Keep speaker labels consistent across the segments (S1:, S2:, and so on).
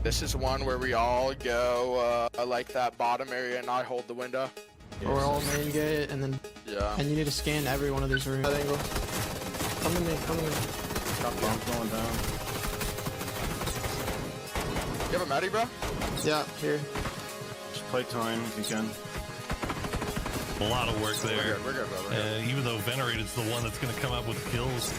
S1: This is one where we all go like that bottom area and I hold the window.
S2: Or we're all main gate and then and you need to scan every one of these rooms. That angle. Come to me, come to me.
S3: Bomb's going down.
S1: You have a Matty, bro?
S2: Yeah, here.
S3: Just play time if you can.
S4: A lot of work there.
S1: We're good, bro. We're good.
S4: Even though Venerated's the one that's going to come out with kills.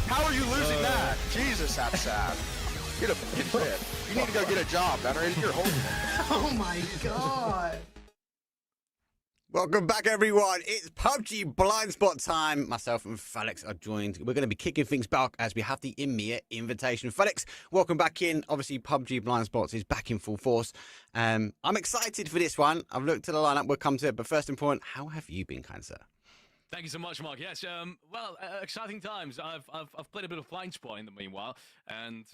S1: How are you losing that? Jesus, that's sad. Get fit. You need to go get a job, Venerated. You're holding it.
S5: Oh my god.
S6: Welcome back, everyone. It's PUBG Blind Spot time. Myself and Felix are joined. We're going to be kicking things back as we have the EMEA invitation. Felix, welcome back in. Obviously, PUBG Blind Spots is back in full force. I'm excited for this one. I've looked at the lineup. We'll come to it. But first and foremost, how have you been, kind sir?
S7: Thank you so much, Mark. Yes, well, exciting times. I've played a bit of Blind Spot in the meanwhile, and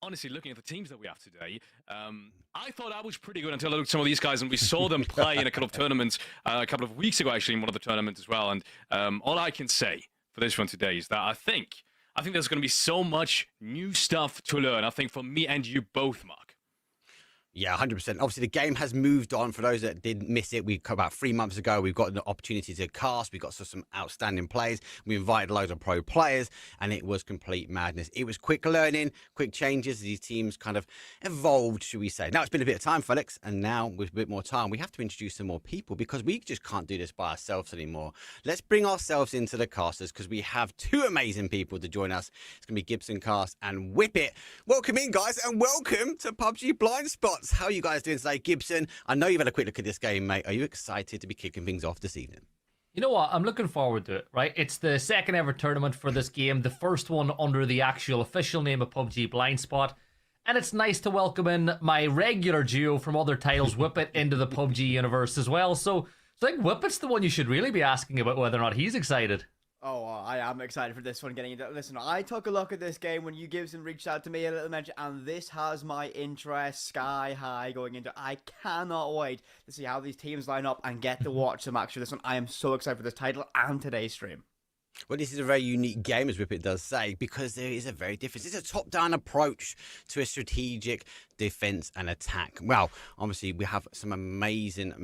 S7: honestly, looking at the teams that we have today, I thought I was pretty good until I looked at some of these guys, and we saw them play in a couple of tournaments a couple of weeks ago, actually, in one of the tournaments as well. And all I can say for this one today is that I think there's going to be so much new stuff to learn. I think for me and you both, Mark.
S6: Yeah, 100%. Obviously, the game has moved on. For those that didn't miss it, we about 3 months ago, we've got an opportunity to cast. We got some outstanding players. We invited loads of pro players, and it was complete madness. It was quick learning, quick changes. These teams kind of evolved, should we say. Now, it's been a bit of time, Felix, and now with a bit more time, we have to introduce some more people because we just can't do this by ourselves anymore. Let's bring ourselves into the casters because we have two amazing people to join us. It's going to be Gibson Cast and Whip It. Welcome in, guys, and welcome to PUBG Blind Spots. How are you guys doing today, Gibson? I know you've had a quick look at this game, mate. Are you excited to be kicking things off this evening?
S8: You know what? I'm looking forward to it, right? It's the second ever tournament for this game, the first one under the actual official name of PUBG Blind Spot. And it's nice to welcome in my regular duo from other titles, Whip It, into the PUBG universe as well. So I think Whip It's the one you should really be asking about whether or not he's excited.
S5: Oh, I am excited for this one getting into. Listen, I took a look at this game when you Gibson reached out to me a little mention, and this has my interest sky high going into. I cannot wait to see how these teams line up and get to watch some action. This one, I am so excited for this title and today's stream.
S6: Well, this is a very unique game, as Whip It does say, because there is a very different. It's a top-down approach to a strategic defense and attack. Well, obviously, we have some amazing,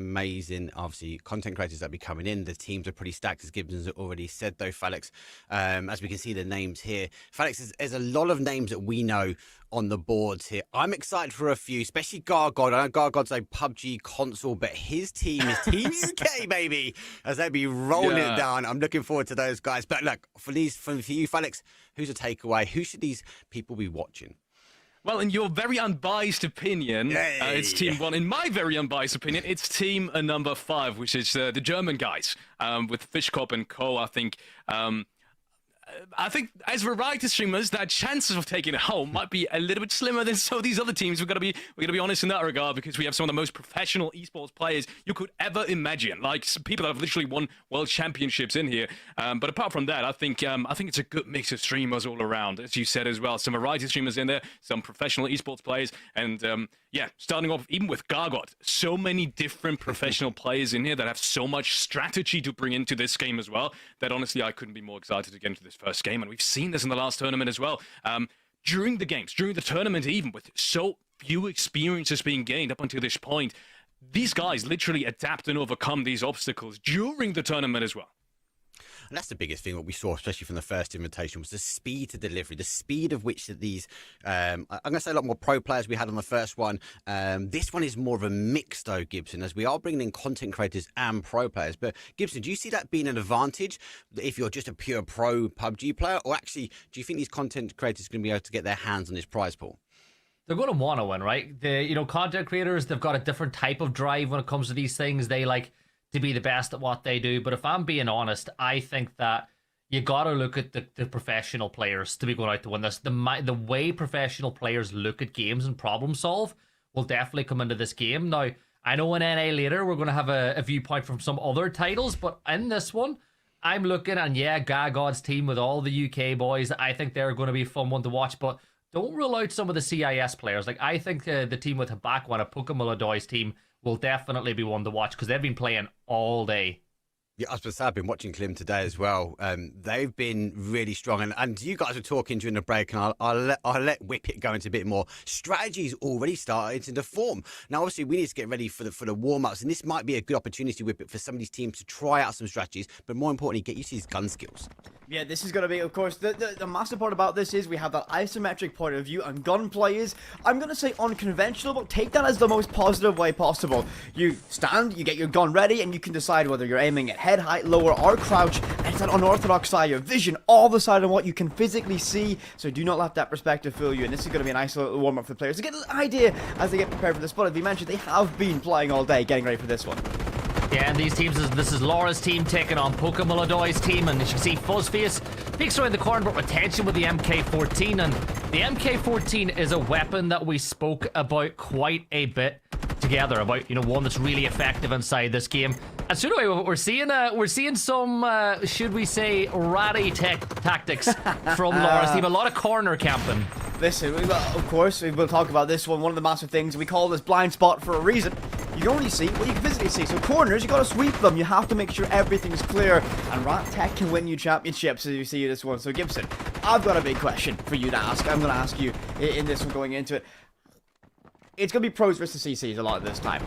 S6: obviously, content creators that be coming in. The teams are pretty stacked, as Gibbons already said, though, Felix. As we can see the names here. Felix, there's a lot of names that we know on the boards here. I'm excited for a few, especially Gargod. I know Gargod's a PUBG console, but his team is Team UK, baby, as they be rolling it down. I'm looking forward to those guys. But look, for you, Felix, who's a takeaway? Who should these people be watching?
S7: Well, in your very unbiased opinion, it's Team 1. In my very unbiased opinion, it's Team number 5, which is the German guys with Fishkop and co. I think as variety streamers, that chances of taking it home might be a little bit slimmer than some of these other teams. We're gonna be honest in that regard, because we have some of the most professional esports players you could ever imagine, like people that have literally won world championships in here. But apart from that, I think it's a good mix of streamers all around, as you said as well. Some variety streamers in there, some professional esports players, and yeah, starting off even with Gargot. So many different professional players in here that have so much strategy to bring into this game as well, that honestly I couldn't be more excited to get into this first game. And we've seen this in the last tournament as well. During the games, during the tournament even, with so few experiences being gained up until this point, these guys literally adapt and overcome these obstacles during the tournament as well.
S6: And that's the biggest thing what we saw, especially from the first invitation, was the speed to delivery, the speed of which that these, I'm going to say a lot more pro players we had on the first one. This one is more of a mix, though, Gibson, as we are bringing in content creators and pro players. But Gibson, do you see that being an advantage if you're just a pure pro PUBG player? Or actually, do you think these content creators are going to be able to get their hands on this prize pool?
S8: They're going to want to win, right? Content creators, they've got a different type of drive when it comes to these things. They like to be the best at what they do. But if I'm being honest, I think that you got to look at the professional players to be going out to win this. The way professional players look at games and problem solve will definitely come into this game. Now, I know in NA later we're going to have a viewpoint from some other titles, but in this one, I'm looking, and yeah, Gagod's team with all the UK boys, I think they're going to be a fun one to watch, but don't rule out some of the CIS players. Like, I think the team with Habakwan, a Pokemon Adoy's team, will definitely be one to watch because they've been playing all day.
S6: Yeah, I was supposed to say, I've been watching Klim today as well. They've been really strong, and you guys were talking during the break, and I'll let Whippet go into a bit more. Strategy's already started to form. Now, obviously, we need to get ready for the warm ups, and this might be a good opportunity, Whippet, for some of these teams to try out some strategies, but more importantly, get used to these gun skills.
S5: Yeah, this is going to be, of course, the massive part about this is we have that isometric point of view, and gunplay is, I'm going to say unconventional, but take that as the most positive way possible. You stand, you get your gun ready, and you can decide whether you're aiming at head height, lower, or crouch, and it's an unorthodox side, your vision all the side on what you can physically see, so do not let that perspective fool you, and this is going to be a nice little warm-up for the players to get an idea as they get prepared for this. But as we mentioned, they have been playing all day, getting ready for this one.
S8: Yeah, and these teams, this is Laura's team taking on Pokemolodoy's team, and as you can see, Fuzzface peeks around the corner, but retention with the MK14, and the MK14 is a weapon that we spoke about quite a bit together, about, you know, one that's really effective inside this game. And so anyway, we're seeing some, should we say, ratty tactics from Laura's team, a lot of corner camping.
S5: Listen, of course, we will talk about this one. One of the massive things, we call this blind spot for a reason. You can only see what you can physically see. So corners, you got to sweep them. You have to make sure everything's clear. And Rat Tech can win you championships as you see this one. So Gibson, I've got a big question for you to ask. I'm going to ask you in this one going into it. It's going to be pros versus CCs a lot of this time.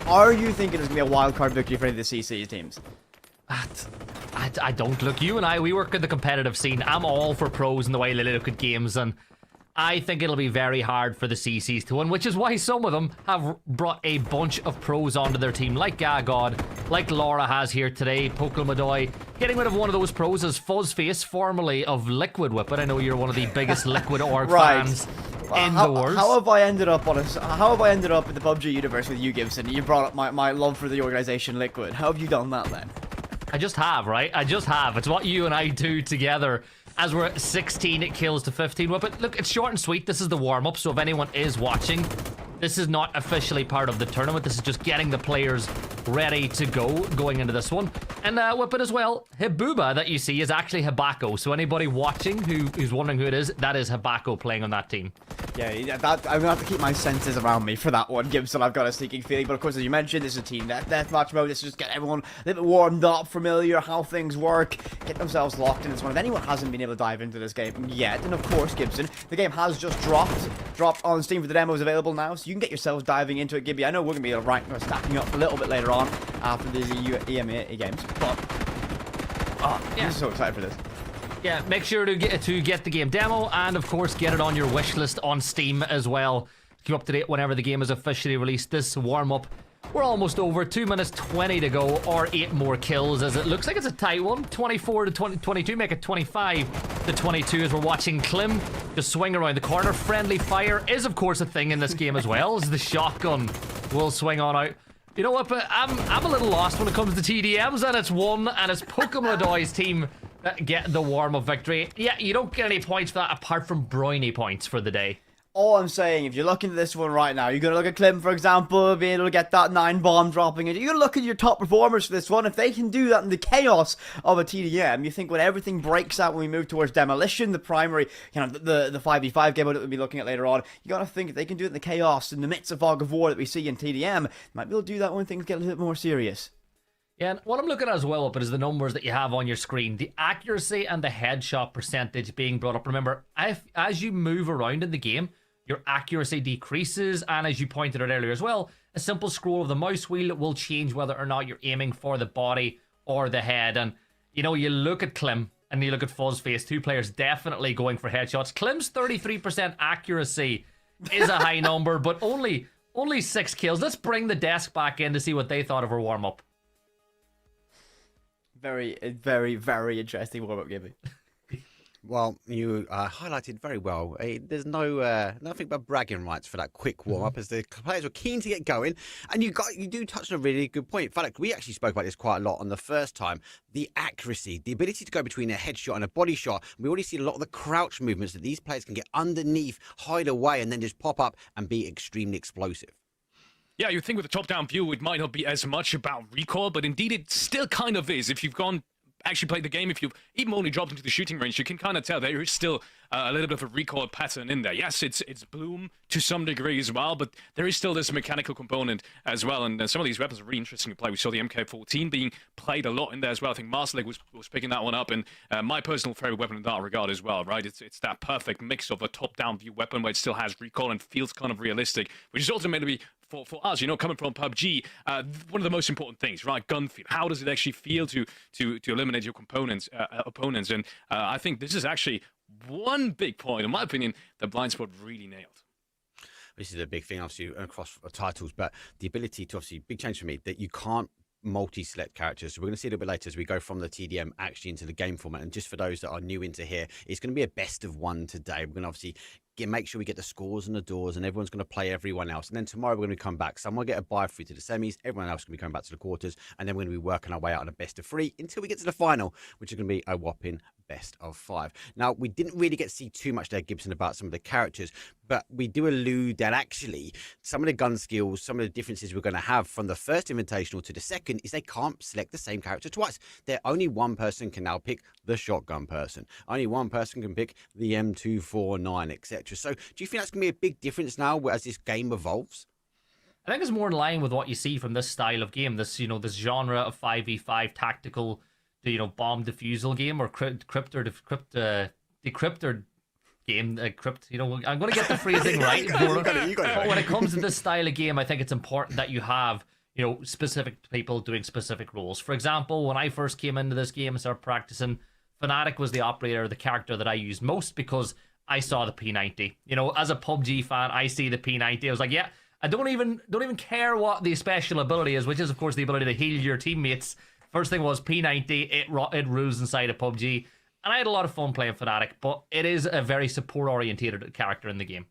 S5: Are you thinking it's going to be a wild card victory for any of the CCs teams?
S8: I don't. Look, you and I, we work in the competitive scene. I'm all for pros in the way they look at games, and I think it'll be very hard for the CCs to win, which is why some of them have brought a bunch of pros onto their team, like Gagod, like Laura has here today, Pokemolodoy. Getting rid of one of those pros is Fuzzface, formerly of Liquid Whip, but I know you're one of the biggest Liquid Org fans in the world.
S5: How have I ended up in the PUBG universe with you, Gibson? You brought up my love for the organization Liquid. How have you done that then?
S8: I just have, right? I just have. It's what you and I do together. As we're at 16, it kills to 15. But look, it's short and sweet. This is the warm-up, so if anyone is watching, this is not officially part of the tournament. This is just getting the players ready to go going into this one. And Whippet as well, Hibuba that you see is actually Hibako. So anybody watching who's wondering who it is, that is Hibako playing on that team.
S5: Yeah, I'm going to have to keep my senses around me for that one, Gibson. I've got a sneaking feeling. But of course, as you mentioned, this is a team deathmatch mode. This is just get everyone a little bit warmed up, familiar, how things work, get themselves locked in this one. If anyone hasn't been able to dive into this game yet, and of course, Gibson, the game has just dropped on Steam for the demos available now, so you can get yourselves diving into it, Gibby. I know we're going to be stacking up a little bit later on after the EMEA games, but yeah. I'm so excited for this.
S8: Yeah, make sure to get the game demo, and of course get it on your wish list on Steam as well. Keep up to date whenever the game is officially released. This warm-up, we're almost over. 2 minutes 20 to go, or 8 more kills, as it looks like it's a tight one. 24 to 22, make it 25 to 22 as we're watching Klim just swing around the corner. Friendly fire is of course a thing in this game as well, as the shotgun will swing on out. You know what, but I'm a little lost when it comes to TDMs, and it's Pokemolodoy's team that get the warm-up victory. Yeah, you don't get any points for that apart from brownie points for the day.
S5: All I'm saying, if you're looking at this one right now, you're going to look at Klim, for example, being able to get that 9 bomb dropping. You're going to look at your top performers for this one. If they can do that in the chaos of a TDM, you think when everything breaks out when we move towards Demolition, the primary, you know, the 5v5 game that we'll be looking at later on, you got to think if they can do it in the chaos, in the midst of fog of war that we see in TDM, they might be able to do that when things get a little bit more serious.
S8: Yeah, and what I'm looking at as well, but is the numbers that you have on your screen. The accuracy and the headshot percentage being brought up. Remember, as you move around in the game, your accuracy decreases, and as you pointed out earlier as well, a simple scroll of the mouse wheel will change whether or not you're aiming for the body or the head. And, you know, you look at Klim and you look at Fuzzface, 2 players definitely going for headshots. Klim's 33% accuracy is a high number, but only 6 kills. Let's bring the desk back in to see what they thought of her warm-up.
S5: Very, very, very interesting warm-up, Gibby.
S6: Well, you highlighted very well. There's nothing but bragging rights for that quick warm-up, as the players were keen to get going. And you do touch on a really good point. In fact, we actually spoke about this quite a lot on the first time. The accuracy, the ability to go between a headshot and a body shot. We already see a lot of the crouch movements that these players can get underneath, hide away, and then just pop up and be extremely explosive.
S7: Yeah, you think with the top-down view, it might not be as much about recoil, but indeed it still kind of is. If you've gone actually played the game, if you've even only dropped into the shooting range, you can kind of tell there is still a little bit of a recoil pattern in there. Yes, it's Bloom to some degree as well, but there is still this mechanical component as well, and some of these weapons are really interesting to play. We saw the MK14 being played a lot in there as well. I think Marsleg was picking that one up, and my personal favorite weapon in that regard as well, right? It's that perfect mix of a top-down view weapon where it still has recoil and feels kind of realistic, which is ultimately for us, coming from PUBG, one of the most important things, right? Gun feel. How does it actually feel to eliminate your opponents? And I think this is actually one big point, in my opinion, that BLINDSPOT really nailed.
S6: This is a big thing, obviously, across titles, but the ability to, obviously, big change for me, that you can't multi-select characters. So we're going to see a little bit later as we go from the TDM actually into the game format. And just for those that are new into here, it's going to be a best of one today. We're going to obviously make sure we get the scores and the doors, and everyone's going to play everyone else. And then tomorrow we're going to come back. Someone will get a bye through to the semis. Everyone else is going to be coming back to the quarters. And then we're going to be working our way out on a best of 3 until we get to the final, which is going to be a whopping best of 5. Now, we didn't really get to see too much there, Gibson, about some of the characters, but we do allude that actually some of the gun skills, some of the differences we're going to have from the first Invitational to the second is they can't select the same character twice. Only one person can now pick the shotgun person. Only one person can pick the M249, etc. So do you think that's going to be a big difference now as this game evolves?
S8: I think it's more in line with what you see from this style of game, this this genre of 5v5 tactical, bomb defusal game, or decryptor game. I'm going to get the phrasing right. But when it comes to this style of game, I think it's important that you have specific people doing specific roles. For example, when I first came into this game and started practicing, Fnatic was the operator, the character that I used most, because I saw the P90. As a PUBG fan, I see the P90. I was like, yeah, I don't even care what the special ability is, which is of course the ability to heal your teammates. First thing was P90. It rules inside of PUBG, and I had a lot of fun playing Fnatic. But it is a very support oriented character in the game.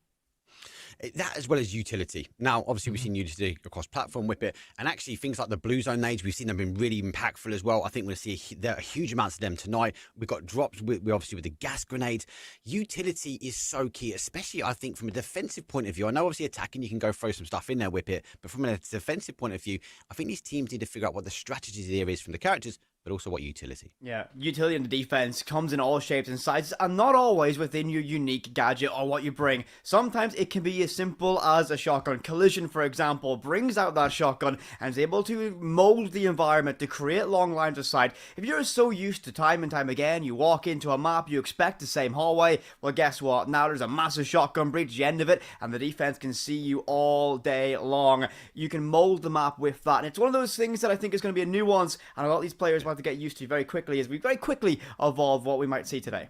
S6: That as well as utility. Now, obviously, we've seen utility across platform, whip it, and actually things like the blue zone nades, we've seen them been really impactful as well. I think we're going to see a huge amounts of them tonight. We've got drops, we obviously with the gas grenades. Utility is so key, especially I think from a defensive point of view. I know obviously attacking, you can go throw some stuff in there, whip it, but from a defensive point of view, I think these teams need to figure out what the strategies there is from the characters, but also what utility.
S5: Yeah, utility in the defense comes in all shapes and sizes, and not always within your unique gadget or what you bring. Sometimes it can be as simple as a shotgun. Collision, for example, brings out that shotgun and is able to mold the environment to create long lines of sight. If you're so used to time and time again, you walk into a map, you expect the same hallway, well guess what? Now there's a massive shotgun breach at the end of it, and the defense can see you all day long. You can mold the map with that, and it's one of those things that I think is going to be a nuance, and a lot of these players will have to get used to very quickly as we very quickly evolve what we might see today.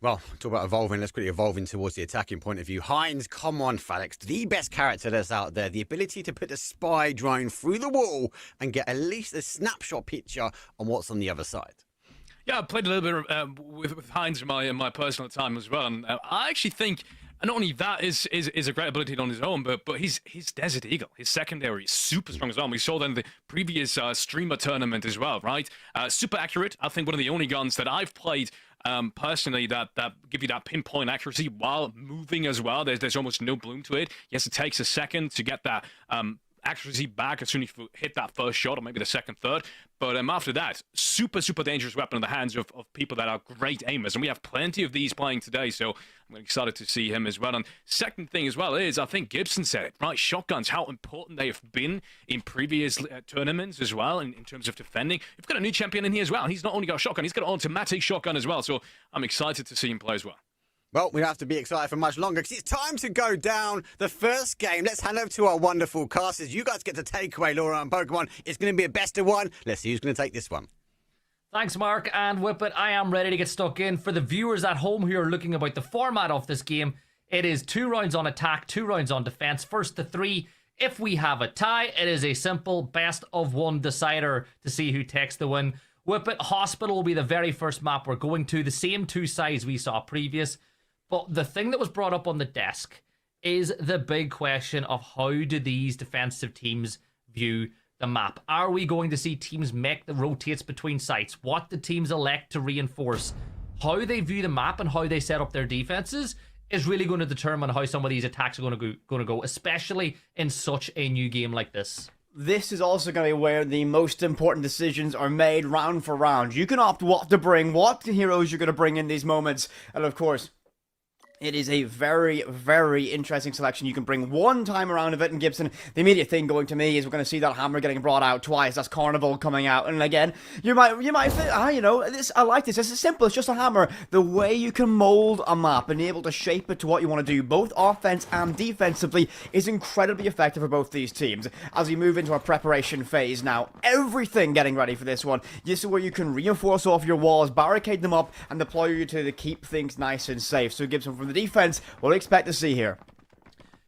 S6: Well, talk about evolving. Let's quickly evolving towards the attacking point of view. Heinz, come on, Felix. The best character that's out there. The ability to put a spy drone through the wall and get at least a snapshot picture on what's on the other side.
S7: Yeah, I played a little bit with Heinz in my personal time as well. And I actually think not only that is a great ability on his own, but his Desert Eagle, his secondary is super strong as well. We saw that in the previous streamer tournament as well, right? Super accurate. I think one of the only guns that I've played personally that give you that pinpoint accuracy while moving as well. There's almost no bloom to it. Yes, it takes a second to get that accuracy back as soon as you hit that first shot, or maybe the second, third. But after that, super dangerous weapon in the hands of people that are great aimers. And we have plenty of these playing today, so I'm excited to see him as well. And second thing as well is, I think Gibson said it, right? Shotguns, how important they have been in previous tournaments as well in terms of defending. We've got a new champion in here as well. He's not only got a shotgun, he's got an automatic shotgun as well. So I'm excited to see him play as well.
S6: Well, we don't have to be excited for much longer because it's time to go down the first game. Let's hand over to our wonderful casters. You guys get to take away Laura and Pokemon. It's going to be a best of one. Let's see who's going to take this one.
S8: Thanks, Mark and Whippet. I am ready to get stuck in. For the viewers at home who are looking about the format of this game, it is 2 rounds on attack, 2 rounds on defense, first to 3. If we have a tie, it is a simple best of 1 decider to see who takes the win. Whippet, Hospital will be the very first map we're going to, the same 2 sides we saw previous. But the thing that was brought up on the desk is the big question of how do these defensive teams view the map? Are we going to see teams make the rotates between sites? What the teams elect to reinforce? How they view the map and how they set up their defenses is really going to determine how some of these attacks are going to go, especially in such a new game like this.
S5: this is also going to be where the most important decisions are made round for round. You can opt what to bring, what heroes you're going to bring in these moments, and of course, it is a very, very interesting selection. You can bring one time around of it, and Gibson, the immediate thing going to me is we're going to see that hammer getting brought out twice. That's Carnival coming out, and again, you might think, you know, I like this. It's simple. It's just a hammer. The way you can mold a map and be able to shape it to what you want to do, both offense and defensively, is incredibly effective for both these teams. As we move into our preparation phase now, everything getting ready for this one. This is where you can reinforce off your walls, barricade them up, and deploy your utility to keep things nice and safe. So Gibson, from the defense, what do we expect to see here?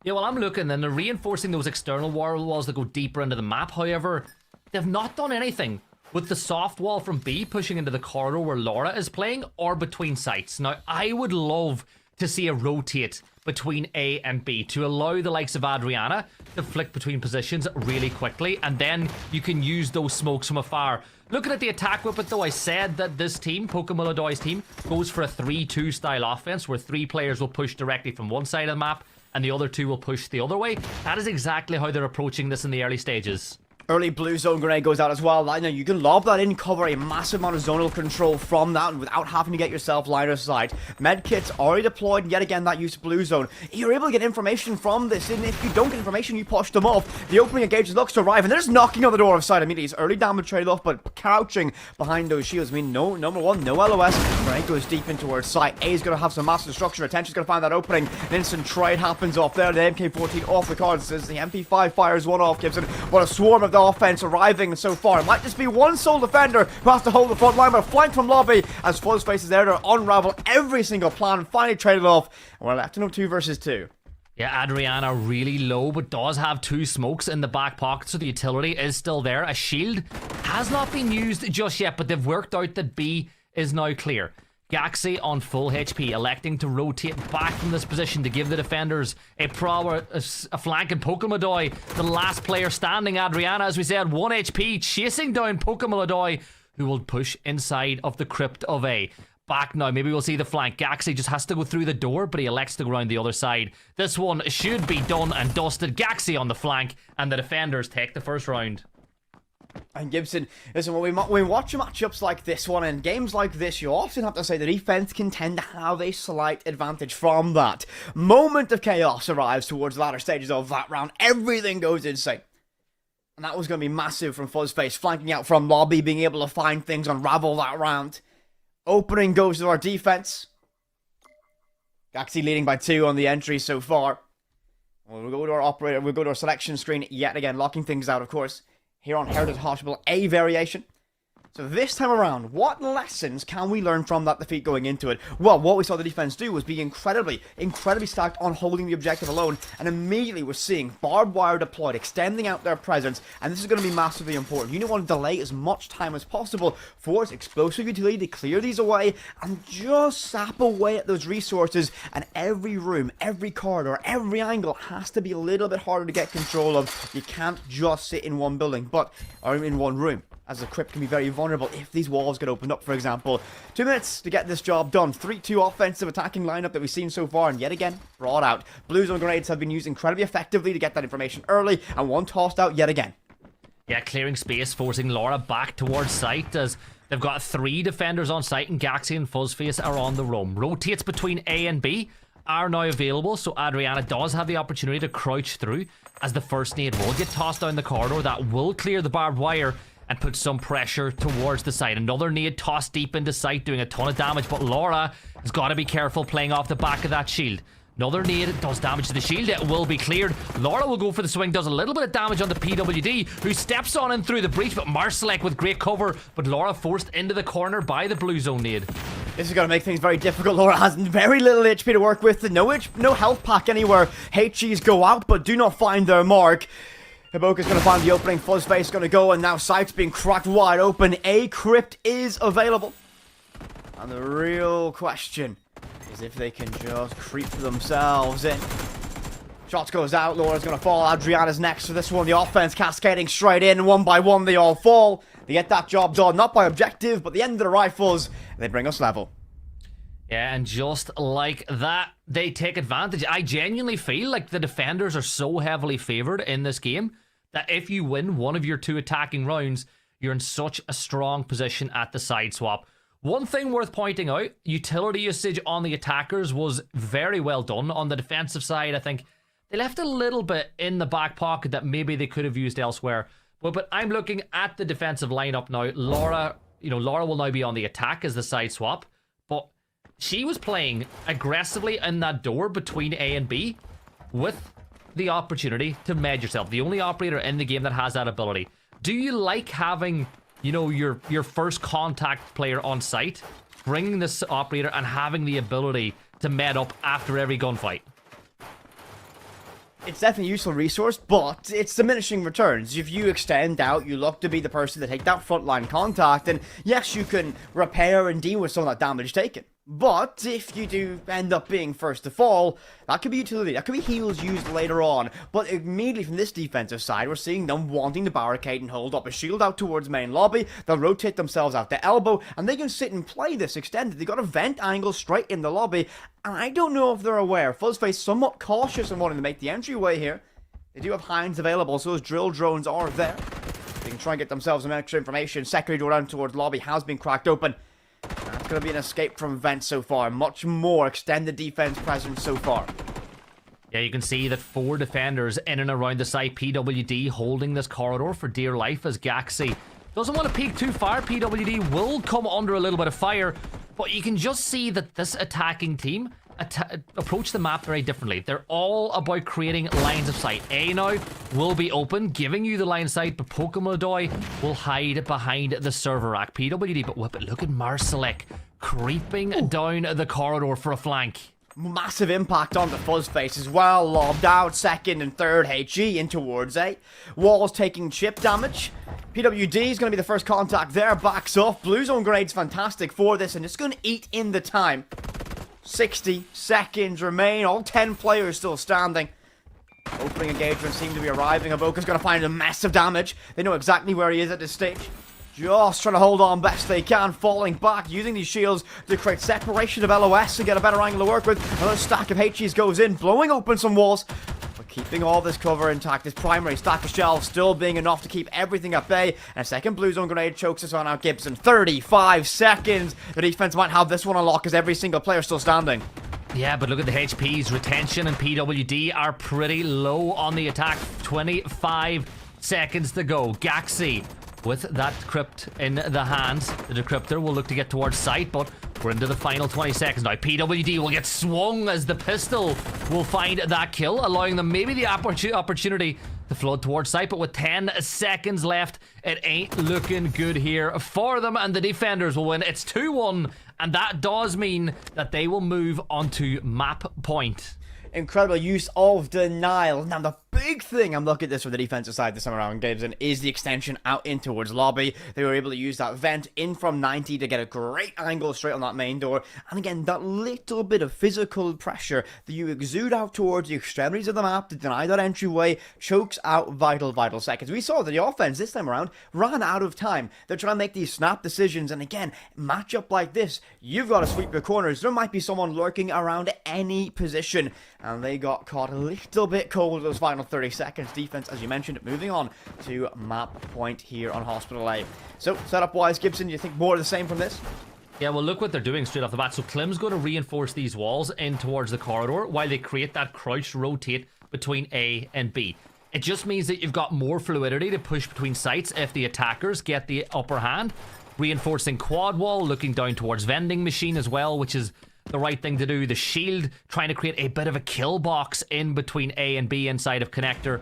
S8: Yeah, well, I'm looking, and they're reinforcing those external wall walls that go deeper into the map. However, they've not done anything with the soft wall from B pushing into the corridor where Laura is playing, or between sites. Now, I would love to see a rotate between A and B to allow the likes of Adriana to flick between positions really quickly, and then you can use those smokes from afar. Looking at the attack whip, though, I said that this team, Pokemon team, goes for a 3-2 style offense where 3 players will push directly from one side of the map and the other 2 will push the other way. That is exactly how they're approaching this in the early stages.
S5: Early blue zone grenade goes out as well. Now you can lob that in, cover a massive amount of zonal control from that without having to get yourself line of sight. Medkits already deployed, and yet again that use of blue zone. You're able to get information from this, and if you don't get information, you push them off. The opening engages looks to arrive, and they're just knocking on the door of sight immediately. It's early damage trade off, but crouching behind those shields. I mean, no, number one, no LOS. Grenade goes deep in towards sight. A is going to have some massive destruction. Attention's going to find that opening. An instant trade happens off there. The MK14 off the cards as the MP5 fires one off Gibson. What a swarm of the offense arriving so far. It might just be one sole defender who has to hold the front line, but flank from lobby as Fuzzface is there to unravel every single plan and finally trade it off. And we're left to 2 versus 2.
S8: Yeah, Adriana really low, but does have 2 smokes in the back pocket, so the utility is still there. A shield has not been used just yet, but they've worked out that B is now clear. Gaxi on full HP, electing to rotate back from this position to give the defenders a flank in Pokemon, the last player standing. Adriana, as we said, 1 HP, chasing down Pokemon, who will push inside of the crypt of A. Back now, maybe we'll see the flank. Gaxi just has to go through the door, but he elects to go around the other side. This one should be done and dusted. Gaxi on the flank, and the defenders take the first round.
S5: And Gibson, listen, when we watch matchups like this one and games like this, you often have to say the defense can tend to have a slight advantage from that. Moment of chaos arrives towards the latter stages of that round. Everything goes insane. And that was going to be massive from Fuzzface, flanking out from lobby, being able to find things, unravel that round. Opening goes to our defense. Gaxi leading by 2 on the entry so far. We'll go to our operator, we'll go to our selection screen yet again, locking things out, of course. Here on Heritage Hospital, A variation. So this time around, what lessons can we learn from that defeat going into it? Well, what we saw the defense do was be incredibly stacked on holding the objective alone, and immediately we're seeing barbed wire deployed, extending out their presence, and this is going to be massively important. You don't want to delay as much time as possible for its explosive utility to clear these away and just sap away at those resources, and every room, every corridor, every angle has to be a little bit harder to get control of. You can't just sit in one building, or in one room, as the crypt can be very vulnerable if these walls get opened up, for example. 2 minutes to get this job done. 3-2 offensive attacking lineup that we've seen so far, and yet again, brought out. Blue zone grenades have been used incredibly effectively to get that information early, and one tossed out yet again.
S8: Yeah, clearing space, forcing Laura back towards site as they've got 3 defenders on site, and Gaxi and Fuzzface are on the roam. Rotates between A and B are now available, so Adriana does have the opportunity to crouch through as the first nade will get tossed down the corridor. That will clear the barbed wire and put some pressure towards the side. Another nade tossed deep into sight, doing a ton of damage, but Laura has got to be careful playing off the back of that shield. Another nade does damage to the shield. It will be cleared. Laura will go for the swing, does a little bit of damage on the PWD, who steps on in through the breach, but Marsalek with great cover, but Laura forced into the corner by the blue zone nade.
S5: This is going to make things very difficult. Laura has very little HP to work with. No health pack anywhere. HGs go out, but do not find their mark. Hiboka's going to find the opening. Fuzzface is going to go, and now Site's being cracked wide open. A crypt is available. And the real question is if they can just creep themselves in. Shots goes out. Laura's going to fall. Adriana's next for this one. The offense cascading straight in. 1 by 1, they all fall. They get that job done. Not by objective, but the end of the rifles. They bring us level.
S8: Yeah, and just like that, they take advantage. I genuinely feel like the defenders are so heavily favoured in this game that if you win one of your 2 attacking rounds, you're in such a strong position at the side swap. One thing worth pointing out, utility usage on the attackers was very well done. On the defensive side, I think they left a little bit in the back pocket that maybe they could have used elsewhere. But I'm looking at the defensive lineup now. Laura will now be on the attack as the side swap, but she was playing aggressively in that door between A and B with the opportunity to med yourself. The only operator in the game that has that ability. Do you like having, your first contact player on site, bringing this operator and having the ability to med up after every gunfight?
S5: It's definitely a useful resource, but it's diminishing returns. If you extend out, you look to be the person to take that frontline contact, and yes, you can repair and deal with some of that damage taken. But if you do end up being first to fall, that could be utility, that could be heals used later on. But immediately from this defensive side, we're seeing them wanting to barricade and hold up a shield out towards main lobby. They'll rotate themselves out the elbow, and they can sit and play this extended. They got a vent angle straight in the lobby, and I don't know if they're aware. Fuzzface somewhat cautious in wanting to make the entryway here. They do have hinds available, so those drill drones are there. They can try and get themselves some extra information. Secondary door down towards lobby has been cracked open. That's going to be an escape from vent so far. Much more extended defense presence so far.
S8: Yeah, you can see that 4 defenders in and around the site. PWD holding this corridor for dear life as Gaxi doesn't want to peek too far. PWD will come under a little bit of fire, but you can just see that this attacking team approach the map very differently. They're all about creating lines of sight. A now will be open, giving you the line of sight, but Pokemodoy will hide behind the server rack. PWD, but whip it. Look at Marsalek creeping down the corridor for a flank.
S5: Massive impact on the Fuzzface as well. Lobbed out second and third HE in towards A. Walls taking chip damage. PWD is going to be the first contact there. Backs off. Blue zone grade's fantastic for this, and it's going to eat in the time. 60 seconds remain. All 10 players still standing. Opening engagements seem to be arriving. Avoca's going to find a massive damage. They know exactly where he is at this stage. Just trying to hold on best they can. Falling back, using these shields to create separation of LOS and get a better angle to work with. Another stack of HEs goes in, blowing open some walls. But keeping all this cover intact. This primary stack of shells still being enough to keep everything at bay. And a second blue zone grenade chokes us on out Gibson. 35 seconds. The defense might have this one unlocked as every single player still standing.
S8: Yeah, but look at the HPs. Retention and PWD are pretty low on the attack. 25 seconds to go. Gaxi with that crypt in the hands. The decryptor will look to get towards sight, but we're into the final 20 seconds now. PWD will get swung as the pistol will find that kill, allowing them maybe the opportunity to flood towards sight, but with 10 seconds left, it ain't looking good here for them, and the defenders will win. It's 2-1, and that does mean that they will move onto map point.
S5: Incredible use of denial. Now, the big thing I'm looking at this from the defensive side this time around, Gibson, is the extension out in towards lobby. They were able to use that vent in from 90 to get a great angle straight on that main door. And again, that little bit of physical pressure that you exude out towards the extremities of the map to deny that entryway chokes out vital seconds. We saw that the offense this time around ran out of time. They're trying to make these snap decisions. And again, matchup like this, you've got to sweep your corners. There might be someone lurking around any position. And they got caught a little bit cold those final 30 seconds. Defense, as you mentioned, moving on to map point here on Hospital A. So, setup-wise, Gibson, do you think more of the same from this?
S8: Yeah, well, look what they're doing straight off the bat. So Klim's going to reinforce these walls in towards the corridor while they create that crouch rotate between A and B. It just means that you've got more fluidity to push between sites if the attackers get the upper hand. Reinforcing quad wall, looking down towards vending machine as well, which is the right thing to do. The shield trying to create a bit of a kill box in between A and B inside of connector.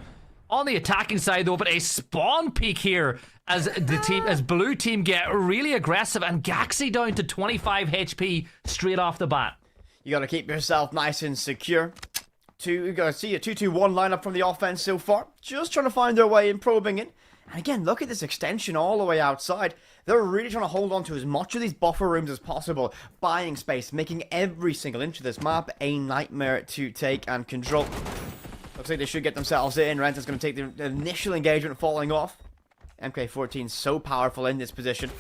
S8: On the attacking side though, but a spawn peak here as blue team get really aggressive, and Gaxi down to 25 HP straight off the bat.
S5: You got to keep yourself nice and secure. You got to see a 2-2-1 lineup from the offense so far. Just trying to find their way in, probing in. And again, look at this extension all the way outside. They're really trying to hold on to as much of these buffer rooms as possible, buying space, making every single inch of this map a nightmare to take and control. Looks like they should get themselves in. Renta's going to take the initial engagement falling off. MK14 so powerful in this position.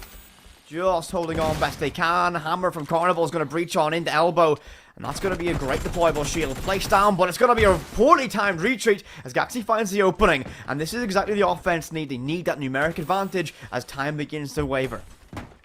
S5: just holding on best they can. Hammer from Carnival is going to breach on into elbow. And that's going to be a great deployable shield placed down, but it's going to be a poorly timed retreat as Gaxi finds the opening. And this is exactly the offense need. They need that numeric advantage as time begins to waver.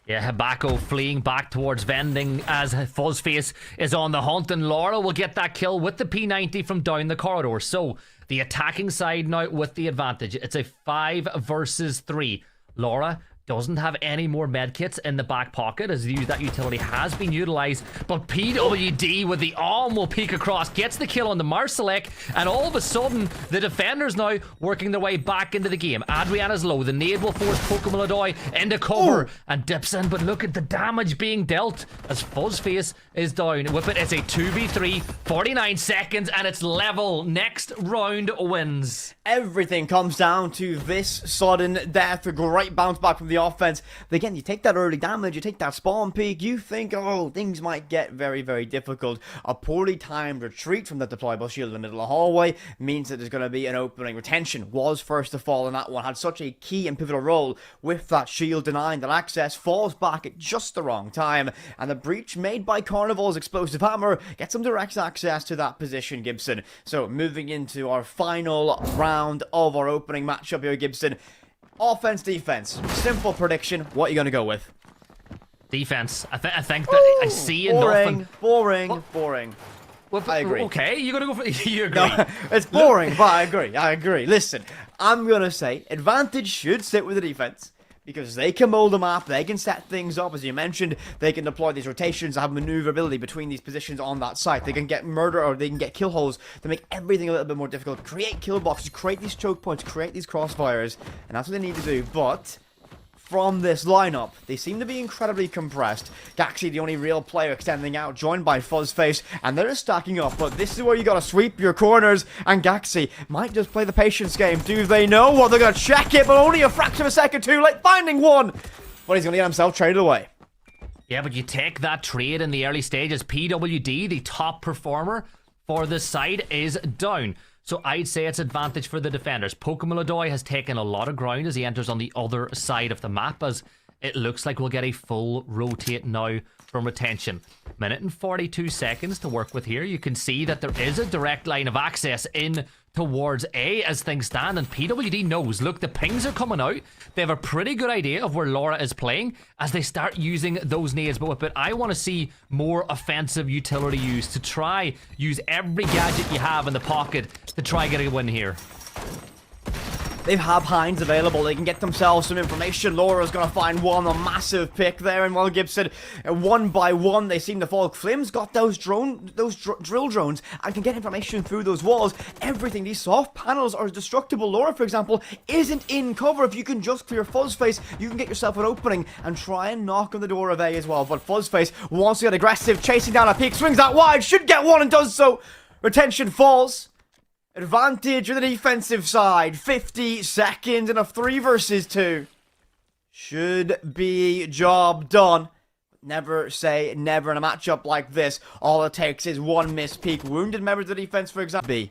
S8: Yeah, Habako fleeing back towards vending as Fuzzface is on the hunt, and Laura will get that kill with the P90 from down the corridor. So the attacking side now with the advantage. It's a 5 versus 3. Laura doesn't have any more medkits in the back pocket as that utility has been utilized, but PWD with the arm will peek across, gets the kill on the Marsalek, and all of a sudden the defenders now working their way back into the game. Adriana's low, the nade will force Pokemon Ladoy into cover and dips in, but look at the damage being dealt as Fuzzface is down. With it, it's a 2v3, 49 seconds, and it's level. Next round wins.
S5: Everything comes down to this sudden death. A great bounce back from the offense. But again, you take that early damage, you take that spawn peak, you think, oh, things might get very, very difficult. A poorly timed retreat from the deployable shield in the middle of the hallway means that there's going to be an opening. Retention was first to fall in that one, had such a key and pivotal role with that shield denying that access, falls back at just the wrong time, and the breach made by Carnival's explosive hammer gets some direct access to that position, Gibson. So moving into our final round of our opening matchup here, Gibson. Offense, defense. Simple prediction. What are you going to go with?
S8: Defense. I think that I see enough.
S5: Boring.
S8: Well,
S5: I agree.
S8: Okay, you're going to go for... You agree.
S5: No, it's boring, but I agree. Listen, I'm going to say advantage should sit with the defense, because they can mold the map, they can set things up, as you mentioned, they can deploy these rotations, have maneuverability between these positions on that site, they can get murder, or they can get kill holes to make everything a little bit more difficult, create kill boxes, create these choke points, create these crossfires, and that's what they need to do. But from this lineup, they seem to be incredibly compressed. Gaxi, the only real player extending out, joined by Fuzzface, and they're just stacking up. But this is where you gotta sweep your corners, and Gaxi might just play the patience game. Do they know? Well, they're gonna check it, but only a fraction of a second too late, finding one. But he's gonna get himself traded away.
S8: Yeah, but you take that trade in the early stages. PWD, the top performer for the side, is down. So I'd say it's advantage for the defenders. Pokemon Ladoy has taken a lot of ground as he enters on the other side of the map, as it looks like we'll get a full rotate now from retention. Minute and 42 seconds to work with here. You can see that there is a direct line of access in towards A as things stand, and PWD knows. Look, the pings are coming out. They have a pretty good idea of where Laura is playing as they start using those nades. But with it, I want to see more offensive utility used to try use every gadget you have in the pocket to try get a win here.
S5: They have Hines available. They can get themselves some information. Laura's going to find one, a massive pick there. And while Gibson, one by one, they seem to fall. Flim's got those drill drones and can get information through those walls. Everything. These soft panels are destructible. Laura, for example, isn't in cover. If you can just clear Fuzzface, you can get yourself an opening and try and knock on the door of A as well. But Fuzzface wants to get aggressive, chasing down a peak, swings that wide, should get one and does so. Retention falls. Advantage on the defensive side. 50 seconds in a 3 versus 2. Should be job done. Never say never in a matchup like this. All it takes is one missed peek. Wounded members of the defense, for example. B.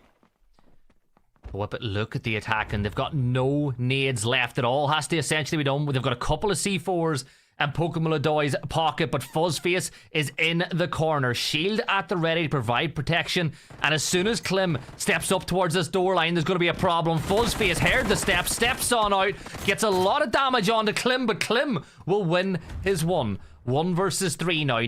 S8: Whip it, look at the attack, and they've got no nades left. It all has to essentially be done. They've got a couple of C4s and Pokemon Ladoy's pocket, but Fuzzface is in the corner. Shield at the ready to provide protection, and as soon as Klim steps up towards this door line, there's going to be a problem. Fuzzface heard the steps on out, gets a lot of damage onto Klim, but Klim will win his one. 1 versus 3 now,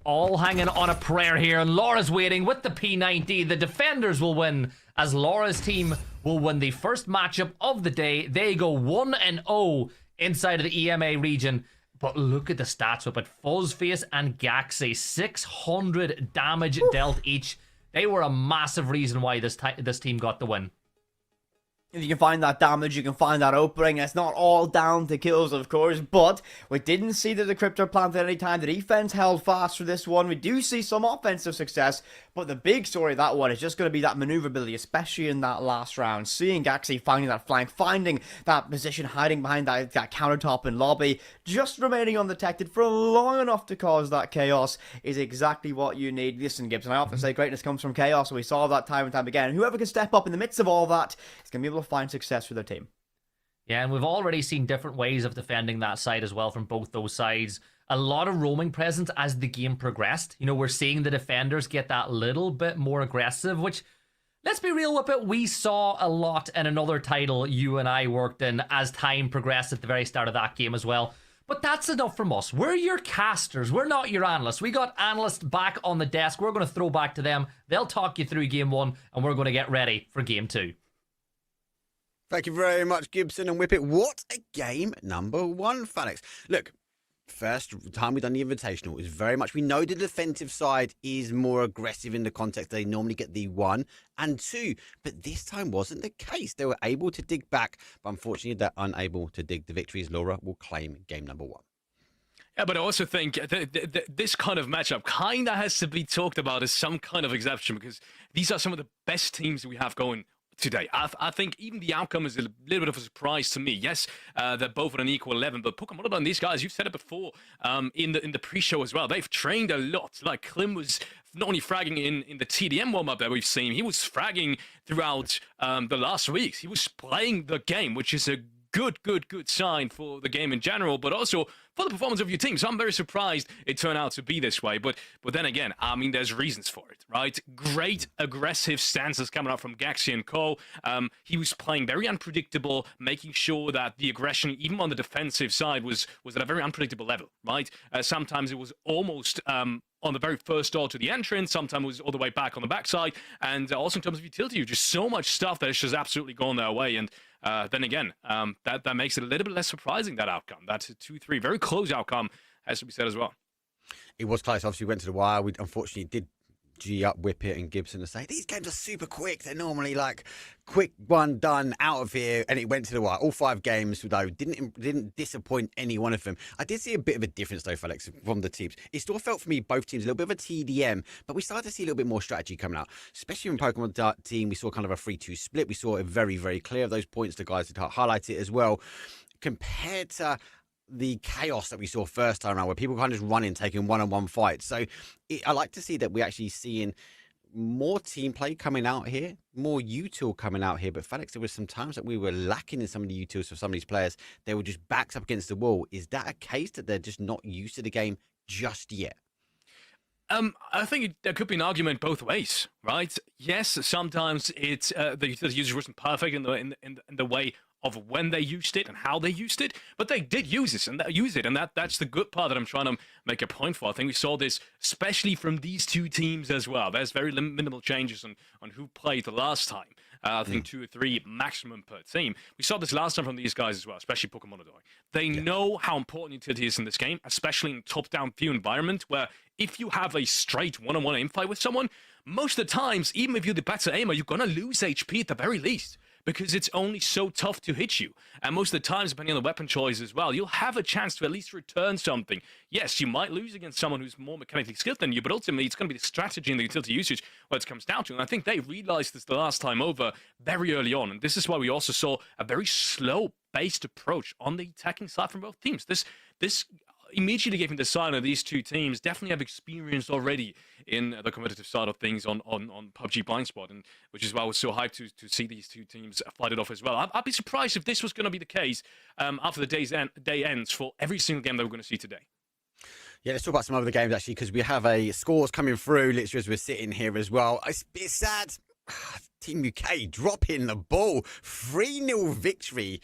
S8: all hanging on a prayer here, and Laura's waiting with the P90. The defenders will win, as Laura's team will win the first matchup of the day. They go 1-0 inside of the EMEA region. But look at the stats up at Fuzzface and Gaxi. 600 damage dealt each. They were a massive reason why this team got the win.
S5: If you can find that damage, you can find that opening. It's not all down to kills, of course, but we didn't see the decryptor plant at any time. The defense held fast for this one. We do see some offensive success, but the big story of that one is just going to be that maneuverability, especially in that last round. Seeing Gaxi finding that flank, finding that position, hiding behind that countertop in lobby, just remaining undetected for long enough to cause that chaos is exactly what you need. Listen, Gibson, I often say greatness comes from chaos, and we saw that time and time again. Whoever can step up in the midst of all that is going to be able to find success for their team.
S8: Yeah, and we've already seen different ways of defending that side as well from both those sides. A lot of roaming presence as the game progressed. You know, we're seeing the defenders get that little bit more aggressive, which, let's be real with it, we saw a lot in another title you and I worked in as time progressed at the very start of that game as well. But that's enough from us. We're your casters. We're not your analysts. We got analysts back on the desk. We're going to throw back to them. They'll talk you through game 1, and we're going to get ready for game 2.
S6: Thank you very much, Gibson and Whippet. What a game number 1, Phalanx. Look, first time we've done the Invitational is very much, we know the defensive side is more aggressive in the context they normally get the 1 and 2, but this time wasn't the case. They were able to dig back, but unfortunately they're unable to dig the victories. Laura will claim game number 1.
S7: Yeah, but I also think this kind of matchup kind of has to be talked about as some kind of exception, because these are some of the best teams we have going today. I think even the outcome is a little bit of a surprise to me. Yes, they're both at an equal 11, but Pokemon and these guys, you've said it before in the pre-show as well, they've trained a lot. Like Klim was not only fragging in the TDM warm-up that we've seen, he was fragging throughout the last weeks. He was playing the game, which is a good sign for the game in general, but also for the performance of your team. So I'm very surprised it turned out to be this way. But then again, I mean, there's reasons for it, right? Great aggressive stances coming out from Gaxi and Cole. He was playing very unpredictable, making sure that the aggression, even on the defensive side, was at a very unpredictable level, right? Sometimes it was almost on the very first door to the entrance, sometimes it was all the way back on the backside, and also in terms of utility, just so much stuff that has just absolutely gone their way. And then again, that makes it a little bit less surprising, that outcome. That's a 2-3, very close outcome, has to be said as well.
S6: It was close. Obviously, we went to the wire. We unfortunately did G up Whippet and Gibson to say these games are super quick. They're normally like quick one done out of here, and it went to the wire. All 5 games though didn't disappoint any one of them. I did see a bit of a difference though, Felix, from the teams. It still felt for me both teams a little bit of a TDM, but we started to see a little bit more strategy coming out, especially in Pokemon team. We saw kind of a 3-2 split. We saw it very, very clear of those points. The guys did highlight it as well, compared to the chaos that we saw first time around, where people kind of just running, taking one-on-one fights. So I like to see that we're actually seeing more team play coming out here, more util coming out here. But Felix, there was some times that we were lacking in some of the utils for some of these players. They were just backed up against the wall. Is that a case that they're just not used to the game just yet?
S7: I think there could be an argument both ways, right? Yes, sometimes it's the utility usage wasn't perfect in the way of when they used it and how they used it, but they did use it, and that's the good part that I'm trying to make a point for. I think we saw this especially from these two teams as well. There's very minimal changes on who played the last time. I think 2 or 3 maximum per team. We saw this last time from these guys as well, especially Pokemon Adore. They know how important utility is in this game, especially in top-down view environment, where if you have a straight one-on-one aim fight with someone, most of the times, even if you're the better aimer, you're going to lose HP at the very least, because it's only so tough to hit you. And most of the times, depending on the weapon choice as well, you'll have a chance to at least return something. Yes, you might lose against someone who's more mechanically skilled than you, but ultimately it's going to be the strategy and the utility usage what it comes down to. And I think they realized this the last time over very early on. And this is why we also saw a very slow-based approach on the attacking side from both teams. This immediately gave me the sign that these two teams definitely have experience already in the competitive side of things on PUBG BLINDSPOT, and which is why I was so hyped to see these two teams fight it off as well. I'd be surprised if this was going to be the case after the day ends for every single game that we're going to see today.
S6: Yeah, let's talk about some other games actually, because we have scores coming through literally as we're sitting here as well. It's a bit sad. Team UK dropping the ball. 3-0 victory.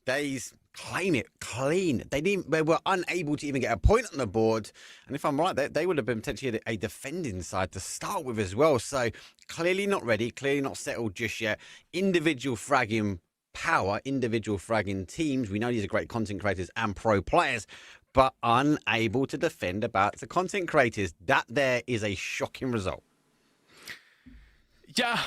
S6: Days claim it clean. They were unable to even get a point on the board, and if I'm right, they would have been potentially a defending side to start with as well. So clearly not ready, clearly not settled just yet. Individual fragging power, individual fragging teams. We know these are great content creators and pro players, but unable to defend about the content creators. That there is a shocking result.
S7: Yeah,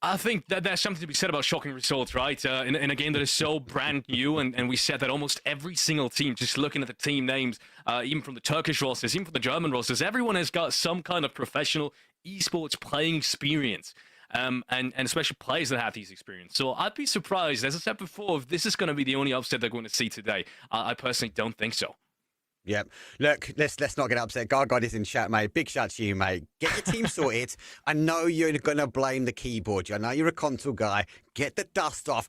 S7: I think that there's something to be said about shocking results, right? In a game that is so brand new, and we said that almost every single team, just looking at the team names, even from the Turkish rosters, even from the German rosters, everyone has got some kind of professional esports playing experience, and especially players that have these experience. So I'd be surprised, as I said before, if this is going to be the only upset they're going to see today. I personally don't think so.
S6: Yep. Look, let's not get upset. God is in chat, mate. Big shout to you, mate. Get your team sorted. I know you're going to blame the keyboard. I know you're a console guy. Get the dust off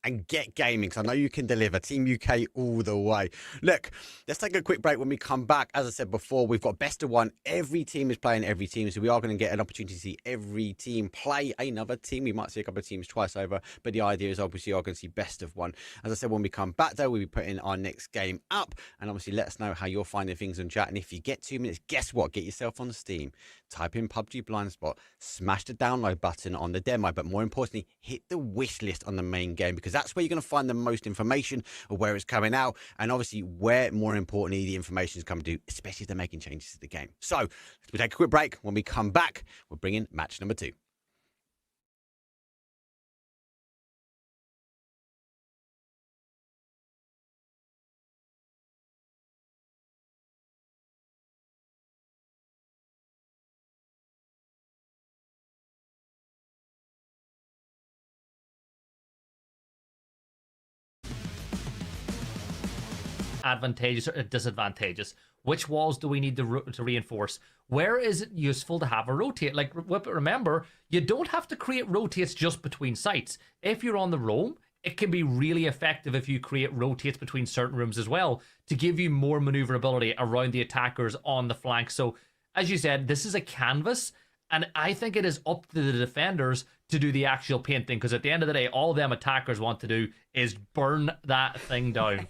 S6: and get gaming, because I know you can deliver. Team UK all the way. Look, let's take a quick break. When we come back, as I said before, we've got best of one. Every team is playing every team, so we are going to get an opportunity to see every team play another team. We might see a couple of teams twice over, but the idea is obviously you're going to see best of one. As I said, when we come back, though, we'll be putting our next game up, and obviously let us know how you're finding things on chat. And if you get 2 minutes, guess what? Get yourself on Steam, type in PUBG BLINDSPOT, smash the download button on the demo, but more importantly, hit the wish list on the main game, because that's where you're going to find the most information of where it's coming out, and obviously where, more importantly, the information is coming to, especially if they're making changes to the game. So we take a quick break. When we come back, we'll bring in match number 2.
S8: Advantageous or disadvantageous? Which walls do we need to reinforce? Where is it useful to have a rotate? Like, remember, you don't have to create rotates just between sites. If you're on the roam, it can be really effective if you create rotates between certain rooms as well to give you more maneuverability around the attackers on the flank. So, as you said, this is a canvas, and I think it is up to the defenders to do the actual painting, because at the end of the day, all them attackers want to do is burn that thing down.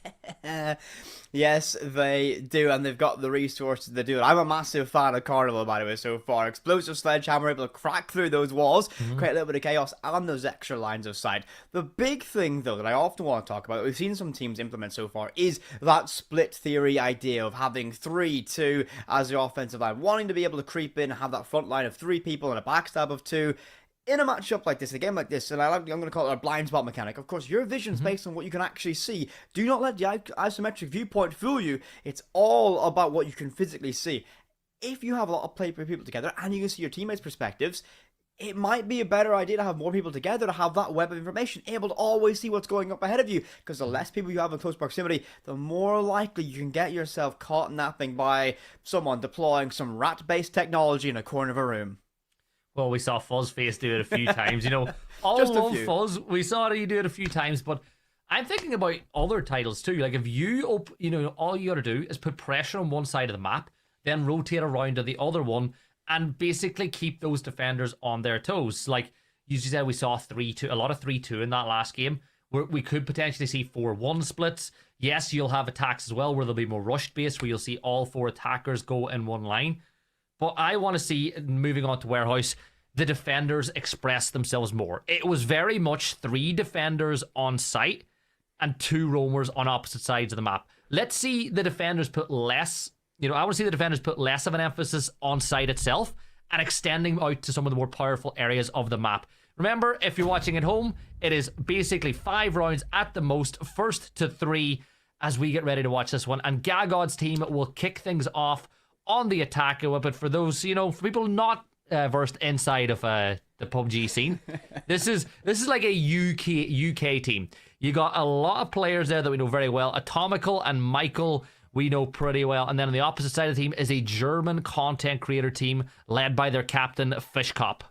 S5: Yes, they do, and they've got the resources to do it. I'm a massive fan of Carnival, by the way, so far. Explosive Sledgehammer, able to crack through those walls, create a little bit of chaos, and those extra lines of sight. The big thing, though, that I often want to talk about, that we've seen some teams implement so far, is that split theory idea of having 3-2 as the offensive line, wanting to be able to creep in and have that front line of 3 people and a backstab of 2. In a matchup like this, a game like this, and I'm going to call it a blind spot mechanic. Of course, your vision's based on what you can actually see. Do not let the isometric viewpoint fool you. It's all about what you can physically see. If you have a lot of people together and you can see your teammates' perspectives, it might be a better idea to have more people together, to have that web of information, able to always see what's going up ahead of you. Because the less people you have in close proximity, the more likely you can get yourself caught napping by someone deploying some rat-based technology in a corner of a room.
S8: Well, we saw Fuzzface do it a few times, you know. All love Fuzz. We saw you do it a few times, but I'm thinking about other titles too. Like if you, all you got to do is put pressure on one side of the map, then rotate around to the other one, and basically keep those defenders on their toes. Like you said, we saw 3-2, a lot of 3-2 in that last game. We could potentially see 4-1 splits. Yes, you'll have attacks as well where there'll be more rushed based, where you'll see all 4 attackers go in one line. But I want to see, moving on to Warehouse, the defenders express themselves more. It was very much 3 defenders on site and 2 roamers on opposite sides of the map. Let's see the defenders put less, I want to see the defenders put less of an emphasis on site itself and extending out to some of the more powerful areas of the map. Remember, if you're watching at home, it is basically 5 rounds at the most, first to 3, as we get ready to watch this one. And Gagod's team will kick things off on the attack, but for those, for people not versed inside of the PUBG scene, this is like a UK team. You got a lot of players there that we know very well. Atomical and Michael we know pretty well, and then on the opposite side of the team is a German content creator team led by their captain Fishkop.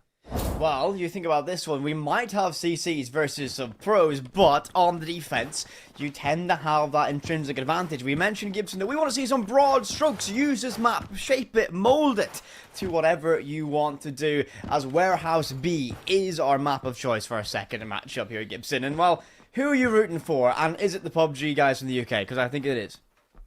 S5: Well, you think about this one, we might have CCs versus some pros, but on the defense, you tend to have that intrinsic advantage. We mentioned, Gibson, that we want to see some broad strokes. Use this map, shape it, mold it to whatever you want to do, as Warehouse B is our map of choice for our second matchup here, Gibson. And, well, who are you rooting for? And is it the PUBG guys from the UK? Because I think it is.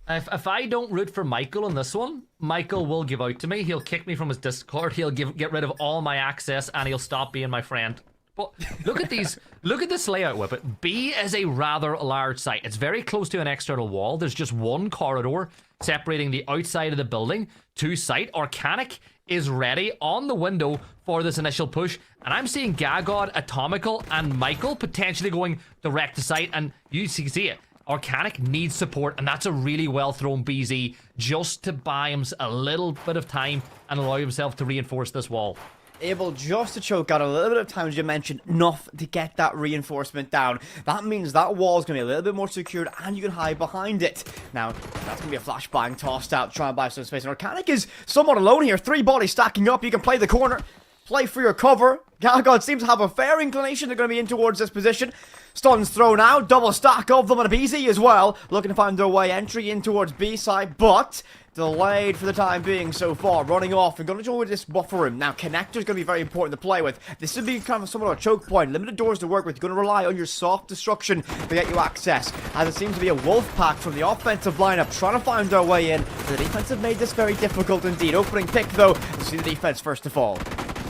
S8: If I don't root for Michael in this one, Michael will give out to me. He'll kick me from his Discord. He'll get rid of all my access, and he'll stop being my friend. But look at these. Look at this layout, Whippet. B is a rather large site. It's very close to an external wall. There's just one corridor separating the outside of the building to site. Organic is ready on the window for this initial push, and I'm seeing Gagod, Atomical, and Michael potentially going direct to site, and you can see it. Organic needs support, and that's a really well-thrown BZ just to buy him a little bit of time and allow himself to reinforce this wall.
S5: Able just to choke out a little bit of time, as you mentioned, enough to get that reinforcement down. That means that wall's going to be a little bit more secured, and you can hide behind it. Now, that's going to be a flashbang tossed out, trying to buy some space. And Organic is somewhat alone here. 3 bodies stacking up. You can play the corner, play for your cover. Gagod seems to have a fair inclination they're going to be in towards this position. Stuns thrown out, double stack of them on a BZ as well. Looking to find their way entry in towards B side, but delayed for the time being so far. Running off and going to join this buffer room. Now, connector's going to be very important to play with. This would be kind of somewhat of a choke point. Limited doors to work with. You're going to rely on your soft destruction to get you access. As it seems to be a wolf pack from the offensive lineup trying to find their way in. The defense have made this very difficult indeed. Opening pick, though. Let's see the defense first to fall.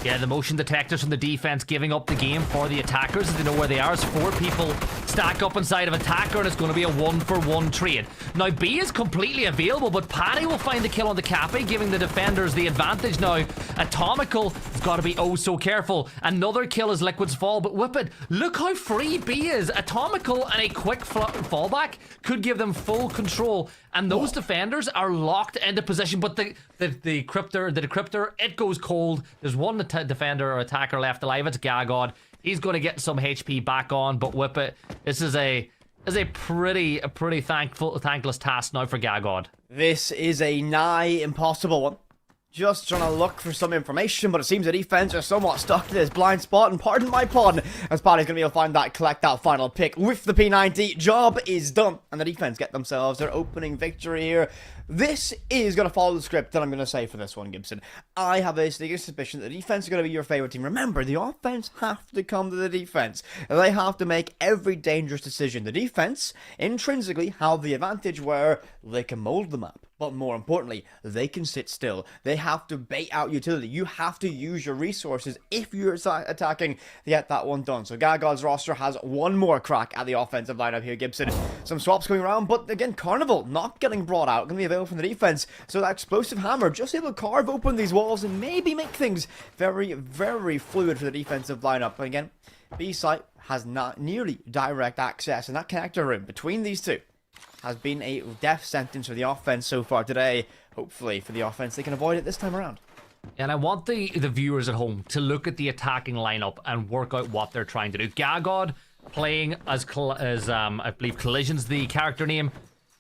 S8: Yeah, the motion detectors from the defense giving up the game for the attackers as they know where they are. As 4 people stack up inside of attacker, and it's going to be a 1-for-1 trade. Now, B is completely available, but Paddy will find the kill on the Cappy, giving the defenders the advantage now. Atomical has got to be oh so careful. Another kill as Liquid's fall, but Whippet, look how free B is. Atomical and a quick fallback could give them full control. And those defenders are locked into position, but the decryptor, it goes cold. There's one defender or attacker left alive. It's Gagod. He's going to get some HP back on, but Whippet, this is a pretty thankless task now for Gagod.
S5: This is a nigh impossible one. Just trying to look for some information, but it seems the defense are somewhat stuck to this blind spot, and pardon my pun, as Paddy's going to be able to find that, collect that final pick with the P90. Job is done, and the defense get themselves their opening victory here. This is going to follow the script that I'm going to say for this one, Gibson. I have a sneaky suspicion that the defense is going to be your favorite team. Remember, the offense have to come to the defense. They have to make every dangerous decision. The defense, intrinsically, have the advantage where they can mold the map. But more importantly, they can sit still. They have to bait out utility. You have to use your resources if you're attacking to get that one done. So Gagod's roster has one more crack at the offensive lineup here, Gibson. Some swaps going around, but again, Carnival not getting brought out. Going to be available from the defense. So that explosive hammer just able to carve open these walls and maybe make things very, very fluid for the defensive lineup. But again, B-site has not nearly direct access, and that connector room between these two has been a death sentence for the offense so far today. Hopefully for the offense, they can avoid it this time around.
S8: And I want the viewers at home to look at the attacking lineup and work out what they're trying to do. Gagod playing as I believe Collision's the character name.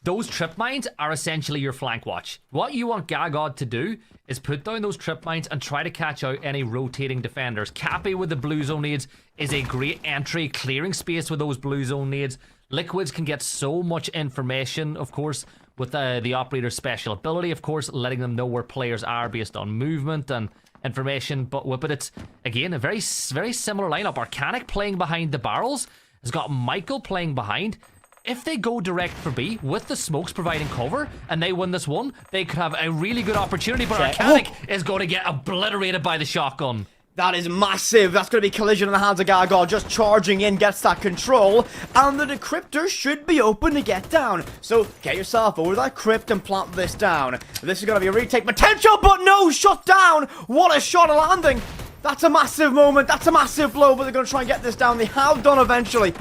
S8: Those trip mines are essentially your flank watch. What you want Gagod to do is put down those trip mines and try to catch out any rotating defenders. Cappy with the blue zone nades is a great entry, clearing space with those blue zone nades. Liquids can get so much information, of course, with the operator's special ability, of course, letting them know where players are based on movement and information. But it's, again, a very, very similar lineup. Arcanic playing behind the barrels, has got Michael playing behind. If they go direct for B, with the smokes providing cover, and they win this one, they could have a really good opportunity, but Arcanic is going to get obliterated by the shotgun.
S5: That is massive. That's going to be Collision in the hands of Gagod. Just charging in, gets that control. And the decryptor should be open to get down. So get yourself over that crypt and plant this down. This is going to be a retake potential, but no, shut down. What a shot of landing. That's a massive moment. That's a massive blow, but they're going to try and get this down. They have done eventually.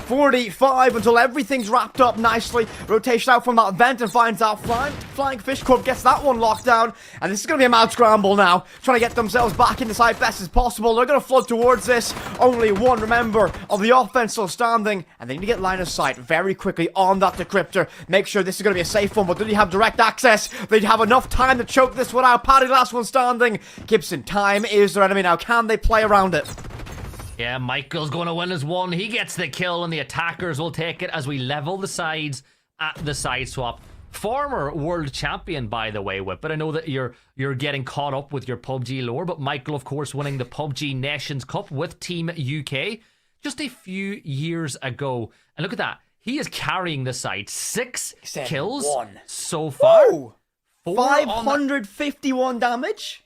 S5: 45 until everything's wrapped up nicely. Rotation out from that vent and finds out Flying Fish Club gets that one locked down. And this is going to be a mad scramble now. Trying to get themselves back in the side best as possible. They're going to flood towards this. Only one, remember, of the offense still standing. And they need to get line of sight very quickly on that decryptor. Make sure this is going to be a safe one. But do they have direct access? They'd have enough time to choke this one out. Paddy, last one standing. Gibson, time is their enemy now. Can they play around it?
S8: Yeah, Michael's going to win his one. He gets the kill, and the attackers will take it as we level the sides at the side swap. Former world champion, by the way, Whip. But I know that you're getting caught up with your PUBG lore. But Michael, of course, winning the PUBG Nations Cup with Team UK just a few years ago. And look at that. He is carrying the side. 6 kills so far.
S5: Whoa! 551 damage?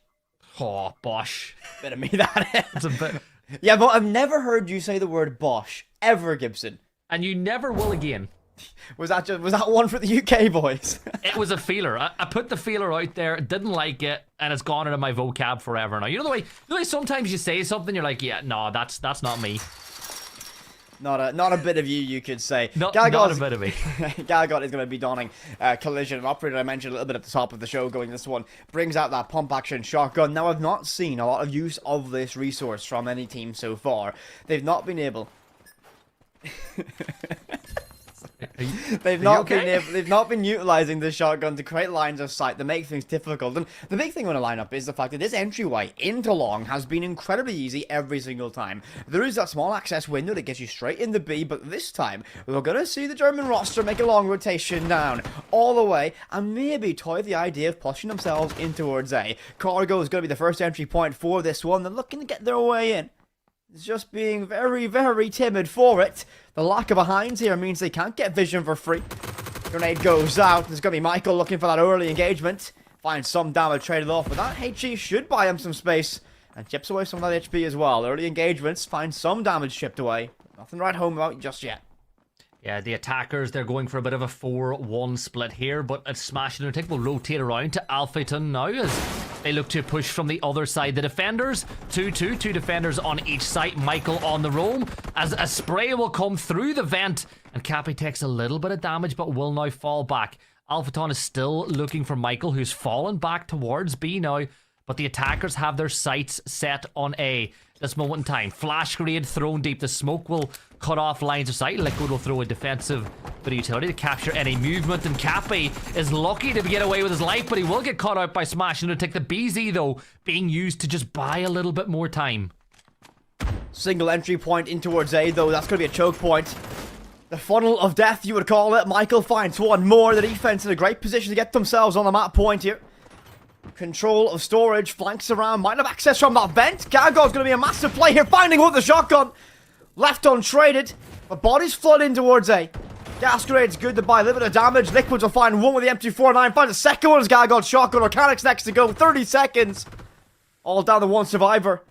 S8: Oh, Bosh.
S5: Bit of me, that is.
S8: It's a bit...
S5: Yeah, but I've never heard you say the word Bosh ever, Gibson.
S8: And you never will again.
S5: Was that one for the UK boys?
S8: It was a feeler. I put the feeler out there, didn't like it, and it's gone into my vocab forever now. You know the way sometimes you say something, you're like, yeah, no, that's not me.
S5: Not a bit of you could say.
S8: Not a bit of me.
S5: Gagod is going to be donning Collision. An operator I mentioned a little bit at the top of the show going this one. Brings out that pump action shotgun. Now, I've not seen a lot of use of this resource from any team so far. They've not been able... They've not been utilizing the shotgun to create lines of sight that make things difficult. And the big thing on the lineup is the fact that this entryway into long has been incredibly easy every single time. There is that small access window that gets you straight into B, but this time we're gonna see the German roster make a long rotation down all the way and maybe toy the idea of pushing themselves in towards A. Cargo is gonna be the first entry point for this one. They're looking to get their way in. It's just being very, very timid for it. The lack of a Heinz here means they can't get vision for free. Grenade goes out. There's going to be Michael looking for that early engagement. Finds some damage traded off, but that HE should buy him some space. And chips away some of that HP as well. Early engagements find some damage chipped away. Nothing to write home about just yet.
S8: Yeah, the attackers, they're going for a bit of a 4-1 split here, but a Smash and Lunatic will rotate around to Alphaton now as they look to push from the other side. The defenders, 2-2, two defenders on each side. Michael on the roam as a spray will come through the vent, and Cappy takes a little bit of damage but will now fall back. Alphaton is still looking for Michael, who's fallen back towards B now, but the attackers have their sights set on A. This moment in time, flash grenade thrown deep. The smoke will cut off lines of sight. Liquid will throw a defensive bit of utility to capture any movement, and Cappy is lucky to get away with his life, but he will get caught out by Smash and take the BZ though, being used to just buy a little bit more time.
S5: Single entry point in towards A though, that's going to be a choke point. The funnel of death, you would call it. Michael finds one more. The defense in a great position to get themselves on the map point here. Control of storage, flanks around, might have access from that vent. Gargoyle's going to be a massive play here, finding one with the shotgun. Left untraded, but bodies flood in towards A. Gas grenade's good to buy a little bit of damage. Liquids will find one with the M249, finds a second one as Gargoyle's shotgun. Organics next to go, 30 seconds. All down to one survivor.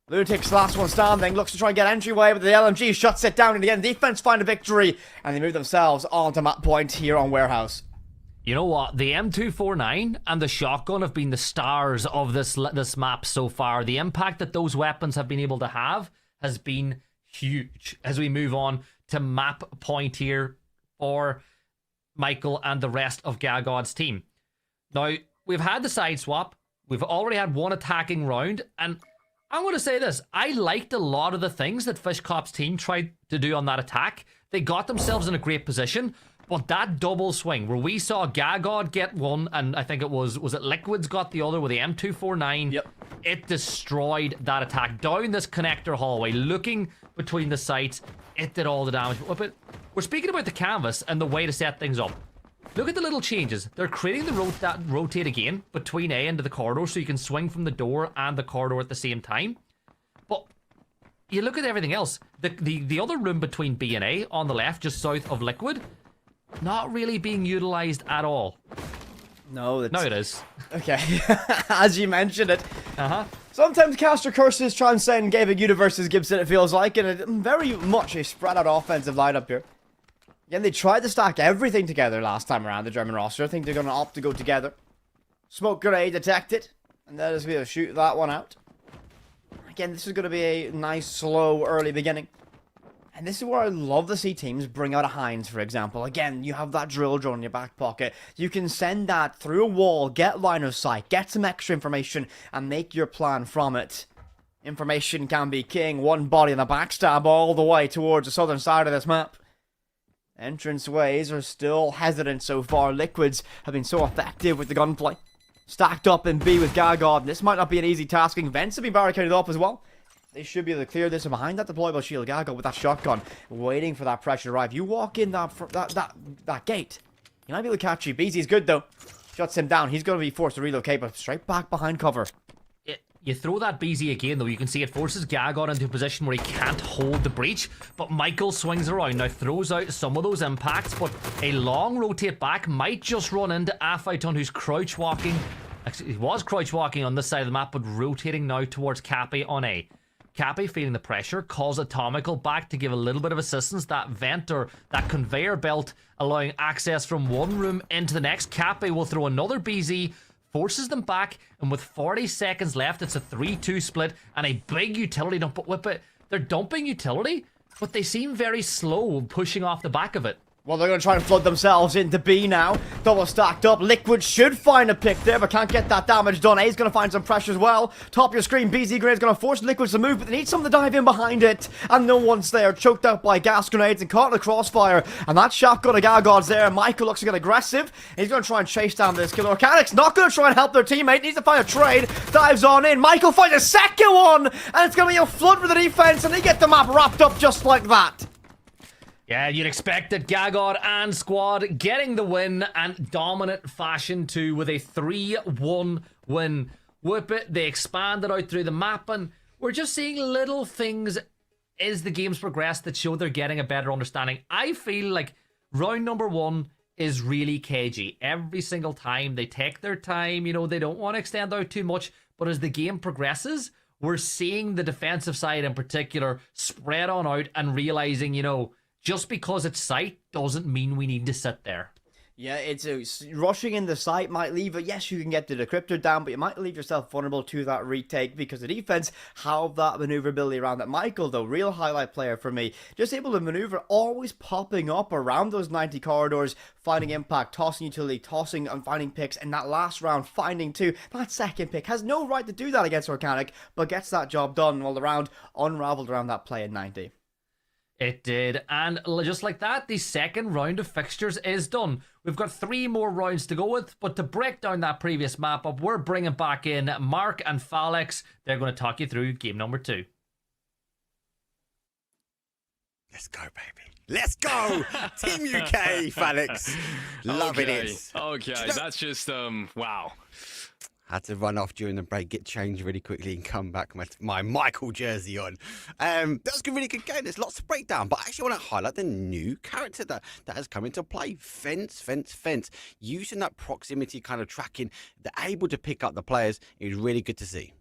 S5: Lunatic's last one standing, looks to try and get entryway, but the LMG shuts it down, and again, defense find a victory, and they move themselves onto map point here on Warehouse.
S8: You know what? The M249 and the shotgun have been the stars of this map so far. The impact that those weapons have been able to have has been huge as we move on to map point here for Michael and the rest of Gagod's team. Now, we've had the side swap. We've already had one attacking round, and I'm going to say this. I liked a lot of the things that Fishcop's team tried to do on that attack. They got themselves in a great position. But that double swing where we saw Gagod get one, and I think it was it Liquids got the other with the M249.
S5: Yep.
S8: It destroyed that attack. Down this connector hallway, looking between the sites, it did all the damage. But we're speaking about the canvas and the way to set things up. Look at the little changes. They're creating the rotate again between A into the corridor so you can swing from the door and the corridor at the same time. But you look at everything else. The other room between B and A on the left, just south of Liquid, not really being utilized at all.
S5: No,
S8: it is.
S5: Okay, as you mentioned it. Sometimes caster curses transcend gaming universes, Gibson, it feels like, and it very much a spread out offensive lineup here. Again, they tried to stack everything together last time around, the German roster. I think they're going to opt to go together. Smoke grenade detected, and that is going to shoot that one out. Again, this is going to be a nice, slow, early beginning. And this is where I love to see teams bring out a Heinz, for example. Again, you have that drill drone in your back pocket. You can send that through a wall, get line of sight, get some extra information, and make your plan from it. Information can be king. One body in the backstab all the way towards the southern side of this map. Entranceways are still hesitant so far. Liquids have been so effective with the gunplay. Stacked up in B with Gagod. This might not be an easy tasking. Vents have been barricaded up as well. They should be able to clear this, and behind that deployable shield, Gago with that shotgun, waiting for that pressure to arrive. You walk in that gate, you might be able to catch you. BZ's good though. Shuts him down. He's going to be forced to relocate, but straight back behind cover.
S8: You throw that BZ again though, you can see it forces Gagon into a position where he can't hold the breach, but Michael swings around, now throws out some of those impacts, but a long rotate back might just run into Aphyton, who's crouch walking. Actually, he was crouch walking on this side of the map, but rotating now towards Cappy on A. Cappy feeling the pressure, calls Atomical back to give a little bit of assistance. That vent or that conveyor belt allowing access from one room into the next. Cappy will throw another BZ, forces them back, and with 40 seconds left, it's a 3-2 split and a big utility dump. But they're dumping utility, but they seem very slow pushing off the back of it.
S5: Well, they're going to try and flood themselves into B now. Double stacked up. Liquid should find a pick there, but can't get that damage done. A's going to find some pressure as well. Top of your screen, BZ Grenade's going to force Liquids to move, but they need someone to dive in behind it. And no one's there. Choked out by gas grenades and caught in the crossfire. And that shotgun of Gargod's there. Michael looks to get aggressive. He's going to try and chase down this killer. Organic's not going to try and help their teammate. Needs to find a trade. Dives on in. Michael finds a second one. And it's going to be a flood for the defense. And they get the map wrapped up just like that.
S8: Yeah, you'd expect that Gagod and squad getting the win and dominant fashion too with a 3-1 win. Whip it, they expanded out through the map and we're just seeing little things as the games progress that show they're getting a better understanding. I feel like round number 1 is really cagey. Every single time they take their time, you know, they don't want to extend out too much, but as the game progresses, we're seeing the defensive side in particular spread on out and realizing, you know, just because it's sight doesn't mean we need to sit there.
S5: Yeah, it's rushing in the site might leave it. Yes, you can get the decryptor down, but you might leave yourself vulnerable to that retake because the defense have that maneuverability around that. Michael, though, real highlight player for me. Just able to maneuver, always popping up around those 90 corridors, finding impact, tossing utility, tossing and finding picks, and that last round, finding 2. That second pick has no right to do that against Organic, but gets that job done while the round unraveled around that play at 90.
S8: It did, and just like that, the second round of fixtures is done. We've got 3 more rounds to go with, but to break down that previous map up, we're bringing back in Mark and Falix. They're going to talk you through game number 2.
S6: Let's go, baby. Let's go! Team UK, Falix. Loving it.
S7: Okay, that's just, wow.
S6: Had to run off during the break, get changed really quickly, and come back with my Michael jersey on. That was a really good game. There's lots to break down, but I actually want to highlight the new character that has come into play. Fence. Using that proximity kind of tracking, they're able to pick up the players. It was really good to see.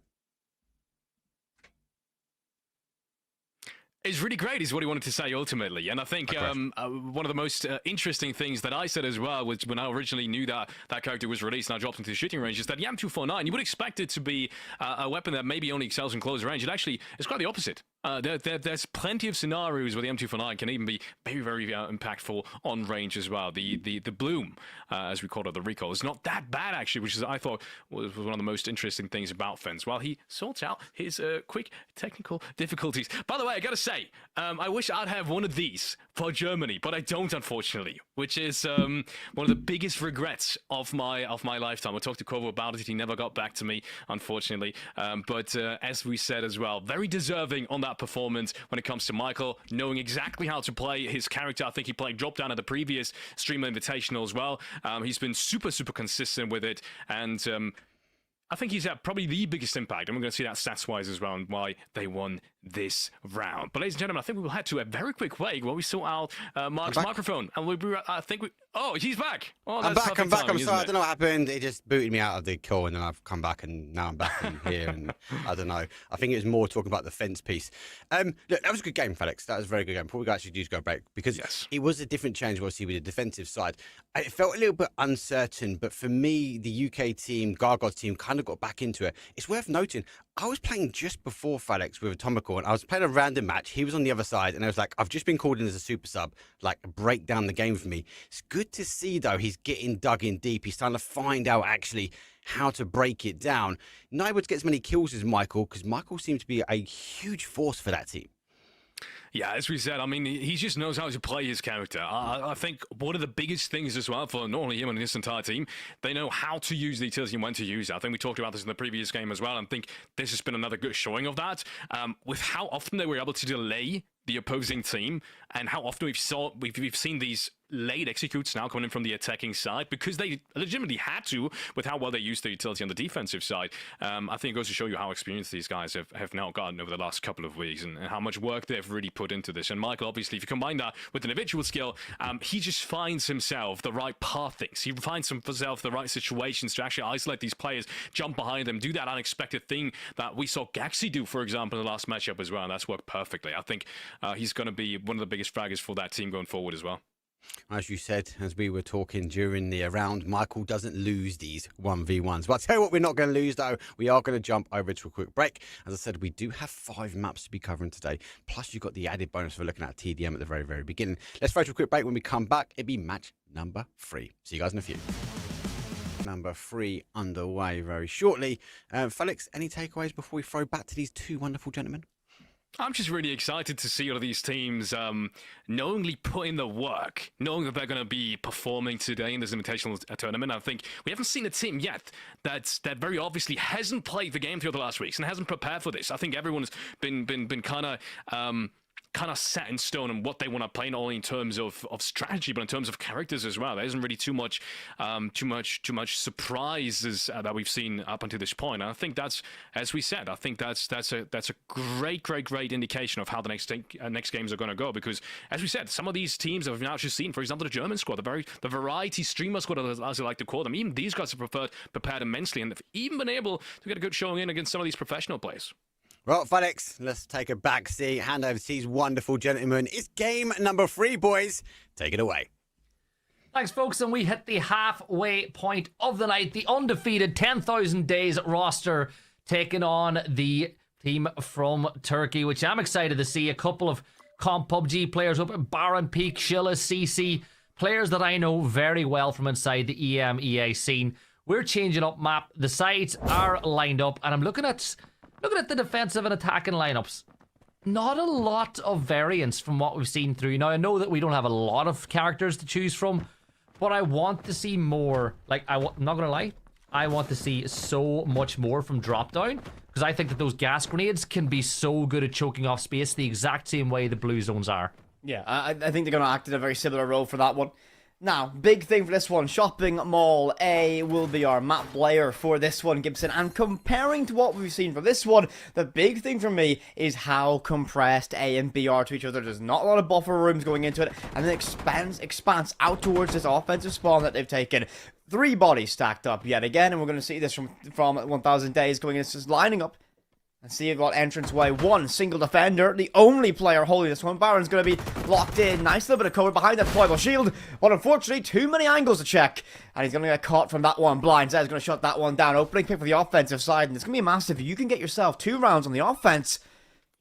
S7: It's really great is what he wanted to say ultimately. And I think one of the most interesting things that I said as well was when I originally knew that that character was released and I dropped into the shooting range is that the M249, you would expect it to be a weapon that maybe only excels in close range. It actually is quite the opposite. There's plenty of scenarios where the M249 can even be very, very impactful on range as well. The bloom, as we call it, the recoil, is not that bad actually, which is I thought was one of the most interesting things about Fence. While he sorts out his quick technical difficulties. By the way, I gotta say, I wish I'd have one of these for Germany, but I don't, unfortunately, which is one of the biggest regrets of my lifetime. I talked to Kovo about it. He never got back to me, unfortunately. But as we said as well, very deserving on that performance when it comes to Michael, knowing exactly how to play his character. I think he played drop down at the previous Streamer Invitational as well. He's been super consistent with it, and I think he's had probably the biggest impact, and we're going to see that stats-wise as well, and why they won this round. But ladies and gentlemen, I think we will head to a very quick break while we sort out Mark's microphone, and I think we. Oh, he's back. Oh,
S6: I'm back. I'm sorry. I don't know what happened. It just booted me out of the call, and then I've come back, and now I'm back in here, and I don't know. I think it was more talking about the fence piece. Look, that was a good game, Felix. That was a very good game. Before we actually do go break, because it was a different change, obviously, with the defensive side. It felt a little bit uncertain, but for me, the UK team, Gargod's team, kind of got back into it. It's worth noting, I was playing just before Felix with Atomical, and I was playing a random match. He was on the other side, and I was like, I've just been called in as a super sub, like, break down the game for me. It's good to see, though, he's getting dug in deep. He's trying to find out, actually, how to break it down. Not able to get as many kills as Michael, because Michael seems to be a huge force for that team.
S7: Yeah, as we said, I mean, he just knows how to play his character. I think one of the biggest things as well for not only him and his entire team, they know how to use the utility and when to use it. I think we talked about this in the previous game as well, and I think this has been another good showing of that. With how often they were able to delay the opposing team, and how often we've seen these late executes now coming in from the attacking side because they legitimately had to with how well they used the utility on the defensive side. I think it goes to show you how experienced these guys have now gotten over the last couple of weeks and how much work they've really put into this. And Michael, obviously, if you combine that with an individual skill, he just finds himself the right path things. He finds himself the right situations to actually isolate these players, jump behind them, do that unexpected thing that we saw Gaxi do, for example, in the last matchup as well, and that's worked perfectly. I think he's going to be one of the biggest fraggers for that team going forward as well.
S6: As you said, as we were talking during the round, Michael doesn't lose these 1v1s. But I'll tell you what we're not going to lose, though. We are going to jump over to a quick break. As I said, we do have 5 maps to be covering today. Plus, you've got the added bonus for looking at TDM at the very, very beginning. Let's throw to a quick break. When we come back, it'll be match number 3. See you guys in a few. Number 3 underway very shortly. Felix, any takeaways before we throw back to these 2 wonderful gentlemen?
S7: I'm just really excited to see all of these teams knowingly put in the work, knowing that they're going to be performing today in this Invitational tournament. I think we haven't seen a team yet that very obviously hasn't played the game through the last weeks and hasn't prepared for this. I think everyone's been kind of set in stone on what they want to play, not only in terms of strategy, but in terms of characters as well. There isn't really too much surprises that we've seen up until this point. And I think that's, as we said, I think that's a great indication of how the next games are going to go. Because as we said, some of these teams that we've now just seen, for example, the German squad, the variety streamer squad, as I like to call them, even these guys have prepared immensely, and they've even been able to get a good showing in against some of these professional players.
S6: Well, Felix, let's take a back seat, hand over to these wonderful gentlemen. It's game number 3, boys. Take it away.
S8: Thanks, folks, and we hit the halfway point of the night. The undefeated 10,000 Days roster taking on the team from Turkey, which I'm excited to see. A couple of comp PUBG players up at Baron, Peak, Shilla, CC, players that I know very well from inside the EMEA scene. We're changing up map. The sides are lined up, and I'm looking at the defensive and attacking lineups. Not a lot of variance from what we've seen through. Now, I know that we don't have a lot of characters to choose from, but I want to see more. Like, I'm not going to lie, I want to see so much more from drop down, because I think that those gas grenades can be so good at choking off space the exact same way the blue zones are.
S5: Yeah, I think they're going to act in a very similar role for that one. Now, big thing for this one, Shopping Mall A will be our map player for this one, Gibson. And comparing to what we've seen for this one, the big thing for me is how compressed A and B are to each other. There's not a lot of buffer rooms going into it, and then expands out towards this offensive spawn that they've taken. 3 bodies stacked up yet again, and we're going to see this from 1,000 Days going in. It's just lining up. And see what entranceway. 1 single defender, the only player holding this one. Baron's going to be locked in. Nice little bit of cover behind that deployable shield. But unfortunately, too many angles to check. And he's going to get caught from that one. BLINDSPOT is going to shut that one down. Opening pick for the offensive side. And it's going to be massive. If you can get yourself 2 rounds on the offense,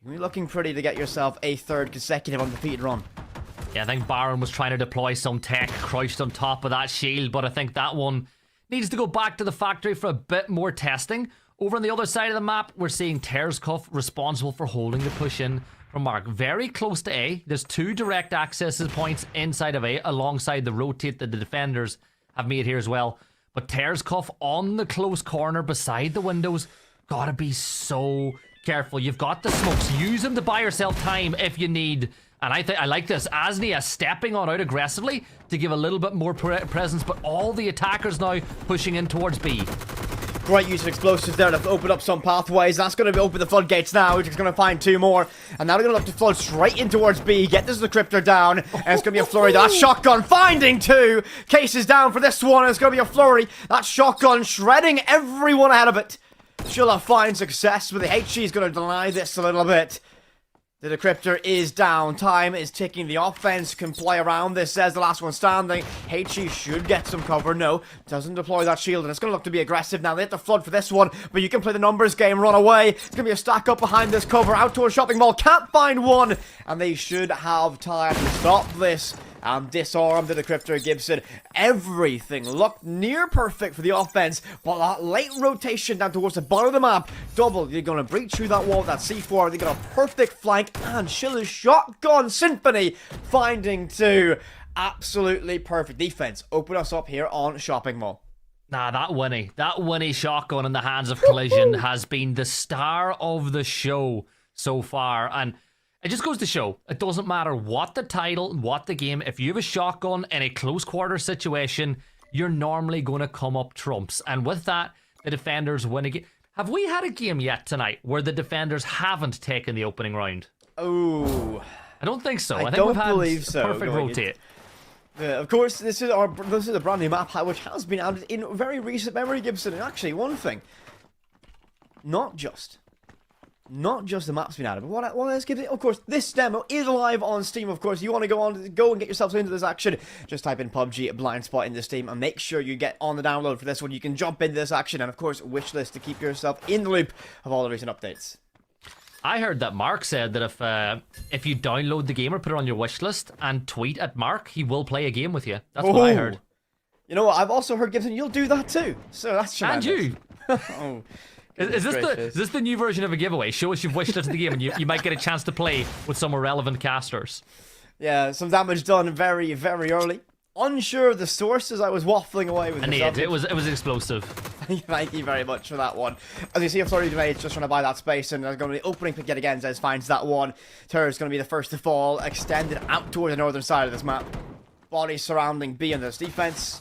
S5: you're looking pretty to get yourself a 3rd consecutive undefeated run.
S8: Yeah, I think Baron was trying to deploy some tech crouched on top of that shield. But I think that one needs to go back to the factory for a bit more testing. Over on the other side of the map, we're seeing Terscuff responsible for holding the push in from Mark. Very close to A. There's 2 direct access points inside of A, alongside the rotate that the defenders have made here as well. But Terscuff on the close corner beside the windows. Gotta be so careful. You've got the smokes. Use them to buy yourself time if you need. And I like this. Asnia stepping on out aggressively to give a little bit more presence, but all the attackers now pushing in towards B.
S5: Great use of explosives there to open up some pathways. That's going to open the floodgates now. Which is going to find 2 more. And now they're going to look to flood straight in towards B. Get this decryptor down. And it's going to be a flurry. That shotgun finding 2. Cases down for this one. It's going to be a flurry. That shotgun shredding everyone ahead of it. Shilla finds success, but the HG is going to deny this a little bit. The decryptor is down. Time is ticking. The offense can play around this, says the last one standing. HE should get some cover. No, doesn't deploy that shield, and it's going to look to be aggressive now. They have to flood for this one, but you can play the numbers game, run away. It's going to be a stack up behind this cover, out towards Shopping Mall. Can't find one, and they should have time to stop this and disarm the decryptor. Gibson. Everything looked near perfect for the offense, but that late rotation down towards the bottom of the map. Double, you're going to breach through that wall with that C4. They got a perfect flank, and Shilla's shotgun symphony finding 2. Absolutely perfect defense. Open us up here on Shopping Mall.
S8: Nah, that Winnie shotgun in the hands of Collision has been the star of the show so far, and it just goes to show, it doesn't matter what the title, what the game, if you have a shotgun in a close quarter situation, you're normally going to come up trumps. And with that, the defenders win again. Have we had a game yet tonight where the defenders haven't taken the opening round?
S5: Oh,
S8: I don't think so.
S5: I
S8: think
S5: don't
S8: we've had
S5: believe so.
S8: Perfect rotate.
S5: Of course, this is a brand new map which has been added in very recent memory, Gibson. And actually, one thing, not just not just the maps being added, but what else gives it? Of course, this demo is live on Steam. Of course, you want to go and get yourself into this action, just type in PUBG BLINDSPOT into Steam and make sure you get on the download for this one. You can jump into this action and, of course, wishlist to keep yourself in the loop of all the recent updates.
S8: I heard that Mark said that if you download the game or put it on your wish list and tweet at Mark, he will play a game with you. That's what I heard.
S5: You know what? I've also heard, Gibson, you'll do that too. So that's tremendous.
S8: And you.
S5: Oh.
S8: Is this the new version of a giveaway? Show us you've wished listed the game and you might get a chance to play with some irrelevant casters.
S5: Yeah, some damage done very, very early. Unsure of the source as I was waffling away with
S8: it was explosive.
S5: Thank you very much for that one. As you see, I'm sorry to just trying to buy that space, and there's going to be opening pick yet again. Zez finds that one. Terror's going to be the first to fall, extended out toward the northern side of this map. Bodies surrounding B on this defense.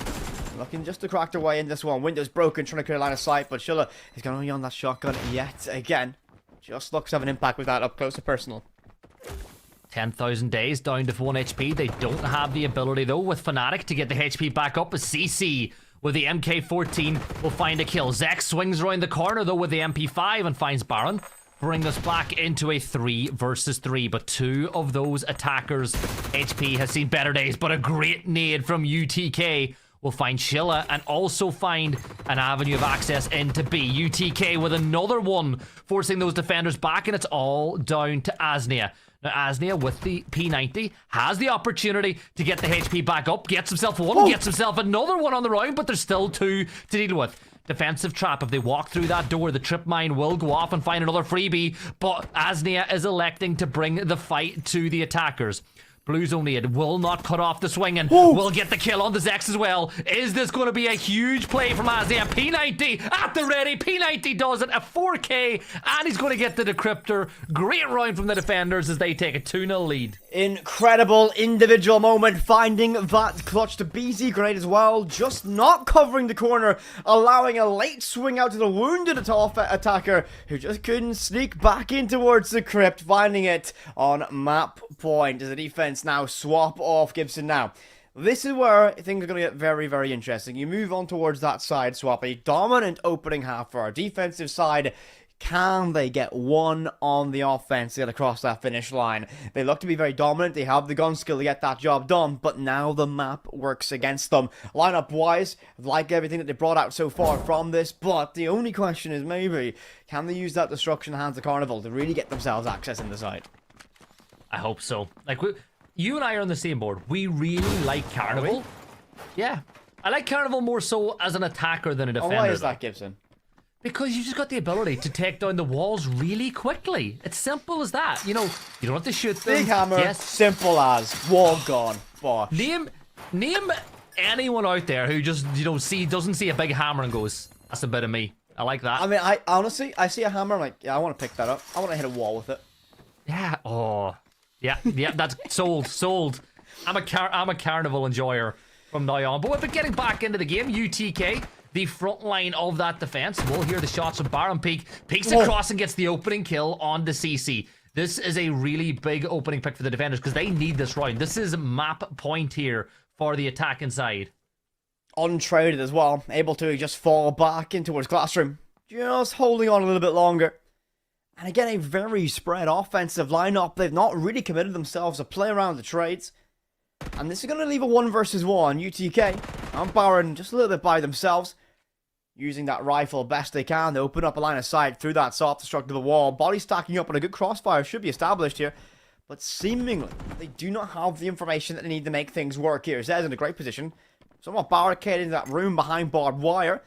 S5: Looking just to crack their way in this one. Windows broken, trying to clear line of sight, but Shilla is going to be on that shotgun yet again. Just looks to have an impact with that up close and personal.
S8: 10,000 days down to 1 HP. They don't have the ability, though, with Fnatic to get the HP back up. As CC with the MK14 will find a kill. Zek swings around the corner, though, with the MP5 and finds Baron. Bring us back into a 3 versus 3, but 2 of those attackers' HP has seen better days, but a great nade from UTK will find Shilla and also find an avenue of access into B. UTK with another one, forcing those defenders back, and it's all down to Asnia. Now, Asnia, with the P90, has the opportunity to get the HP back up, gets himself one, gets himself another one on the round, but there's still 2 to deal with. Defensive trap. If they walk through that door, the trip mine will go off and find another freebie, but Asnia is electing to bring the fight to the attackers. Blues only it will not cut off the swing and will get the kill on the Zex as well. Is this going to be a huge play from Asnia? P90 at the ready. P90 does it. A 4K, and he's going to get the decryptor. Great round from the defenders as they take a 2-0 lead.
S5: Incredible individual moment, finding that clutch to BZ grenade as well. Just not covering the corner, allowing a late swing out to the wounded attacker who just couldn't sneak back in towards the crypt, finding it on map point as the defense now swap off Gibson now. This is where things are going to get very, very interesting. You move on towards that side swap, a dominant opening half for our defensive side. Can they get one on the offense to get across that finish line? They look to be very dominant. They have the gun skill to get that job done, but now the map works against them. Lineup-wise, like everything that they brought out so far from this, but the only question is maybe, can they use that destruction hands of Carnival to really get themselves access in the side?
S8: I hope so. Like, you and I are on the same board. We really like Carnival. Yeah. I like Carnival more so as an attacker than a defender.
S5: Why is that, Gibson?
S8: Because you just got the ability to take down the walls really quickly. It's simple as that. You know, you don't have to shoot them.
S5: Big hammer, simple as. Wall gone. Bosh.
S8: Name anyone out there who just, doesn't see a big hammer and goes, that's a bit of me. I like that.
S5: I mean, I honestly see a hammer, I'm like, yeah, I want to pick that up. I want to hit a wall with it.
S8: Yeah. Oh. Yeah, that's sold. I'm a Carnival enjoyer from now on. But getting back into the game, UTK, the front line of that defense. We'll hear the shots from Baron Peak. Peeks across and gets the opening kill on the CC. This is a really big opening pick for the defenders because they need this round. This is map point here for the attack inside.
S5: Untraded as well. Able to just fall back in towards Classroom. Just holding on a little bit longer. And again, a very spread offensive lineup. They've not really committed themselves to play around the trades. And this is going to leave a 1 versus 1. UTK and Baron just a little bit by themselves. Using that rifle best they can to open up a line of sight through that soft destructible wall. Body stacking up on a good crossfire should be established here. But seemingly, they do not have the information that they need to make things work here. Zez in a great position. Somewhat barricaded in that room behind barbed wire.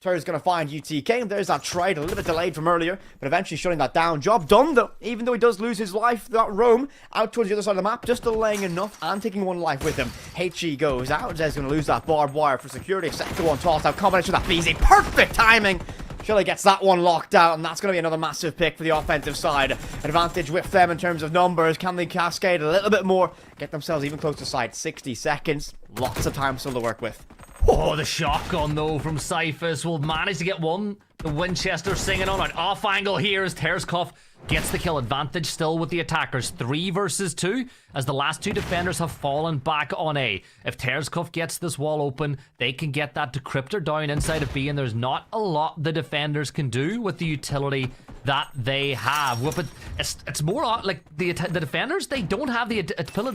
S5: Terry's going to find UTK. There's that trade, a little bit delayed from earlier, but eventually shutting that down. Job done, though. Even though he does lose his life, that roam out towards the other side of the map, just delaying enough and taking 1 life with him. HE goes out. Zed's going to lose that barbed wire for security. Second one tossed out. Combination with that BZ. Perfect timing. Shirley gets that one locked out, and that's going to be another massive pick for the offensive side. Advantage with them in terms of numbers. Can they cascade a little bit more? Get themselves even closer to sight. 60 seconds. Lots of time still to work with.
S8: Oh, the shotgun, though, from Cyphus will manage to get one, The Winchester singing on an off angle here as Tereskov gets the kill advantage still with the attackers. 3 versus 2 as the last 2 defenders have fallen back on A. If Tereskov gets this wall open, they can get that decryptor down inside of B, and there's not a lot the defenders can do with the utility that they have. But it's more like the defenders, they don't have the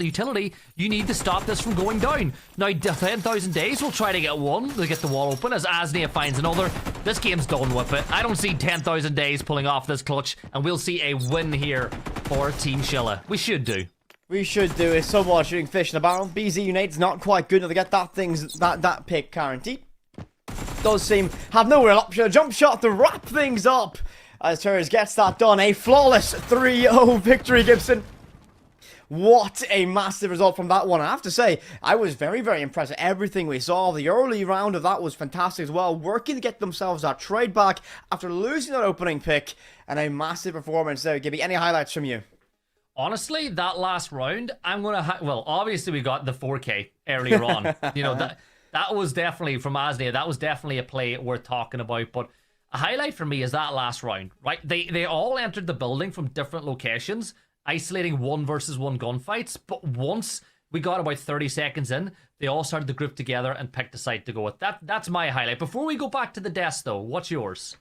S8: utility. You need to stop this from going down. Now, 10,000 Days will try to get one to get the wall open as Asnia finds another. This game's done with it. I don't see 10,000 Days pulling off this clutch, and we'll see a win here for Team Shilla. We should do.
S5: We should do is someone shooting fish in a barrel. BZ United's not quite good enough to get that pick guaranteed. Does seem have no real option. A jump shot to wrap things up as Torres gets that done. A flawless 3-0 victory, Gibson. What a massive result from that one. I have to say, I was very, very impressed with everything we saw. The early round of that was fantastic as well. Working to get themselves that trade back after losing that opening pick. And a massive performance there. Gibby, any highlights from you?
S8: Honestly, that last round, I'm going to... well, obviously we got the 4K earlier on. You know, that was definitely, from Asnia, that was definitely a play worth talking about. But a highlight for me is that last round, right? They all entered the building from different locations, isolating 1 versus 1 gunfights. But once we got about 30 seconds in, they all started to group together and picked a site to go with. That's my highlight. Before we go back to the desk, though, what's yours?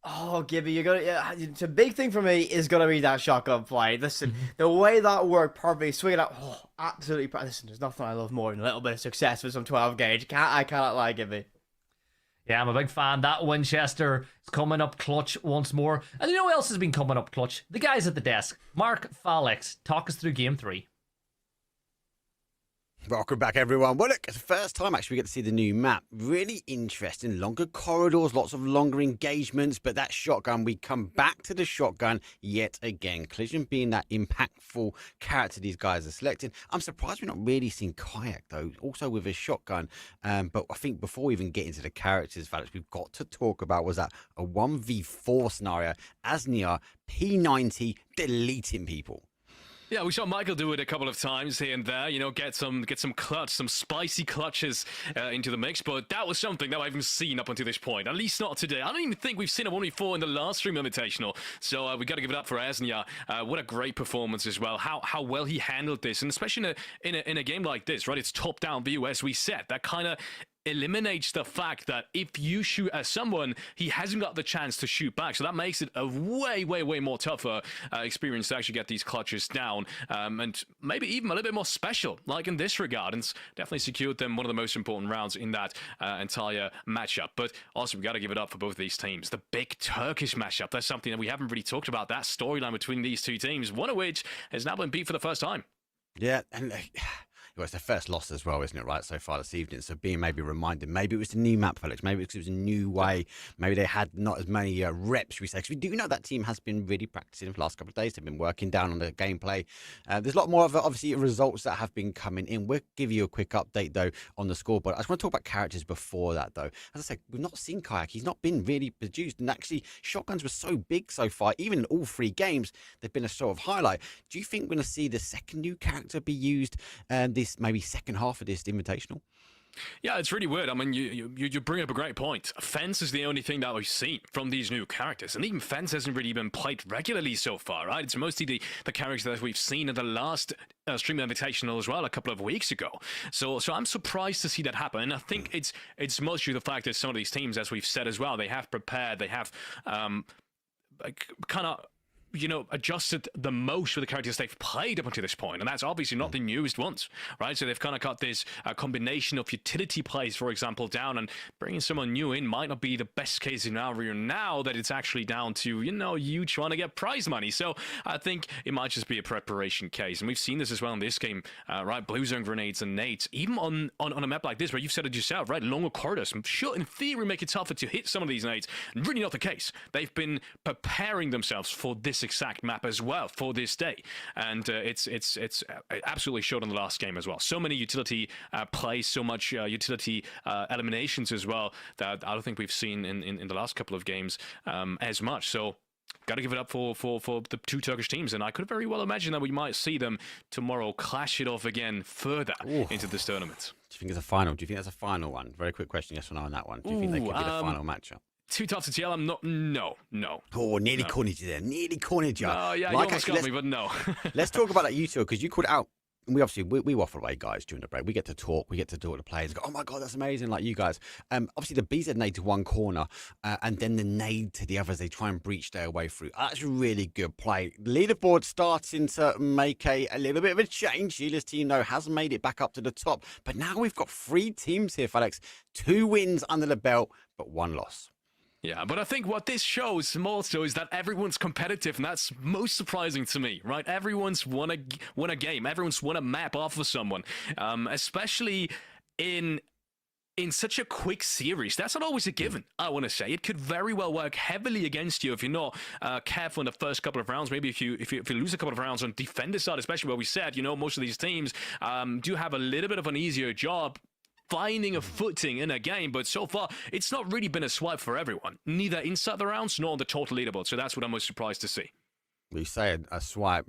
S5: Oh, Gibby, you're gonna. Yeah, it's a big thing for me is gonna be that shotgun fight. Listen, the way that worked perfectly, swinging out. Oh, absolutely. Listen, there's nothing I love more than a little bit of success with some 12 gauge. I cannot lie, Gibby.
S8: Yeah, I'm a big fan. That Winchester is coming up clutch once more. And you know who else has been coming up clutch? The guys at the desk. Mark Falix, talk us through Game 3.
S6: Welcome back, everyone. Well, look, it's the first time actually we get to see the new map. Really interesting. Longer corridors, lots of longer engagements, but that shotgun, we come back to the shotgun yet again. Collision being that impactful character these guys are selecting. I'm surprised we're not really seeing Kayak, though, also with a shotgun. But I think before we even get into the characters, Felix, we've got to talk about, was that a 1v4 scenario? Asnia, P90, deleting people.
S7: Yeah, we saw Michael do it a couple of times here and there, you know, get some clutch, some spicy clutches into the mix, but that was something that I haven't seen up until this point, at least not today. I don't even think we've seen a 1v4 in the last stream Invitational, so we got to give it up for Asnia. What a great performance as well, how well he handled this, and especially in a game like this, right? It's top-down view, as we said, that kind of eliminates the fact that if you shoot at someone, he hasn't got the chance to shoot back. So that makes it a way more tougher experience to actually get these clutches down, and maybe even a little bit more special, like in this regard. And it's definitely secured them one of the most important rounds in that entire matchup. But also, we got to give it up for both of these teams. The big Turkish matchup, that's something that we haven't really talked about, that storyline between these two teams, one of which has now been beat for the first time.
S6: Yeah, and well, it's their first loss as well, isn't it, right, so far this evening? So being maybe reminded, maybe it was the new map, Felix, maybe it was a new way, maybe they had not as many reps, we say, because we do know that team has been really practicing for the last couple of days. They've been working down on the gameplay. There's a lot more of, obviously, results that have been coming in. We'll give you a quick update, though, on the scoreboard. I just want to talk about characters before that, though. As I said, we've not seen Kayak. He's not been really produced, and actually, shotguns were so big so far, even in all 3 games, they've been a sort of highlight. Do you think we're going to see the second new character be used this maybe second half of this Invitational?
S7: Yeah, it's really weird. I mean, you bring up a great point. Fence is the only thing that we've seen from these new characters, and even Fence hasn't really been played regularly so far, right? It's mostly the character that we've seen in the last Stream Invitational as well, a couple of weeks ago. So I'm surprised to see that happen, and I think it's mostly the fact that some of these teams, as we've said as well, they have prepared, they have kind of, you know, adjusted the most with the characters they've played up until this point, and that's obviously not the newest ones, right? So they've kind of got this combination of utility plays, for example, down, and bringing someone new in might not be the best case scenario now that it's actually down to, you know, you trying to get prize money. So I think it might just be a preparation case, and we've seen this as well in this game, right? Blue zone grenades and nades, even on a map like this where you've said it yourself, right? Longer corridors, sure, in theory, make it tougher to hit some of these nades. Really not the case. They've been preparing themselves for this exact map as well for this day, and it's absolutely showed in the last game as well. So many utility plays, so much utility eliminations as well that I don't think we've seen in the last couple of games as much. So got to give it up for the 2 Turkish teams, and I could very well imagine that we might see them tomorrow clash it off again further into this tournament.
S6: Do you think it's a final? Do you think that's a final one? Very quick question, yes or no on that one. Do you think they could be the final matchup?
S7: Too tough to tell. I'm not. No.
S6: Oh, nearly cornered you there. Nearly cornered you.
S7: Oh, yeah, you almost got me, but no.
S6: Let's talk about that, you two, because you called it out. And we waffle away, guys, during the break. We get to talk. We get to talk to the players. Go, oh my god, that's amazing! Like you guys. Obviously the BZ nade to one corner, and then the nade to the others. They try and breach their way through. That's a really good play. Leaderboard starting to make a little bit of a change. Sheila's team though has made it back up to the top, but now we've got 3 teams here, Alex. 2 wins under the belt, but 1 loss.
S7: Yeah, but I think what this shows also is that everyone's competitive, and that's most surprising to me, right? Everyone's won a game. Everyone's won a map off of someone, especially in such a quick series. That's not always a given, I want to say. It could very well work heavily against you if you're not careful in the first couple of rounds. Maybe if you lose a couple of rounds on defender side, especially where we said, most of these teams do have a little bit of an easier job finding a footing in a game, but so far it's not really been a swipe for everyone, neither inside the rounds nor on the total leaderboard. So that's what I'm most surprised to see.
S6: We say a swipe.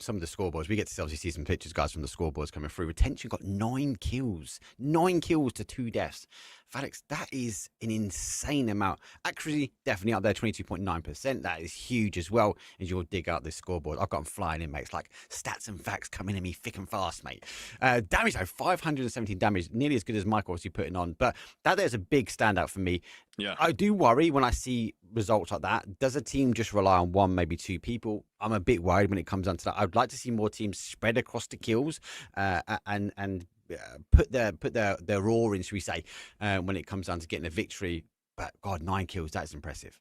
S6: Some of the scoreboards, we get to obviously see some pictures, guys, from the scoreboards coming through. Retention got 9 kills to 2 deaths. Alex, that is an insane amount. Accuracy definitely up there, 22.9%. That is huge as well. As you'll dig out this scoreboard, I've got them flying in, mate. It's like stats and facts coming at me thick and fast, mate. Damage though, 517 damage, nearly as good as Michael was putting on. But that there's a big standout for me.
S7: Yeah,
S6: I do worry when I see results like that. Does a team just rely on 1, maybe 2 people? I'm a bit worried when it comes down to that. I'd like to see more teams spread across the kills and put their roar in, should we say, when it comes down to getting a victory. But God, 9 kills, that's impressive.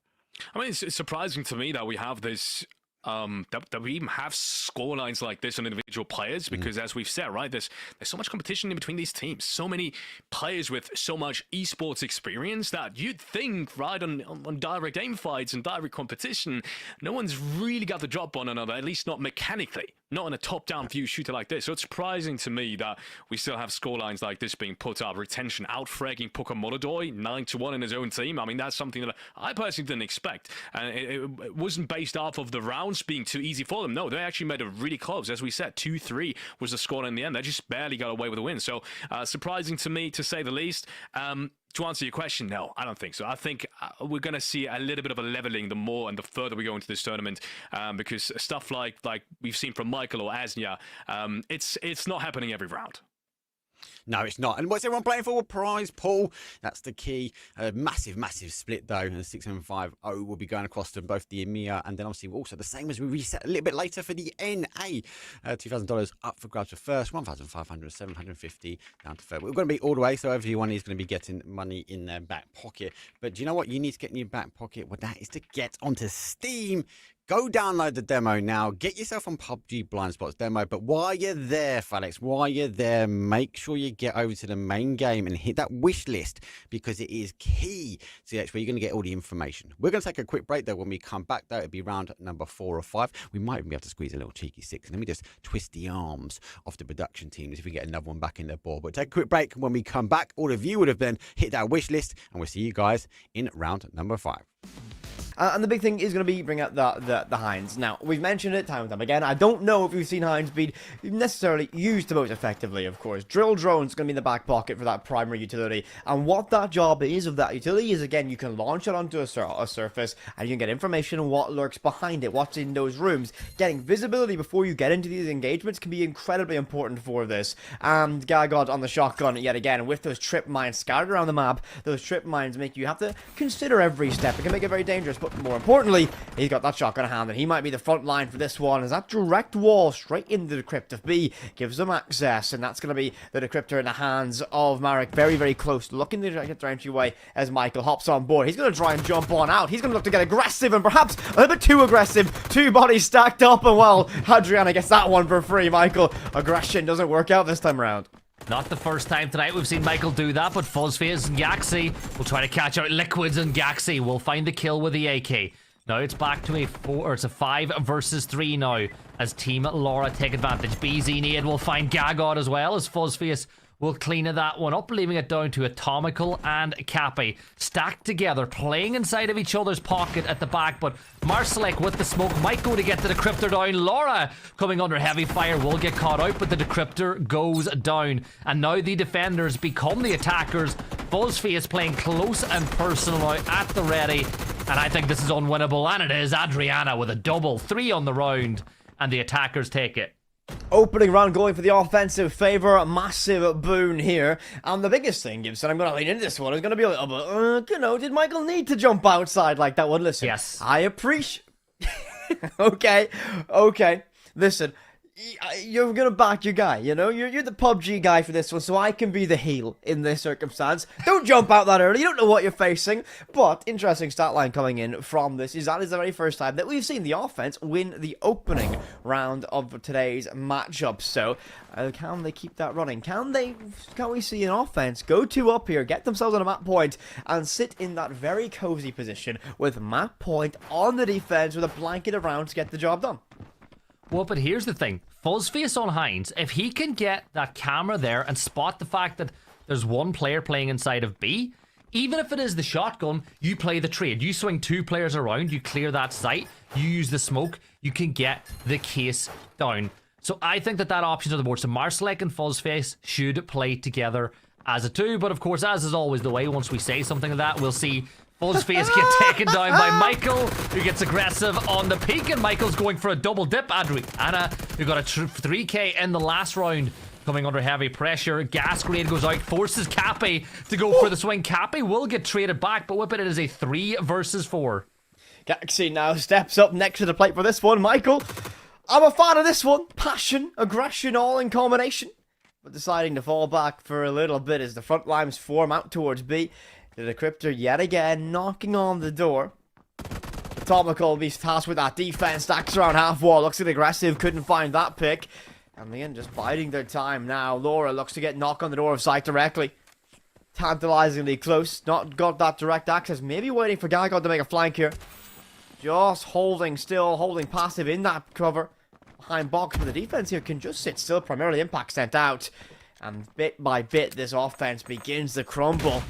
S7: I mean, it's surprising to me that we have this that we even have score lines like this on individual players, because as we've said, right, there's so much competition in between these teams, so many players with so much esports experience that you'd think, right, on direct aim fights and direct competition, no one's really got the drop on another, at least not mechanically, not in a top-down view shooter like this. So it's surprising to me that we still have scorelines like this being put up. Retention out-fragging Puka Molodoi 9-1 in his own team. I mean, that's something that I personally didn't expect. And it wasn't based off of the rounds being too easy for them. No, they actually made it really close. As we said, 2-3 was the score in the end. They just barely got away with a win. So surprising to me, to say the least. To answer your question, no, I don't think so. I think we're going to see a little bit of a leveling the more and the further we go into this tournament, because stuff like we've seen from Michael or Asnia, it's not happening every round.
S6: No, it's not. And what's everyone playing for? Prize pool. That's the key. Massive split, though. And 675-0 will be going across to both the EMEA and then obviously also the same as we reset a little bit later for the NA. $2,000 up for grabs for first. 1,500, 750 down to third. We're going to be all the way, so everyone is going to be getting money in their back pocket. But do you know what you need to get in your back pocket? Well, that is to get onto Steam. Go download the demo now. Get yourself on PUBG BLINDSPOT's demo. But while you're there, Alex, while you're there, make sure you get over to the main game and hit that wish list, because it is key. So that's where you're going to get all the information. We're going to take a quick break, though. When we come back, though, it'll be round number 4 or 5. We might even be able to squeeze a little cheeky 6. Let me just twist the arms of the production team if we get another one back in their ball. But take a quick break. When we come back, all of you would have then hit that wish list, and we'll see you guys in round number 5.
S5: And the big thing is going to be bring out the Hinds. Now, we've mentioned it time and time again. I don't know if we've seen Hinds be necessarily used the most effectively, of course. Drill drone's going to be in the back pocket for that primary utility. And what that job is of that utility is, again, you can launch it onto a surface and you can get information on what lurks behind it, what's in those rooms. Getting visibility before you get into these engagements can be incredibly important for this. And Gagot on the shotgun yet again, with those trip mines scattered around the map, those trip mines make you have to consider every step. It can make it very dangerous, but more importantly, he's got that shotgun in hand, and he might be the front line for this one, as that direct wall straight into the crypt of B gives them access, and that's going to be the decryptor in the hands of Marek, very close, looking to get their entryway as Michael hops on board. He's going to try and jump on out. He's going to look to get aggressive, and perhaps a little bit too aggressive. 2 bodies stacked up, and well, Adriana gets that one for free. Michael, aggression doesn't work out this time around.
S8: Not the first time tonight we've seen Michael do that, but Fuzzface and Gaxi will try to catch out Liquids, and Gaxi will find the kill with the AK. Now it's back to it's a 5 versus 3 now, as Team Laura take advantage. BZ Nade will find Gagot as well, as Fuzzface will clean that one up, leaving it down to Atomical and Cappy. Stacked together, playing inside of each other's pocket at the back, but Marsalek with the smoke might go to get the decryptor down. Laura coming under heavy fire will get caught out, but the decryptor goes down. And now the defenders become the attackers. Fuzzface is playing close and personal now at the ready, and I think this is unwinnable, and it is. Adriana with a double, 3 on the round, and the attackers take it.
S5: Opening round going for the offensive favor, a massive boon here. And the biggest thing, Gibson, I'm going to lean into this one, is going to be a little bit, you know, did Michael need to jump outside like that one? Listen,
S8: yes.
S5: I appreciate... okay, listen, you're going to back your guy, you know? You're the PUBG guy for this one, so I can be the heel in this circumstance. Don't jump out that early, you don't know what you're facing. But, interesting stat line coming in from this is that is the very first time that we've seen the offense win the opening round of today's matchup. So, can they keep that running? Can we see an offense go 2 up here, get themselves on a map point, and sit in that very cozy position with map point on the defense with a blanket around to get the job done?
S8: Well, but here's the thing. Fuzzface on Hines, if he can get that camera there and spot the fact that there's one player playing inside of B, even if it is the shotgun, you play the trade. You swing 2 players around, you clear that site, you use the smoke, you can get the case down. So I think that option's on the board. So Marsalek and Fuzzface should play together as a 2. But of course, as is always the way, once we say something like that, we'll see Fuzzface get taken down by Michael, who gets aggressive on the peak, and Michael's going for a double dip. Adriana, who got a 3k in the last round, coming under heavy pressure. Gas grenade goes out, forces Cappy to go for the swing. Cappy will get traded back, but Whippet, it is a 3 versus 4.
S5: Galaxy now steps up next to the plate for this one. Michael, I'm a fan of this one. Passion, aggression, all in combination. But deciding to fall back for a little bit as the front lines form out towards B. The Decryptor yet again knocking on the door. Atomical will be tasked with that defense. Stacks around half wall. Looks aggressive. Couldn't find that pick. And again, just biding their time now. Laura looks to get knock on the door of sight directly. Tantalizingly close. Not got that direct access. Maybe waiting for Gagon to make a flank here. Just holding still. Holding passive in that cover. Behind box. But the defense here can just sit still. Primarily impact sent out. And bit by bit, this offense begins to crumble.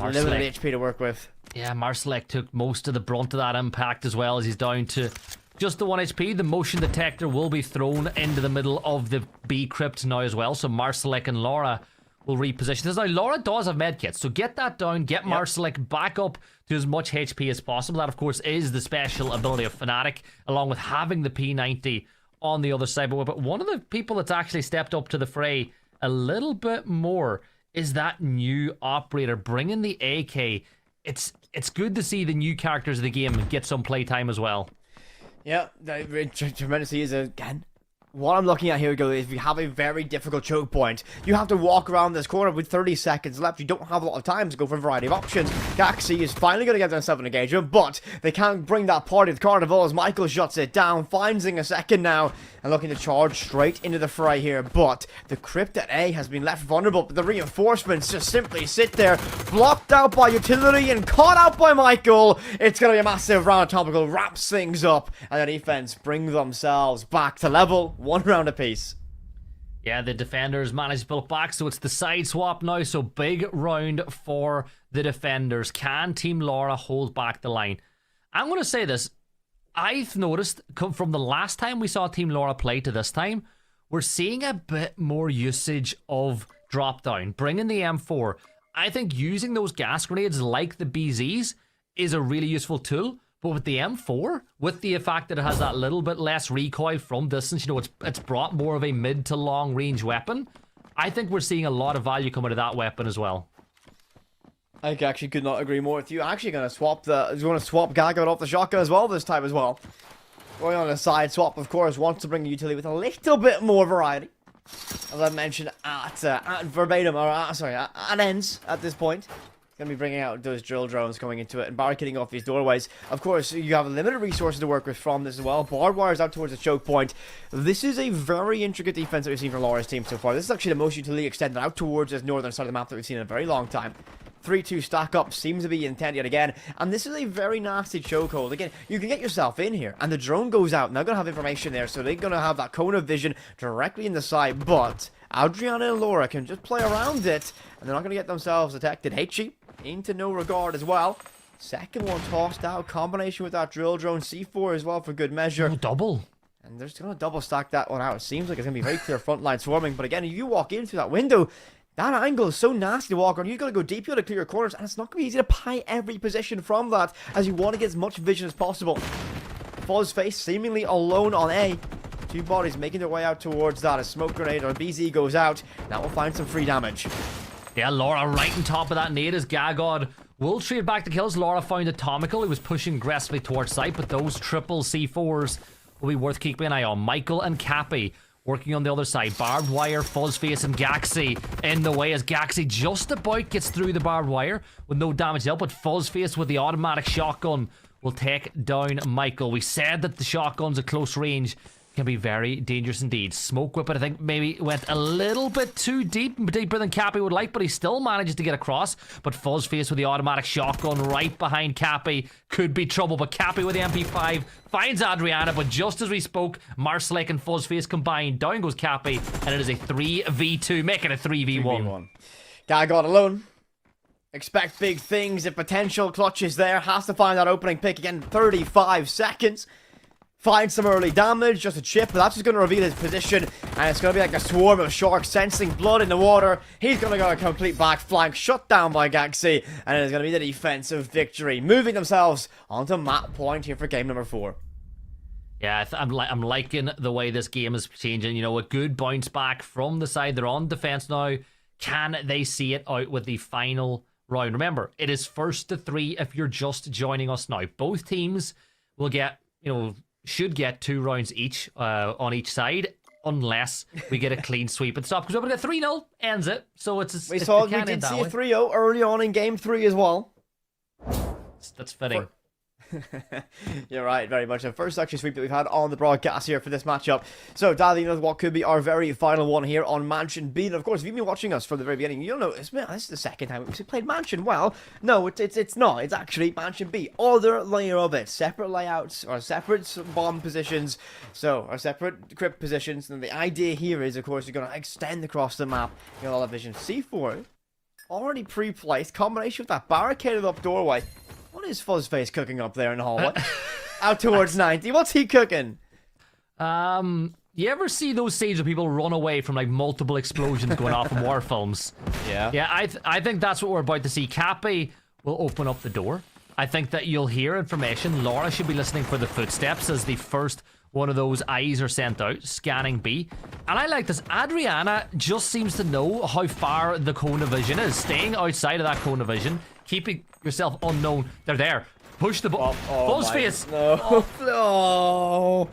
S5: Limited HP to work with.
S8: Yeah, Marsalek took most of the brunt of that impact as well, as he's down to just the 1 HP. The motion detector will be thrown into the middle of the B crypt now as well, so Marsalek and Laura will reposition this. Now, Laura does have medkits, so get that down, get Marsalek back up to as much HP as possible. That, of course, is the special ability of Fnatic, along with having the P90 on the other side. But one of the people that's actually stepped up to the fray a little bit more is that new operator bringing the AK. It's good to see the new characters of the game get some playtime as well.
S5: Yeah, tremendously is again. What I'm looking at here, is we have a very difficult choke point. You have to walk around this corner with 30 seconds left. You don't have a lot of time to go for a variety of options. Galaxy is finally going to get themselves an engagement, but they can't bring that party to the carnival as Michael shuts it down, finds in a second now, and looking to charge straight into the fray here. But the crypt at A has been left vulnerable, but the reinforcements just simply sit there, blocked out by utility and caught out by Michael. It's going to be a massive round. Topical wraps things up, and the defense bring themselves back to level. 1 round apiece.
S8: Yeah, the defenders managed to pull it back, so it's the side swap now. So big round for the defenders. Can Team Laura hold back the line? I'm going to say this. I've noticed from the last time we saw Team Laura play to this time, we're seeing a bit more usage of drop down, bringing the M4. I think using those gas grenades like the BZs is a really useful tool. But with the M4, with the fact that it has that little bit less recoil from distance, you know, it's brought more of a mid to long range weapon. I think we're seeing a lot of value come out of that weapon as well.
S5: I actually could not agree more with you. Actually going to swap Gagon off the shotgun as well this time as well. Going on a side swap, of course, wants to bring a utility with a little bit more variety. As I mentioned at verbatim, or at ends at this point. Going to be bringing out those drill drones coming into it and barricading off these doorways. Of course, you have limited resources to work with from this as well. Barbed wires out towards the choke point. This is a very intricate defense that we've seen from Laura's team so far. This is actually the most utility extended out towards this northern side of the map that we've seen in a very long time. 3-2 stack up seems to be intent yet again, and this is a very nasty chokehold. Again, you can get yourself in here, and the drone goes out, and they're going to have information there, so they're going to have that cone of vision directly in the side, but Adriana and Laura can just play around it, and they're not going to get themselves detected. HG into no regard as well. Second one tossed out, combination with that drill drone, C4 as well for good measure.
S8: Double.
S5: And they're just going to double stack that one out. It seems like it's going to be very clear frontline swarming, but again, if you walk in through that window, That angle is so nasty to walk on. You've got to go deep, you've got to clear your corners, and it's not going to be easy to pie every position from that, as you want to get as much vision as possible. Fuzzface seemingly alone on A. Two bodies making their way out towards that. A smoke grenade or BZ goes out. That will find some free damage.
S8: Yeah, Laura right on top of that nade as Gagod will trade back the kills. Laura found Atomical. He was pushing aggressively towards site, but those triple C4s will be worth keeping an eye on. Michael and Cappy working on the other side. Barbed wire, Fuzzface, and Gaxi in the way as Gaxi just about gets through the barbed wire with no damage dealt, but Fuzzface with the automatic shotgun will take down Michael. We said that the shotguns at close range can be very dangerous indeed. Smoke Whip, I think, maybe went a little bit too deeper than Cappy would like, but he still manages to get across. But Fuzzface with the automatic shotgun right behind Cappy could be trouble. But Cappy with the MP5 finds Adriana, but just as we spoke, Marslick and Fuzzface combined. Down goes Cappy, and it is a 3v2, making a 3v1.
S5: Gagod alone. Expect big things. If potential clutches there, has to find that opening pick again. 35 seconds. Find some early damage, just a chip, but that's just going to reveal his position, and it's going to be like a swarm of sharks sensing blood in the water. He's going to go a complete back flank, shut down by Gaxi, and it is going to be the defensive victory, moving themselves onto map point here for game number 4.
S8: Yeah, I'm liking the way this game is changing. You know, a good bounce back from the side. They're on defense now. Can they see it out with the final round? Remember, it is 1st to 3 if you're just joining us now. Both teams will get, should get 2 rounds each on each side, unless we get a clean sweep and stop. Because we're going to get 3-0, ends it. So we did see a
S5: 3-0 early on in game 3 as well.
S8: That's fitting.
S5: You're right, very much. The first actually sweep that we've had on the broadcast here for this matchup. So, diving into what could be our very final one here on Mansion B. And of course, if you've been watching us from the very beginning, you'll know this is the second time we've played Mansion. Well, no, it's not. It's actually Mansion B. Other layer of it. Separate layouts, or separate bomb positions. So, or separate crypt positions. And the idea here is, of course, you're going to extend across the map. You know, all that vision. C4, already pre-placed. Combination with that barricaded up doorway. What is Fuzzface cooking up there in the hallway? Out towards 90. What's he cooking?
S8: You ever see those scenes where people run away from like multiple explosions going off in war films?
S5: Yeah.
S8: Yeah, I think that's what we're about to see. Cappy will open up the door. I think that you'll hear information. Laura should be listening for the footsteps as the first one of those eyes are sent out, scanning B. And I like this. Adriana just seems to know how far the cone of vision is. Staying outside of that cone of vision, keeping yourself unknown. They're there. Push the button. Fuzzface.
S5: No. No.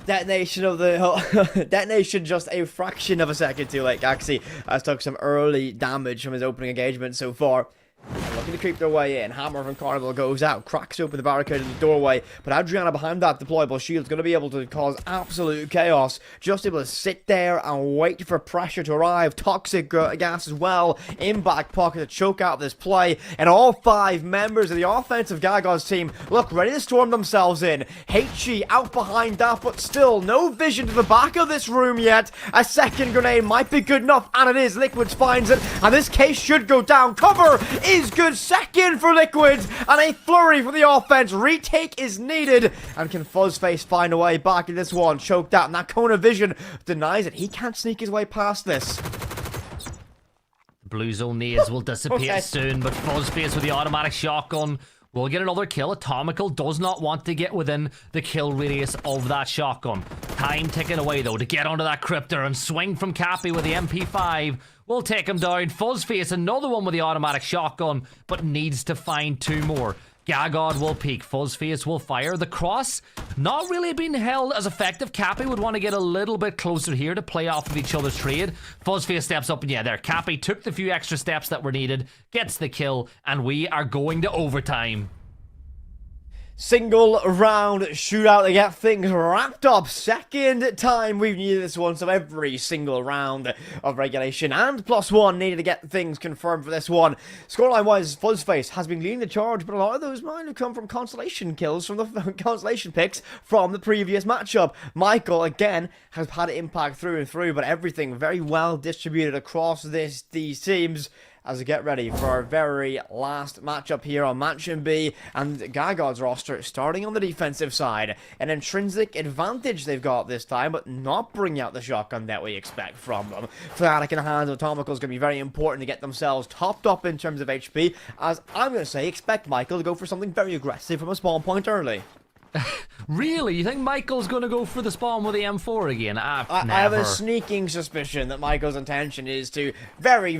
S5: Detonation of the detonation just a fraction of a second too late. Gaxi has took some early damage from his opening engagement so far. And looking to creep their way in. Hammer from Carnival goes out, cracks open the barricade in the doorway, but Adriana behind that deployable shield is going to be able to cause absolute chaos. Just able to sit there and wait for pressure to arrive. Toxic gas as well in back pocket to choke out this play. And all 5 members of the offensive Gagod's team look ready to storm themselves in. HG out behind that, but still no vision to the back of this room yet. A second grenade might be good enough, and it is. Liquids finds it, and this case should go down. Cover is good. Second for Liquids, and a flurry for the offense. Retake is needed, and can Fuzzface find a way back in this one? Choked out, and that cone of vision denies it. He can't sneak his way past this.
S8: Blue zone nades will disappear soon, but Fuzzface with the automatic shotgun will get another kill. Atomical does not want to get within the kill radius of that shotgun. Time ticking away though to get onto that cryptor and swing from Cappy with the MP5. We'll take him down. Fuzzface, another one with the automatic shotgun, but needs to find 2 more. Gagod will peek. Fuzzface will fire. The cross not really being held as effective. Cappy would want to get a little bit closer here to play off of each other's trade. Fuzzface steps up, and yeah, there. Cappy took the few extra steps that were needed, gets the kill, and we are going to overtime.
S5: Single round shootout to get things wrapped up. Second time we've needed this one, so every single round of regulation and +1 needed to get things confirmed for this one. Scoreline wise, Fuzzface has been leading the charge, but a lot of those might have come from consolation kills from the consolation picks from the previous matchup. Michael again has had an impact through and through, but everything very well distributed across these teams. as we get ready for our very last matchup here on Mansion B, and Gagod's roster starting on the defensive side. An intrinsic advantage they've got this time, but not bringing out the shotgun that we expect from them. Fnatic in the hands of Atomical is going to be very important to get themselves topped up in terms of HP, as I'm going to say, expect Michael to go for something very aggressive from a spawn point early.
S8: Really? You think Michael's going to go for the spawn with the M4 again?
S5: I have a sneaking suspicion that Michael's intention is to very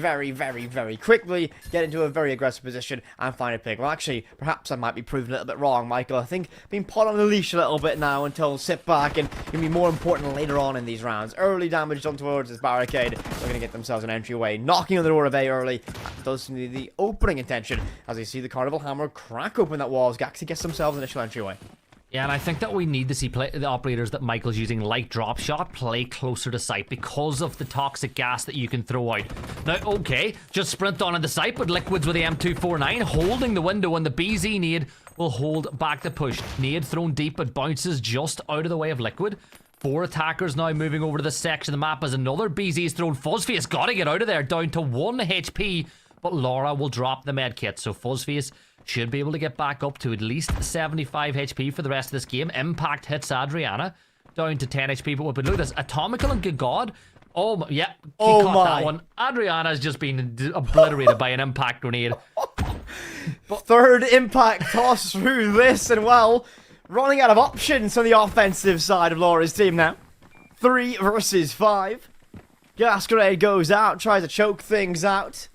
S5: quickly get into a very aggressive position and find a pick. Well, actually, perhaps I might be proven a little bit wrong, Michael. I think being put on the leash a little bit now until sit back and can be more important later on in these rounds. Early damage done towards this barricade. They're going to get themselves an entryway. Knocking on the door of A early. That does seem to be the opening intention as we see the Carnival Hammer crack open that wall as Gaxi gets themselves an initial entryway.
S8: Yeah, and I think that we need to see the operators that Michael's using, like Drop Shot, play closer to site because of the toxic gas that you can throw out. Now, okay, just sprint on into site, but Liquids with the M249 holding the window, and the BZ nade will hold back the push. Nade thrown deep, but bounces just out of the way of Liquid. 4 attackers now moving over to this section of the map as another BZ is thrown. Fuzzface got to get out of there, down to 1 HP, but Laura will drop the medkit, so Fuzzface should be able to get back up to at least 75 HP for the rest of this game. Impact hits Adriana down to 10 HP, but look at this. Atomical and God. Oh, my, yeah. He caught that one. Adriana's just been obliterated by an impact grenade.
S5: Third impact toss through this, and well, running out of options on the offensive side of Laura's team now. 3 versus 5. Gas grenade goes out, tries to choke things out.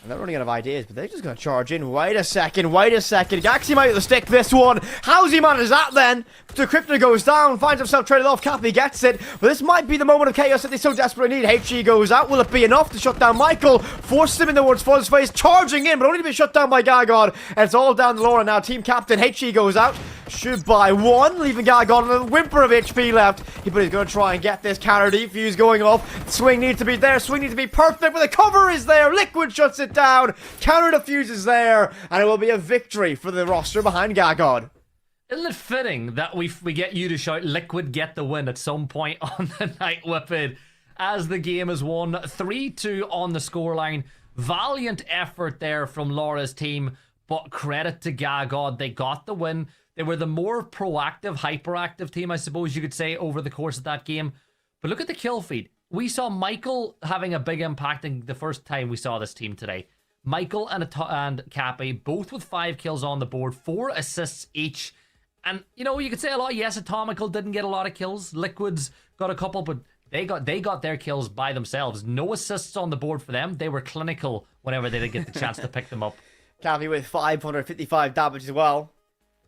S5: And they're running out of ideas, but they're just going to charge in. Wait a second. Gaxi might have to stick this one. How's he managed that then? The Crypto goes down, finds himself traded off. Cappy gets it. But this might be the moment of chaos that they so desperately need. HG goes out. Will it be enough to shut down Michael? Forces him in towards Fuzzface, charging in, but only to be shut down by Gagod. And it's all down to Laura now. Team captain HG goes out. Should buy 1, leaving Gagod with a whimper of HP left. But he's going to try and get this counter defuse going off. Swing needs to be there. Swing needs to be perfect, but the cover is there. Liquid shuts it down. Counter defuse is there. And it will be a victory for the roster behind Gagod.
S8: Isn't it fitting that we get you to shout Liquid get the win at some point on the night, Whippet, as the game is won 3-2 on the scoreline. Valiant effort there from Laura's team, but credit to Gagod. They got the win. They were the more proactive, hyperactive team, I suppose you could say, over the course of that game. But look at the kill feed. We saw Michael having a big impact in the first time we saw this team today. Michael and Cappy, both with 5 kills on the board, 4 assists each. And, you know, you could say a lot. Yes, Atomical didn't get a lot of kills. Liquids got a couple, but they got their kills by themselves. No assists on the board for them. They were clinical whenever they did get the chance to pick them up.
S5: Cappy with 555 damage as well.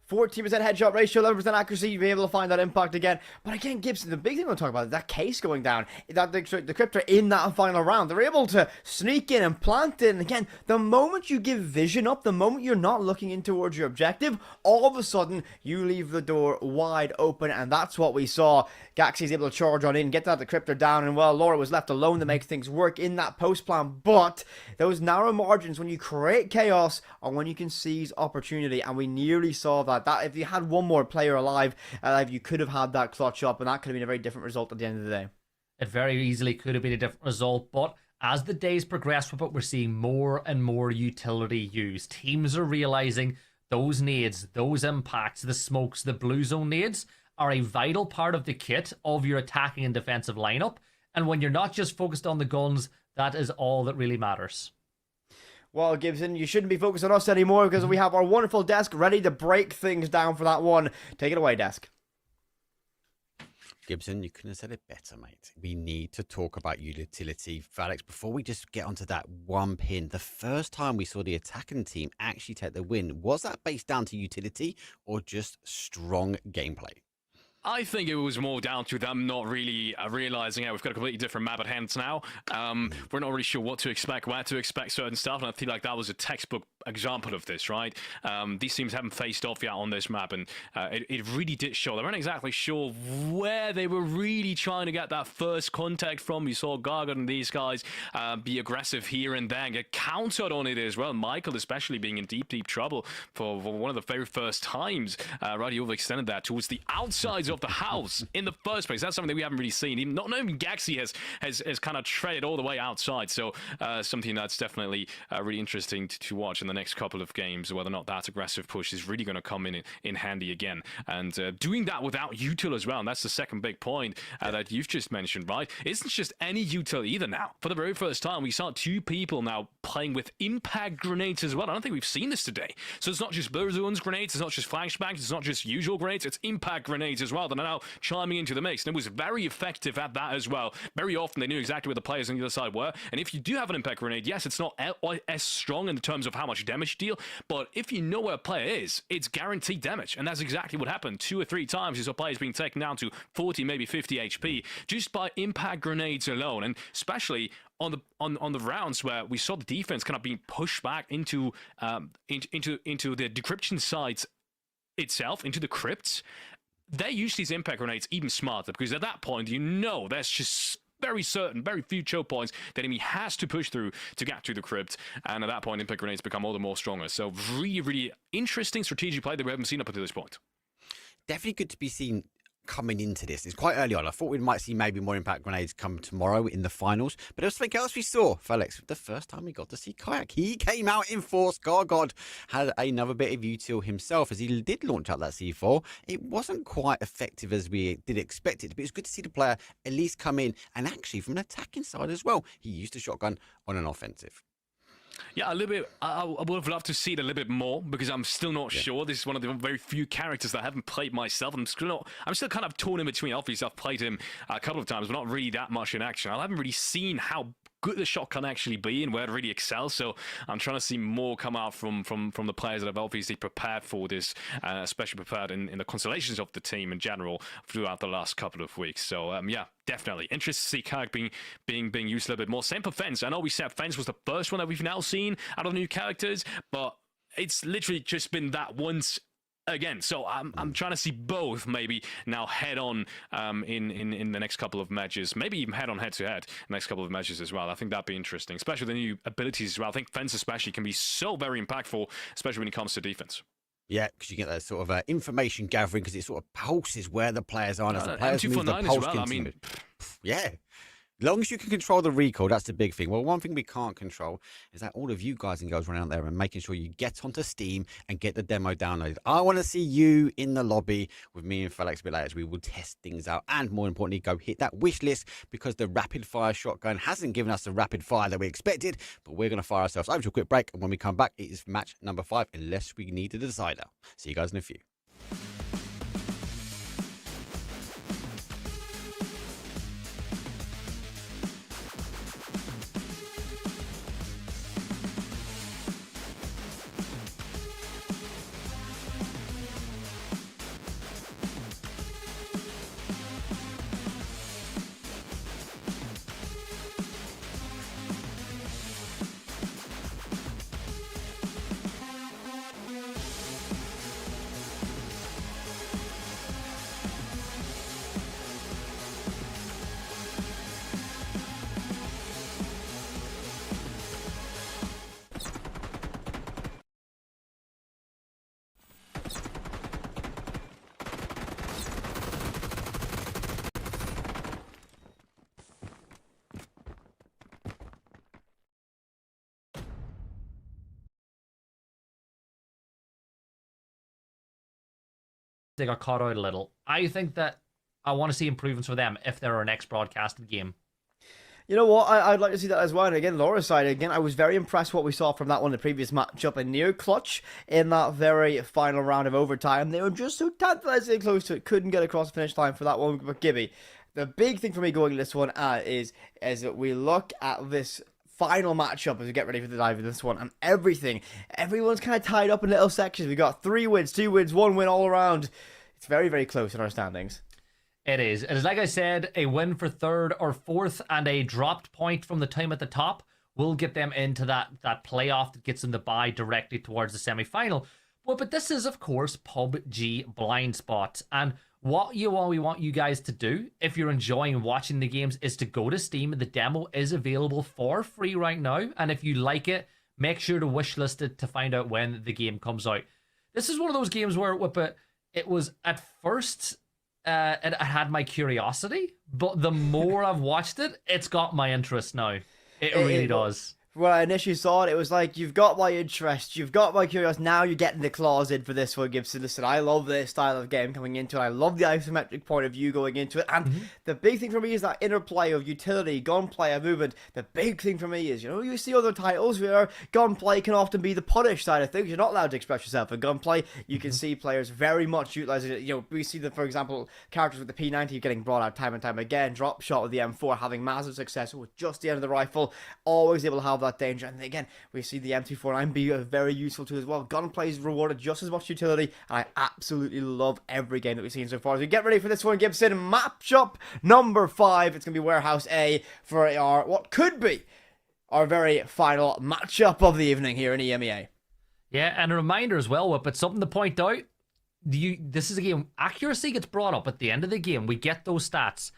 S5: 14% headshot ratio, 11% accuracy, you'll be able to find that impact again. But again, Gibson, the big thing we'll talk about is that case going down. That the Crypto in that final round. They're able to sneak in and plant in. And again, the moment you give vision up, the moment you're not looking in towards your objective, all of a sudden, you leave the door wide open. And that's what we saw. Gaxi's able to charge on in, get that the Crypto down. And well, Laura was left alone to make things work in that post plan. But those narrow margins, when you create chaos, are when you can seize opportunity. And we nearly saw that. That if you had one more player alive, you could have had that clutch up, and that could have been a very different result at the end of the day.
S8: It very easily could have been a different result, but as the days progress with it, we're seeing more and more utility used. Teams are realizing those nades, those impacts, the smokes, the blue zone nades are a vital part of the kit of your attacking and defensive lineup. And when you're not just focused on the guns, that is all that really matters.
S5: Well, Gibson, you shouldn't be focused on us anymore because we have our wonderful desk ready to break things down for that one. Take it away, desk.
S6: Gibson, you couldn't have said it better, mate. We need to talk about utility. Alex, before we just get onto that one pin, the first time we saw the attacking team actually take the win, was that based down to utility or just strong gameplay?
S7: I think it was more down to them not really realizing we've got a completely different map at hand now. We're not really sure what to expect, where to expect certain stuff, and I feel like that was a textbook example of this, right? These teams haven't faced off yet on this map, and it really did show. They weren't exactly sure where they were really trying to get that first contact from. You saw Gargot and these guys be aggressive here and there and get countered on it as well. Michael especially being in deep trouble for one of the very first times. Right, he overextended that towards the outsides of the house in the first place. That's something that we haven't really seen. Even, not even Gaxi has kind of treaded all the way outside. So something that's definitely really interesting to watch in the next couple of games, whether or not that aggressive push is really going to come in handy again. And doing that without util as well. And that's the second big point that you've just mentioned, right? It isn't just any util either now. For the very first time, we saw 2 people now playing with impact grenades as well. I don't think we've seen this today. So it's not just Burzone's grenades, it's not just flashbangs, it's not just usual grenades, it's impact grenades as well that are now chiming into the mix. And it was very effective at that as well. Very often they knew exactly where the players on the other side were. And if you do have an impact grenade, yes, it's not as strong in terms of how much damage you deal, but if you know where a player is, it's guaranteed damage. And that's exactly what happened 2 or 3 times. You saw players being taken down to 40, maybe 50 HP just by impact grenades alone. And especially on the rounds where we saw the defense kind of being pushed back into the decryption sites itself, into the crypts, they use these impact grenades even smarter, because at that point, you know, there's just very certain, very few choke points the enemy has to push through to get to the crypt, and at that point, impact grenades become all the more stronger. So really interesting strategic play that we haven't seen up until this point.
S6: Definitely good to be seen coming into this. It's quite early on. I thought we might see maybe more impact grenades come tomorrow in the finals, but there was something else we saw. Felix, the first time we got to see Kayak, he came out in force. God had another bit of util himself as he did launch out that C4. It wasn't quite effective as we did expect it, but it was good to see the player at least come in, and actually from an attacking side as well. He used a shotgun on an offensive.
S7: Yeah, a little bit. I would have loved to see it a little bit more, because I'm still not sure. This is one of the very few characters that I haven't played myself. I'm still kind of torn in between. Obviously, I've played him a couple of times, but not really that much in action. I haven't really seen how good the shot can actually be and where it really excels. So I'm trying to see more come out from the players that have obviously prepared for this, especially prepared in the constellations of the team in general throughout the last couple of weeks. So yeah, definitely interested to see Kayak being used a little bit more. Same for Fence. I know we said Fence was the first one that we've now seen out of new characters, but it's literally just been that once again. So I'm trying to see both maybe now head on in the next couple of matches, maybe even head to head next couple of matches as well. I think that'd be interesting, especially the new abilities as well. I think Fence especially can be so very impactful, especially when it comes to defense.
S6: Yeah, because you get that sort of information gathering, because it sort of pulses where the players are. And as the players move, the pulse
S7: as well. I mean,
S6: yeah. As long as you can control the recoil, that's the big thing. Well, one thing we can't control is that all of you guys and girls running out there and making sure you get onto Steam and get the demo downloaded. I want to see you in the lobby with me and Felix a bit later, as we will test things out. And more importantly, go hit that wish list, because the rapid fire shotgun hasn't given us the rapid fire that we expected. But we're going to fire ourselves over to a quick break. And when we come back, it is match number 5, unless we need a decider. See you guys in a few.
S8: They got caught out a little. I think that I want to see improvements for them if they're our next broadcasted game.
S5: You know what? I'd like to see that as well. And again, Laura's side, again, I was very impressed what we saw from that one, the previous matchup, and near clutch in that very final round of overtime. They were just so tantalizingly close to it. Couldn't get across the finish line for that one. But Gibby, the big thing for me going this one is that we look at this final matchup as we get ready for the dive of this one, and everyone's kind of tied up in little sections. We got 3 wins, 2 wins, 1 win all around. It's very, very close in our standings.
S8: It is. It is, like I said, a win for 3rd or 4th and a dropped point from the team at the top will get them into that playoff that gets them to bye directly towards the semi-final. But this is, of course, PUBG Blind Spot. And what we want you guys to do, if you're enjoying watching the games, is to go to Steam. The demo is available for free right now. And if you like it, make sure to wishlist it to find out when the game comes out. This is one of those games where, it was at first, it had my curiosity, but the more I've watched it, it's got my interest now. It really does.
S5: When I initially saw it, it was like, you've got my interest, you've got my curiosity, now you're getting the claws in for this one, Gibson. Listen, I love this style of game coming into it, I love the isometric point of view going into it, and the big thing for me is that interplay of utility, gunplay, and movement. The big thing for me is, you see other titles where gunplay can often be the punish side of things. You're not allowed to express yourself in gunplay. You can see players very much utilizing it. We see for example, characters with the P90 getting brought out time and time again, drop shot with the M4 having massive success with just the end of the rifle, always able to have that danger. And again, we see the M249 be a very useful tool as well. Gunplay is rewarded just as much utility, and I absolutely love every game that we've seen so far. So get ready for this one, Gibson. Matchup number 5. It's going to be Warehouse A for our, what could be our very final matchup of the evening here in EMEA.
S8: Yeah, and a reminder as well, but something to point out, this is a game, accuracy gets brought up at the end of the game. We get those stats.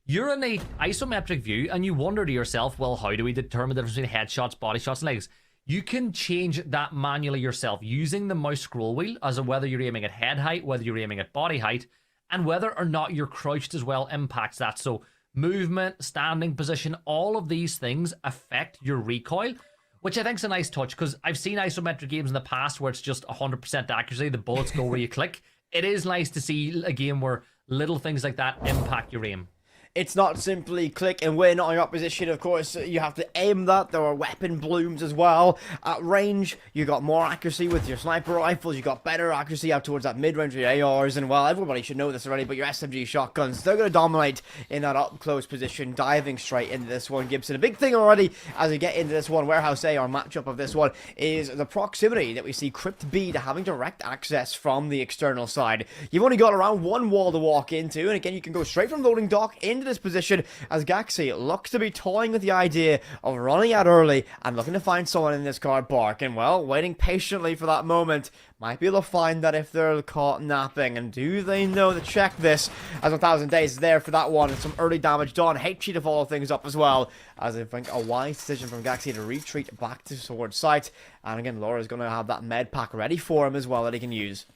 S8: You're in a isometric view and you wonder to yourself, well, how do we determine the difference between headshots, body shots, and legs? You can change that manually yourself using the mouse scroll wheel, as to whether you're aiming at head height, whether you're aiming at body height, and whether or not you're crouched as well impacts that. So movement, standing position, all of these things affect your recoil, which I think is a nice touch, because I've seen isometric games in the past where it's just 100% accuracy, the bullets go where you click. It is nice to see a game where little things like that impact your aim.
S5: It's not simply click and win on your opposition, of course. You have to aim that. There are weapon blooms as well. At range, you got more accuracy with your sniper rifles. You got better accuracy out towards that mid-range with your ARs. And, well, everybody should know this already, but your SMG shotguns, they're going to dominate in that up-close position, diving straight into this one, Gibson. A big thing already as we get into this one, Warehouse A, our matchup of this one, is the proximity that we see Crypt B to having direct access from the external side. You've only got around one wall to walk into, and again, you can go straight from loading dock into this position as Gaxi looks to be toying with the idea of running out early and looking to find someone in this car park, and well, waiting patiently for that moment. Might be able to find that if they're caught napping. And do they know to check this, as 1,000 days is there for that one, and some early damage done. HG to follow things up as well, as I think a wise decision from Gaxi to retreat back towards site. And again, Laura's going to have that med pack ready for him as well that he can use.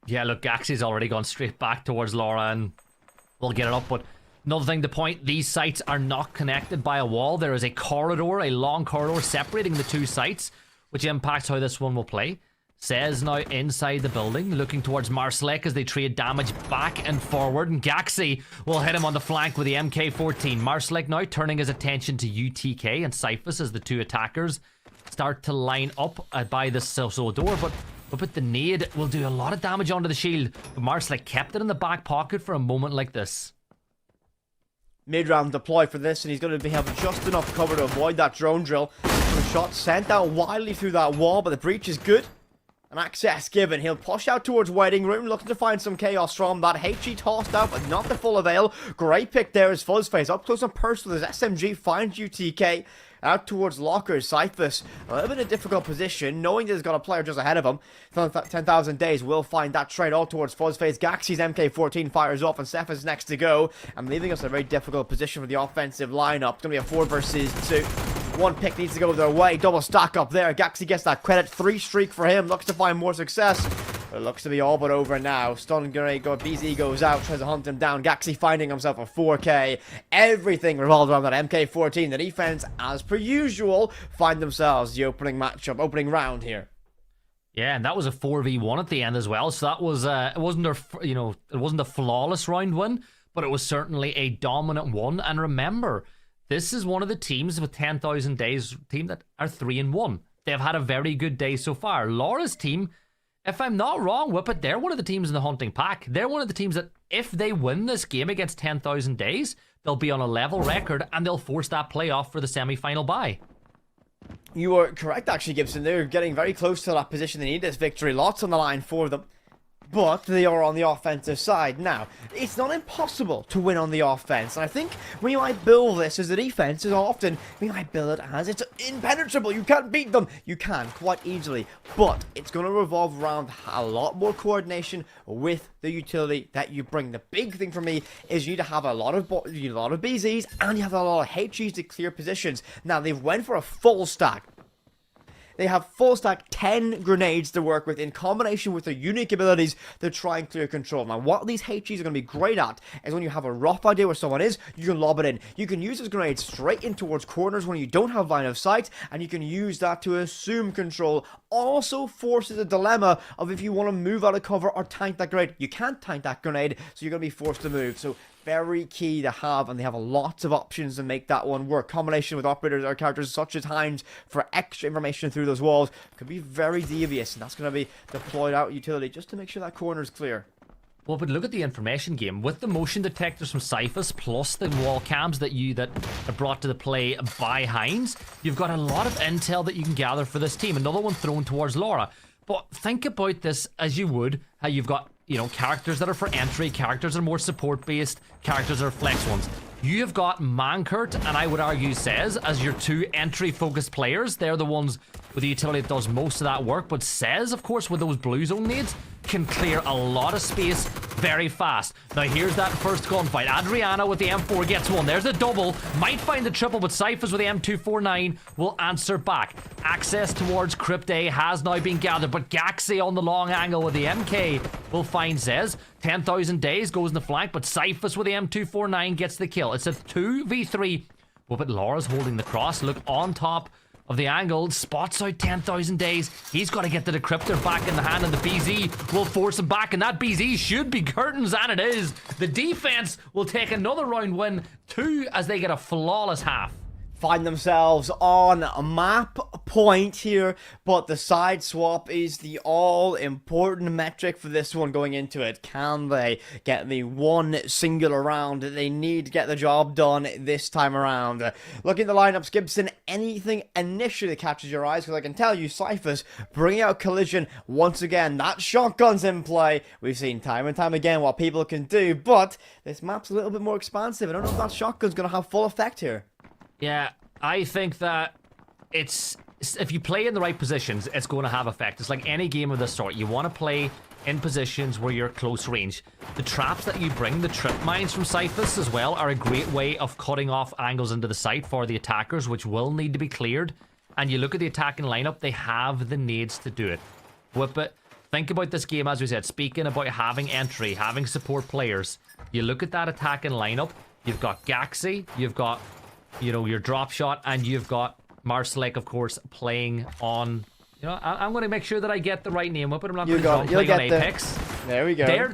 S8: Yeah, look, Gaxi's already gone straight back towards Laura, and we'll get it up, but another thing to point, these sites are not connected by a wall. There is a corridor, a long corridor separating the two sites, which impacts how this one will play. Says now inside the building, looking towards Marslek as they trade damage back and forward, and Gaxi will hit him on the flank with the MK14. Marslek now turning his attention to UTK and Cyphus as the two attackers start to line up by the door, but the nade will do a lot of damage onto the shield. But Marslek kept it in the back pocket for a moment like this.
S5: Mid-round deploy for this, and he's going to have just enough cover to avoid that drone drill. Some shots sent out wildly through that wall, but the breach is good. And access given. He'll push out towards waiting room, looking to find some chaos from that. HG tossed out, but not the full avail. Great pick there as Fuzzface up close and personal as SMG finds UTK. Out towards lockers, Cyphus, a little bit in a difficult position, knowing that he's got a player just ahead of him. 10,000 days will find that trade all towards Fuzzface. Gaxi's MK14 fires off, and Ceph is next to go, and leaving us in a very difficult position for the offensive lineup. It's going to be a 4 versus 2. One pick needs to go their way. Double stack up there. Gaxi gets that credit. 3 streak for him. Looks to find more success. It looks to be all but over now. Stun grenade go. BZ goes out. Tries to hunt him down. Gaxi finding himself a 4K. Everything revolved around that MK14. The defense, as per usual, find themselves the opening matchup, opening round here.
S8: Yeah, and that was a 4v1 at the end as well. So that was it wasn't it wasn't a flawless round win, but it was certainly a dominant one. And remember, this is one of the teams with 10,000 days team that are 3-1. They've had a very good day so far. Laura's team, if I'm not wrong, Whippet, they're one of the teams in the hunting pack. They're one of the teams that, if they win this game against 10,000 days, they'll be on a level record and they'll force that playoff for the semi-final bye.
S5: You are correct, actually, Gibson. They're getting very close to that position. They need this victory. Lots on the line for them. but they are on the offensive side. Now, it's not impossible to win on the offense, and I think when you might build this as a defense, as often we might build it as it's impenetrable. You can't beat them. You can quite easily, but it's going to revolve around a lot more coordination with the utility that you bring. The big thing for me is you need to have a lot of BZs and you have a lot of HEs to clear positions. Now, they've went for a full stack. They have full stack 10 grenades to work with in combination with their unique abilities to try and clear control. Now, what these HEs are going to be great at is when you have a rough idea where someone is, you can lob it in. You can use those grenades straight in towards corners when you don't have line of sight, and you can use that to assume control. Also forces a dilemma of if you want to move out of cover or tank that grenade. You can't tank that grenade, so you're going to be forced to move. So very key to have, and they have lots of options to make that one work. Combination with operators or characters such as Hines for extra information through those walls could be very devious, and that's going to be deployed out utility just to make sure that corner is clear.
S8: Well, but look at the information game. With the motion detectors from Cyphus plus the wall cams that are brought to the play by Hines, you've got a lot of intel that you can gather for this team. Another one thrown towards Laura. But think about this as you would, how you've got, you know, characters that are for entry, characters that are more support-based, characters that are flex ones. You have got Mankurt and I would argue Says as your two entry-focused players. They're the ones with the utility that does most of that work. But Says, of course, with those blue zone nades, can clear a lot of space very fast. Now, here's that first gunfight. Adriana with the M4 gets one. There's a double. Might find the triple, but Cyphus with the M249 will answer back. Access towards Crypt A has now been gathered, but Gaxi on the long angle with the MK will find Zez. 10,000 days goes in the flank, but Cyphus with the M249 gets the kill. It's a 2v3. Well, but Laura's holding the cross. Look on top of the angle, spots out 10,000 days. He's got to get the decryptor back in the hand, and the BZ will force him back, and that BZ should be curtains, and it is. The defense will take another round win, 2 as they get a flawless half.
S5: Find themselves on a map point here, but the side swap is the all-important metric for this one going into it. Can they get the one singular round that they need to get the job done this time around? Looking at the lineups, Gibson, anything initially that catches your eyes, because I can tell you, Cyphus bringing out Collision once again. That shotgun's in play. We've seen time and time again what people can do, but this map's a little bit more expansive. I don't know if that shotgun's going to have full effect here.
S8: Yeah, I think that if you play in the right positions, it's going to have effect. It's like any game of this sort. You want to play in positions where you're close range. The traps that you bring, the trip mines from Cyphus as well, are a great way of cutting off angles into the site for the attackers, which will need to be cleared. And you look at the attacking lineup, they have the nades to do it. Whip it. Think about this game, as we said, speaking about having entry, having support players. You look at that attacking lineup, you've got Gaxi, you've got, you know, your drop shot, and you've got Marsalek, of course, playing on. You know, I'm going to make sure that I get the right name up, but I'm not going to playing on Apex.
S5: There we go.
S8: They're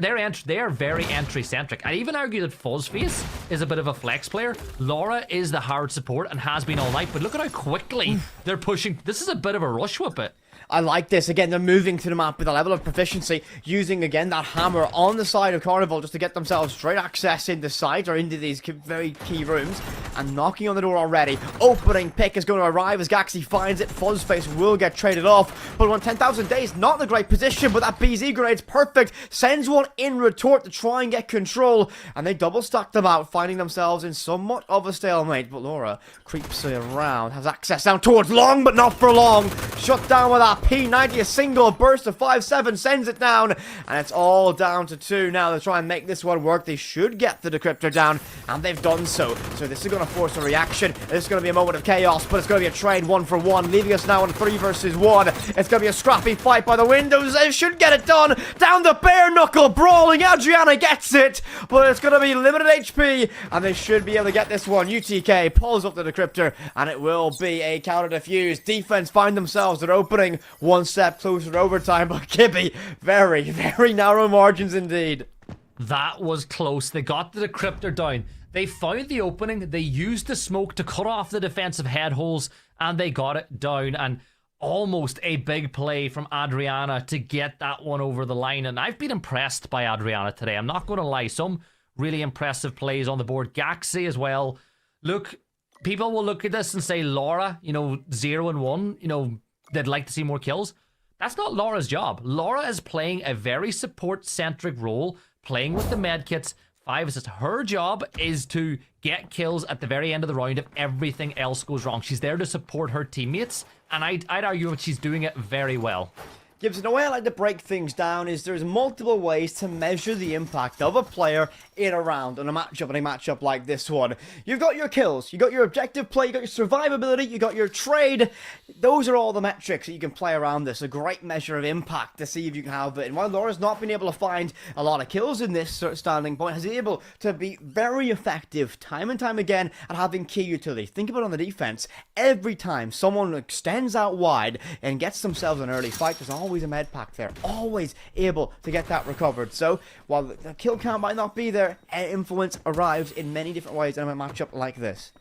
S8: very entry centric. I even argue that Fuzzface is a bit of a flex player. Laura is the hard support and has been all night, but look at how quickly they're pushing. This is a bit of a rush whip it.
S5: I like this. Again, they're moving through the map with a level of proficiency, using, again, that hammer on the side of Carnival just to get themselves straight access into sight or into these very key rooms, and knocking on the door already. Opening pick is going to arrive as Gaxi finds it. Fuzzface will get traded off, but on 10,000 days, not in the great position, but that BZ grenade's perfect. Sends one in retort to try and get control, and they double stack them out, finding themselves in somewhat of a stalemate. But Laura creeps around, has access down towards long, but not for long. Shut down with that P90, a single burst of 5-7 sends it down, and it's all down to 2 now to try and make this one work. They should get the decryptor down, and they've done so. So this is going to force a reaction. This is going to be a moment of chaos, but it's going to be a trade 1-for-1, leaving us now on 3 versus 1. It's going to be a scrappy fight by the windows. They should get it done. Down the bare knuckle brawling. Adriana gets it, but it's going to be limited HP, and they should be able to get this one. UTK pulls up the decryptor, and it will be a counter defuse. Defense find themselves at opening, one step closer to overtime, but Kibby, very, very narrow margins indeed.
S8: That was close. They got the decryptor down. They found the opening. They used the smoke to cut off the defensive head holes, and they got it down. And almost a big play from Adriana to get that one over the line. And I've been impressed by Adriana today. I'm not going to lie. Some really impressive plays on the board. Gaxi as well. Look, people will look at this and say, Laura, 0-1, they'd like to see more kills. That's not Laura's job. Laura is playing a very support-centric role, playing with the medkits. 5 is just her job is to get kills at the very end of the round if everything else goes wrong. She's there to support her teammates, and I'd argue that she's doing it very well.
S5: Gibson, the way I like to break things down is there's multiple ways to measure the impact of a player in a round, in a matchup like this one. You've got your kills, you got your objective play, you got your survivability, you got your trade. Those are all the metrics that you can play around this. A great measure of impact to see if you can have it. And while Laura's not been able to find a lot of kills in this sort of standing point, has been able to be very effective time and time again at having key utility. Think about it on the defense. Every time someone extends out wide and gets themselves an early fight, there's always a med pack there, always able to get that recovered. So while the kill count might not be there, influence arrives in many different ways in a matchup like this.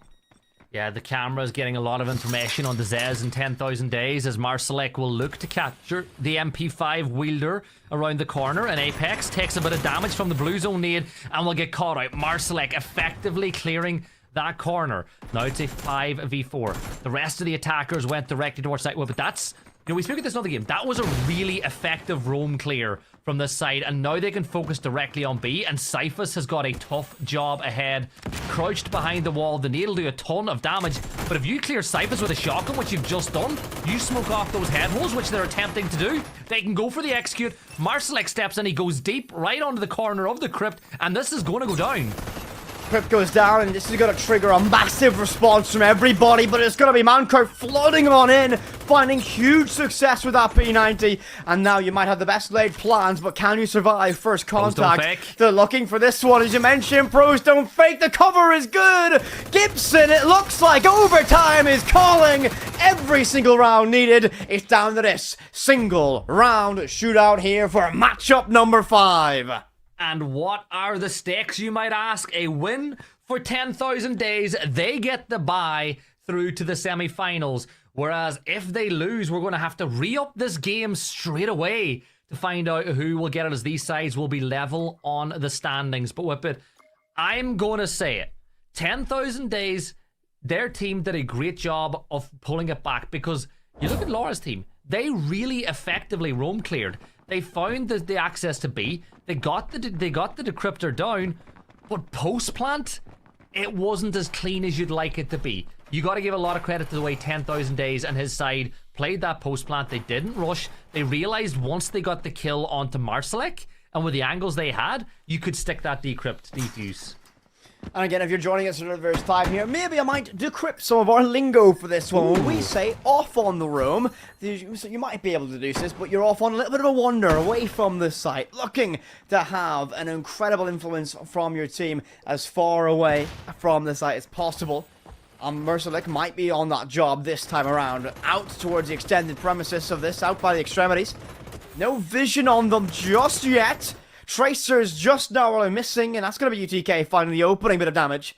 S8: Yeah, the camera is getting a lot of information on the Zez in 10,000 days as Marsalek will look to capture the MP5 wielder around the corner, and Apex takes a bit of damage from the blue zone nade and will get caught out. Marsalek effectively clearing that corner. Now it's a 5v4. The rest of the attackers went directly towards site. Well, but that's, you know, we spoke at this another game. That was a really effective roam clear from this side, and now they can focus directly on B, and Cyphus has got a tough job ahead. Crouched behind the wall, the nade will do a ton of damage, but if you clear Cyphus with a shotgun, which you've just done, you smoke off those head holes, which they're attempting to do. They can go for the execute. Marsalek steps in, he goes deep right onto the corner of the crypt, and this is going to go down.
S5: Crypt goes down, and this is going to trigger a massive response from everybody, but it's going to be Mankurt flooding on in, finding huge success with that P90, and now you might have the best laid plans, but can you survive first contact? They're looking for this one, as you mentioned. Pros don't fake, the cover is good. Gibson, it looks like overtime is calling. Every single round needed. It's down to this single round shootout here for matchup number 5.
S8: And what are the stakes, you might ask? A win for 10,000 days. They get the bye through to the semi-finals. Whereas if they lose, we're going to have to re-up this game straight away to find out who will get it, as these sides will be level on the standings. But with it, I'm going to say it. 10,000 days, their team did a great job of pulling it back, because you look at Laura's team. They really effectively roam cleared. They found the access to B. They got the decryptor down, but post plant, it wasn't as clean as you'd like it to be. You got to give a lot of credit to the way 10,000 days and his side played that post plant. They didn't rush. They realized once they got the kill onto Marsalek, and with the angles they had, you could stick that decrypt defuse.
S5: And again, if you're joining us for the first time here, maybe I might decrypt some of our lingo for this one. When we say off on the roam, you might be able to do this, but you're off on a little bit of a wander away from the site, looking to have an incredible influence from your team as far away from the site as possible. Marsalek might be on that job this time around, out towards the extended premises of this, out by the extremities. No vision on them just yet. Tracers just now are missing, and that's going to be UTK finding the opening bit of damage.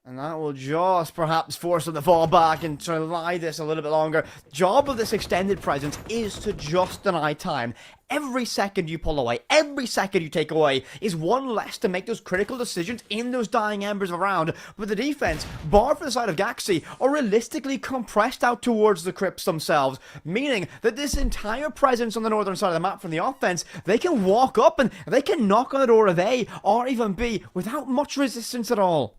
S5: And that will just perhaps force them to fall back and try to lie this a little bit longer. Job of this extended presence is to just deny time. Every second you pull away, every second you take away is one less to make those critical decisions in those dying embers of a round. But the defense, bar for the side of Gaxi, are realistically compressed out towards the crypts themselves, meaning that this entire presence on the northern side of the map from the offense, they can walk up and they can knock on the door of A or even B without much resistance at all.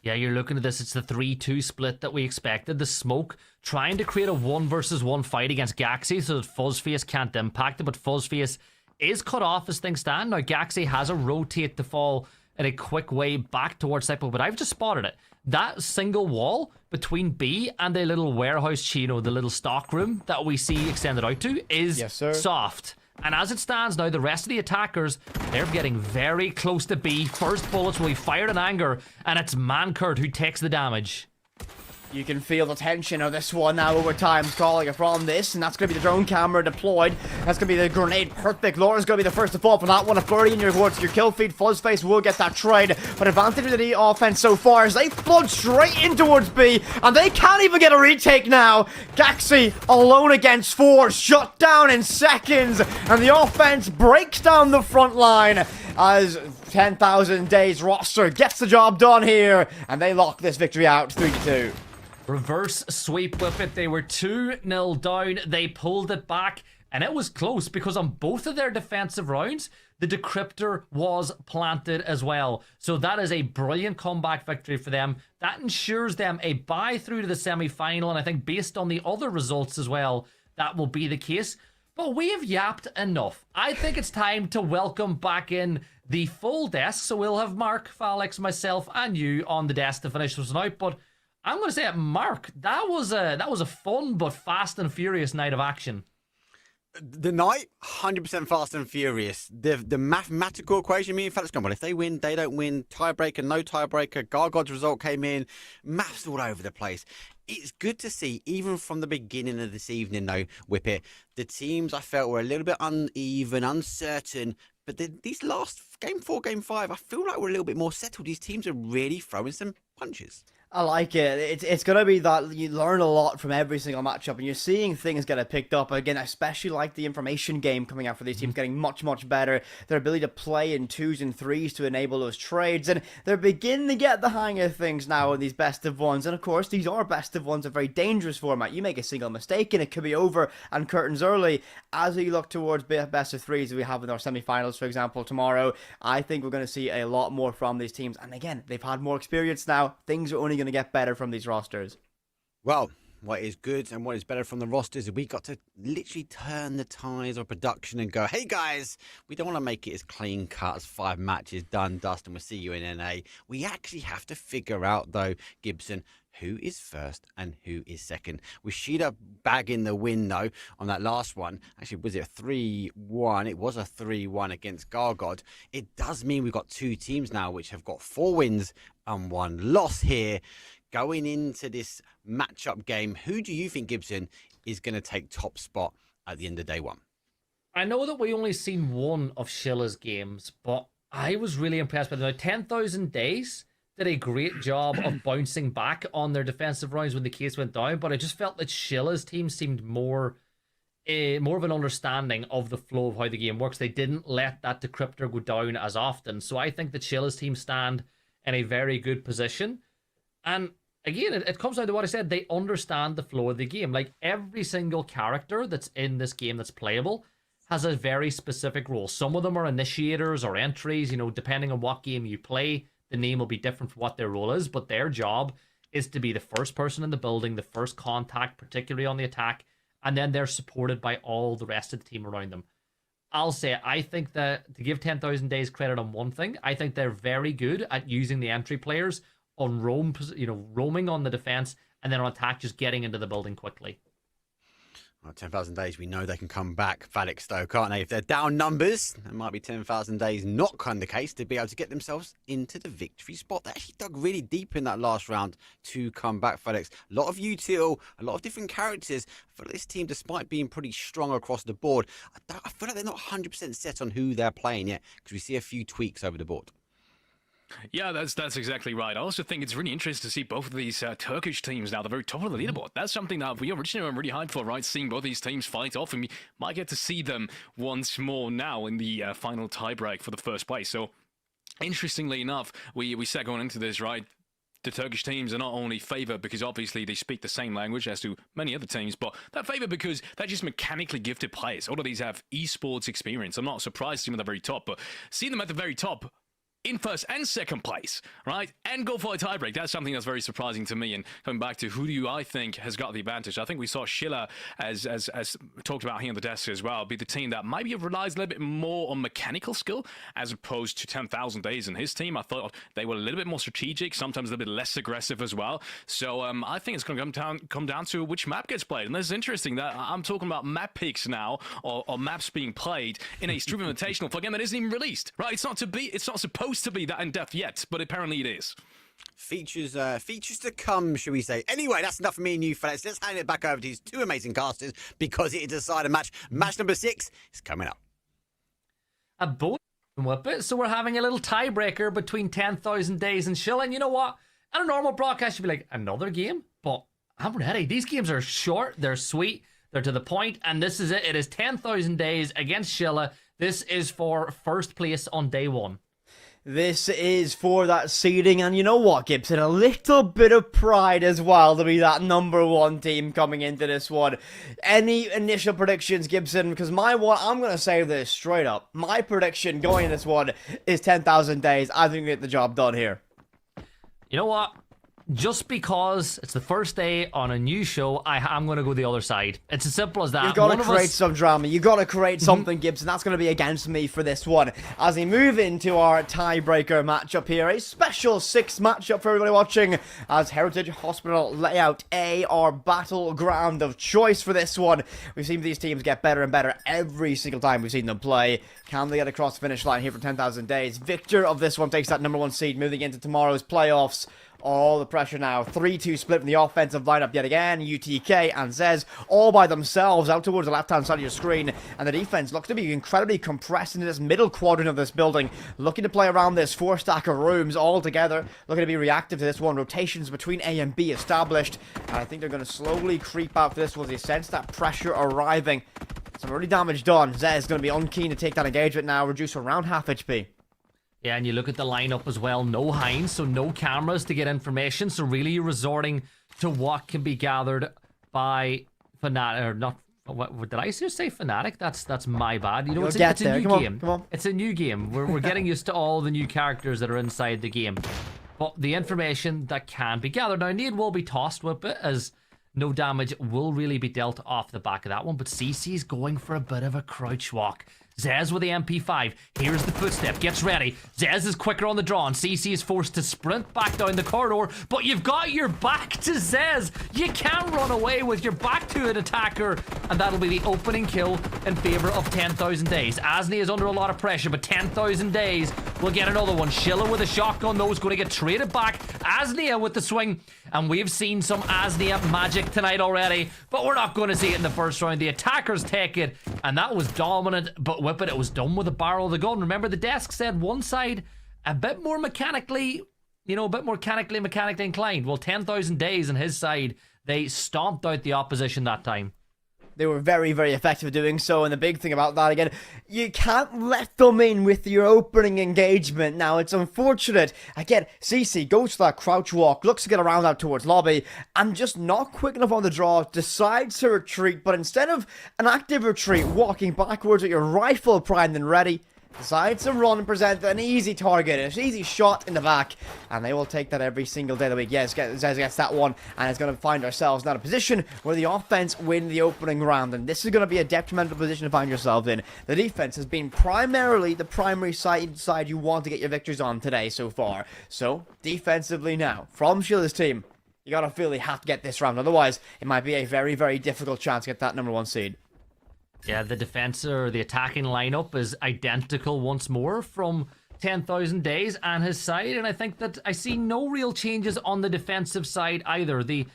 S8: Yeah, you're looking at this, it's the 3-2 split that we expected. The smoke trying to create a 1 versus 1 fight against Gaxi so that Fuzzface can't impact it, but Fuzzface is cut off as things stand. Now Gaxi has a rotate to fall in a quick way back towards Cypher, but I've just spotted it. That single wall between B and the little warehouse chino, the little stock room that we see extended out to, is soft. And as it stands now, the rest of the attackers, they're getting very close to B. First bullets will be fired in anger, and it's Mankurt who takes the damage.
S5: You can feel the tension of this one now. Overtime's calling from this, and that's going to be the drone camera deployed. That's going to be the grenade perfect. Laura's going to be the first to fall for that one. A flurry in your kill feed. Fuzzface will get that trade, but advantage of the D offense so far as they flood straight in towards B, and they can't even get a retake now. Gaxi alone against 4, shut down in seconds, and the offense breaks down the front line as 10,000 days roster gets the job done here, and they lock this victory out 3-2.
S8: Reverse sweep with it. They were 2-0 down. They pulled it back, and it was close because on both of their defensive rounds, the decryptor was planted as well. So that is a brilliant comeback victory for them. That ensures them a bye through to the semi-final, and I think based on the other results as well, that will be the case. But we have yapped enough. I think it's time to welcome back in the full desk. So we'll have Mark, Felix, myself, and you on the desk to finish this one out. But I'm going to say it, Mark, that was a fun but fast and furious night of action.
S6: The night, 100% fast and furious. The mathematical equation, me and Felix come on. If they win, they don't win. Tiebreaker, no tiebreaker. Gargod's result came in. Maths all over the place. It's good to see, even from the beginning of this evening, though, Whippet, the teams I felt were a little bit uneven, uncertain. But these last game 4, game 5, I feel like we're a little bit more settled. These teams are really throwing some punches.
S5: I like it. It's going to be that you learn a lot from every single matchup, and you're seeing things get picked up. Again, I especially like the information game coming out for these teams getting much, much better. Their ability to play in 2s and 3s to enable those trades, and they're beginning to get the hang of things now in these best of ones. And of course, these are best of ones, a very dangerous format. You make a single mistake and it could be over and curtains early. As we look towards best of 3s we have in our semi-finals, for example, tomorrow, I think we're going to see a lot more from these teams. And again, they've had more experience now. Things are only going to get better from these rosters.
S6: Well, what is good and what is better from the rosters is we got to literally turn the tides of production and go, hey guys, we don't want to make it as clean cut as 5 matches, done, dust, and we'll see you in NA. We actually have to figure out, though, Gibson, who is first and who is second. With Sheeta bagging the win, though, on that last one. Actually, was it a 3-1? It was a 3-1 against Gargod. It does mean we've got 2 teams now which have got 4 wins and 1 loss here. Going into this matchup game, who do you think, Gibson, is going to take top spot at the end of day 1?
S8: I know that we only seen one of Shilla's games, but I was really impressed by them. Now, 10,000 Days did a great job of bouncing back on their defensive rounds when the case went down, but I just felt that Shilla's team seemed more of an understanding of the flow of how the game works. They didn't let that decryptor go down as often, so I think that Shilla's team stand in a very good position. And again, it comes down to what I said. They understand the flow of the game. Like, every single character that's in this game that's playable has a very specific role. Some of them are initiators or entries, depending on what game you play. The name will be different for what their role is, but their job is to be the first person in the building, the first contact, particularly on the attack, and then they're supported by all the rest of the team around them. I'll say, I think that, to give 10,000 Days credit on one thing, I think they're very good at using the entry players on roaming on the defense, and then on attack, just getting into the building quickly.
S6: Well, 10,000 Days, we know they can come back, Felix, though, can't they? If they're down numbers, it might be 10,000 Days not kind of the case to be able to get themselves into the victory spot. They actually dug really deep in that last round to come back, Felix. A lot of util, a lot of different characters for this team, despite being pretty strong across the board. I feel like they're not 100% set on who they're playing yet, because we see a few tweaks over the board.
S7: Yeah, that's exactly right. I also think it's really interesting to see both of these Turkish teams now at the very top of the leaderboard. That's something that we originally were really hyped for, right? Seeing both these teams fight off, and we might get to see them once more now in the final tiebreak for the first place. So, interestingly enough, we said going into this, right, the Turkish teams are not only favoured because obviously they speak the same language as do many other teams, but they're favoured because they're just mechanically gifted players. All of these have esports experience. I'm not surprised to see them at the very top, but seeing them at the very top in first and second place, right, and go for a tiebreak, that's something that's very surprising to me. And coming back to who do you, I think, has got the advantage, I think we saw Schiller, as talked about here on the desk as well, be the team that maybe relies a little bit more on mechanical skill as opposed to 10,000 Days in his team. I thought they were a little bit more strategic, sometimes a little bit less aggressive as well. So I think it's going to come down to which map gets played. And this is interesting that I'm talking about map picks now, or maps being played in a Stream Invitational for a game that isn't even released, right? It's not supposed to be that in depth yet, but apparently it is.
S6: Features to come, shall we say. Anyway, that's enough for me and you, fellas. Let's hand it back over to these 2 amazing casters because it is a decided match. Match number 6 is coming up.
S8: A bonus whip it, so we're having a little tiebreaker between 10,000 Days and Shill. And you know what? At a normal broadcast, you'd be like, another game? But I'm ready. These games are short, they're sweet, they're to the point, and this is it. It is 10,000 Days against Shilla. This is for first place on day 1.
S5: This is for that seeding, and you know what, Gibson? A little bit of pride as well to be that #1 team coming into this one. Any initial predictions, Gibson? Because I'm going to say this straight up. My prediction going in this one is 10,000 days. I think we get the job done here.
S8: You know what? Just because it's the first day on a new show, I'm going to go the other side. It's as simple as that.
S5: You've got to create some drama. You've got to create something, Gibson. That's going to be against me for this one. As we move into our tiebreaker matchup here, a special 6 matchup for everybody watching, as Heritage Hospital Layout A, our battleground of choice for this one. We've seen these teams get better and better every single time we've seen them play. Can they get across the finish line here for 10,000 days? Victor of this one takes that #1 seed, moving into tomorrow's playoffs. All the pressure now. 3-2 split from the offensive lineup yet again. UTK and Zez all by themselves out towards the left-hand side of your screen. And the defense looks to be incredibly compressed into this middle quadrant of this building. Looking to play around this 4-stack of rooms all together. Looking to be reactive to this one. Rotations between A and B established. And I think they're going to slowly creep out for this one. They sense that pressure arriving. Some early damage done. Zez is going to be unkeen to take that engagement now. Reduce around half HP.
S8: Yeah, and you look at the lineup as well. No Hines, so no cameras to get information. So really you're resorting to what can be gathered by Fnatic, or not. What did I just say? Fnatic? That's my bad. You know, it's a new game.
S5: Come on.
S8: It's a new game. We're getting used to all the new characters that are inside the game. But the information that can be gathered. Now, Nade will be tossed with it, as no damage will really be dealt off the back of that one. But CC's going for a bit of a crouch walk. Zez with the MP5. Here's the footstep. Gets ready. Zez is quicker on the draw, and CC is forced to sprint back down the corridor. But you've got your back to Zez. You can't run away with your back to an attacker. And that'll be the opening kill in favor of 10,000 days. Asni is under a lot of pressure, but 10,000 days will get another one. Schiller with a shotgun, though, is going to get traded back. Asnia with the swing. And we've seen some Asnia magic tonight already, but we're not going to see it in the first round. The attackers take it, and that was dominant, but Whippet, it was done with the barrel of the gun. Remember, the desk said one side a bit more mechanically, mechanically inclined. Well, 10,000 days on his side, they stomped out the opposition that time.
S5: They were very, very effective at doing so, and the big thing about that, again, you can't let them in with your opening engagement. Now, it's unfortunate. Again, CC goes for that crouch walk, looks to get around out towards lobby, and just not quick enough on the draw, decides to retreat, but instead of an active retreat, walking backwards with your rifle primed and ready, decides to run and present an easy target, an easy shot in the back, and they will take that every single day of the week. Yes, Zez gets that one, and it's going to find ourselves now in a position where the offense win the opening round, and this is going to be a detrimental position to find yourselves in. The defense has been primarily the primary side you want to get your victories on today so far. So, defensively now, from Shield's team, you got to feel they have to get this round, otherwise it might be a very, very difficult chance to get that #1 seed.
S8: Yeah, the defense or the attacking lineup is identical once more from 10,000 days and his side, and I think that I see no real changes on the defensive side either. The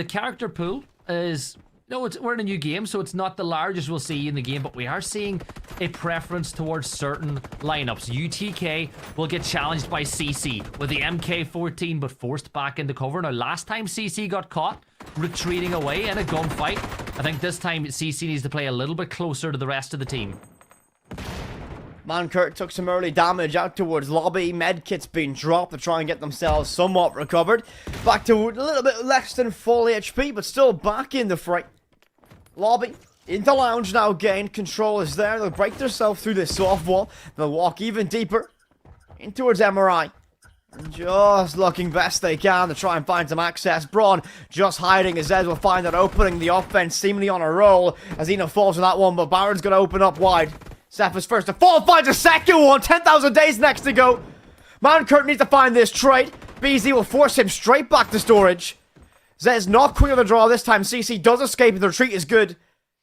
S8: character pool is we're in a new game, so it's not the largest we'll see in the game, but we are seeing a preference towards certain lineups. UTK will get challenged by CC with the MK14, but forced back into cover. Now, last time CC got caught retreating away in a gunfight, I think this time CC needs to play a little bit closer to the rest of the team.
S5: Mankurt took some early damage out towards lobby. Medkit's been dropped to try and get themselves somewhat recovered. Back to a little bit less than full HP, but still back in the fray. Lobby into lounge now. Gain control is there. They'll break themselves through this soft wall. They'll walk even deeper in towards MRI. Just looking best they can to try and find some access. Braun just hiding as Zez will find that opening. The offense seemingly on a roll as Eno falls on that one, but Baron's going to open up wide. Cephas first to fall, finds a second one. 10,000 days next to go. Mankurt needs to find this trade. BZ will force him straight back to storage. Zez not quick on the draw this time. CC does escape, and the retreat is good.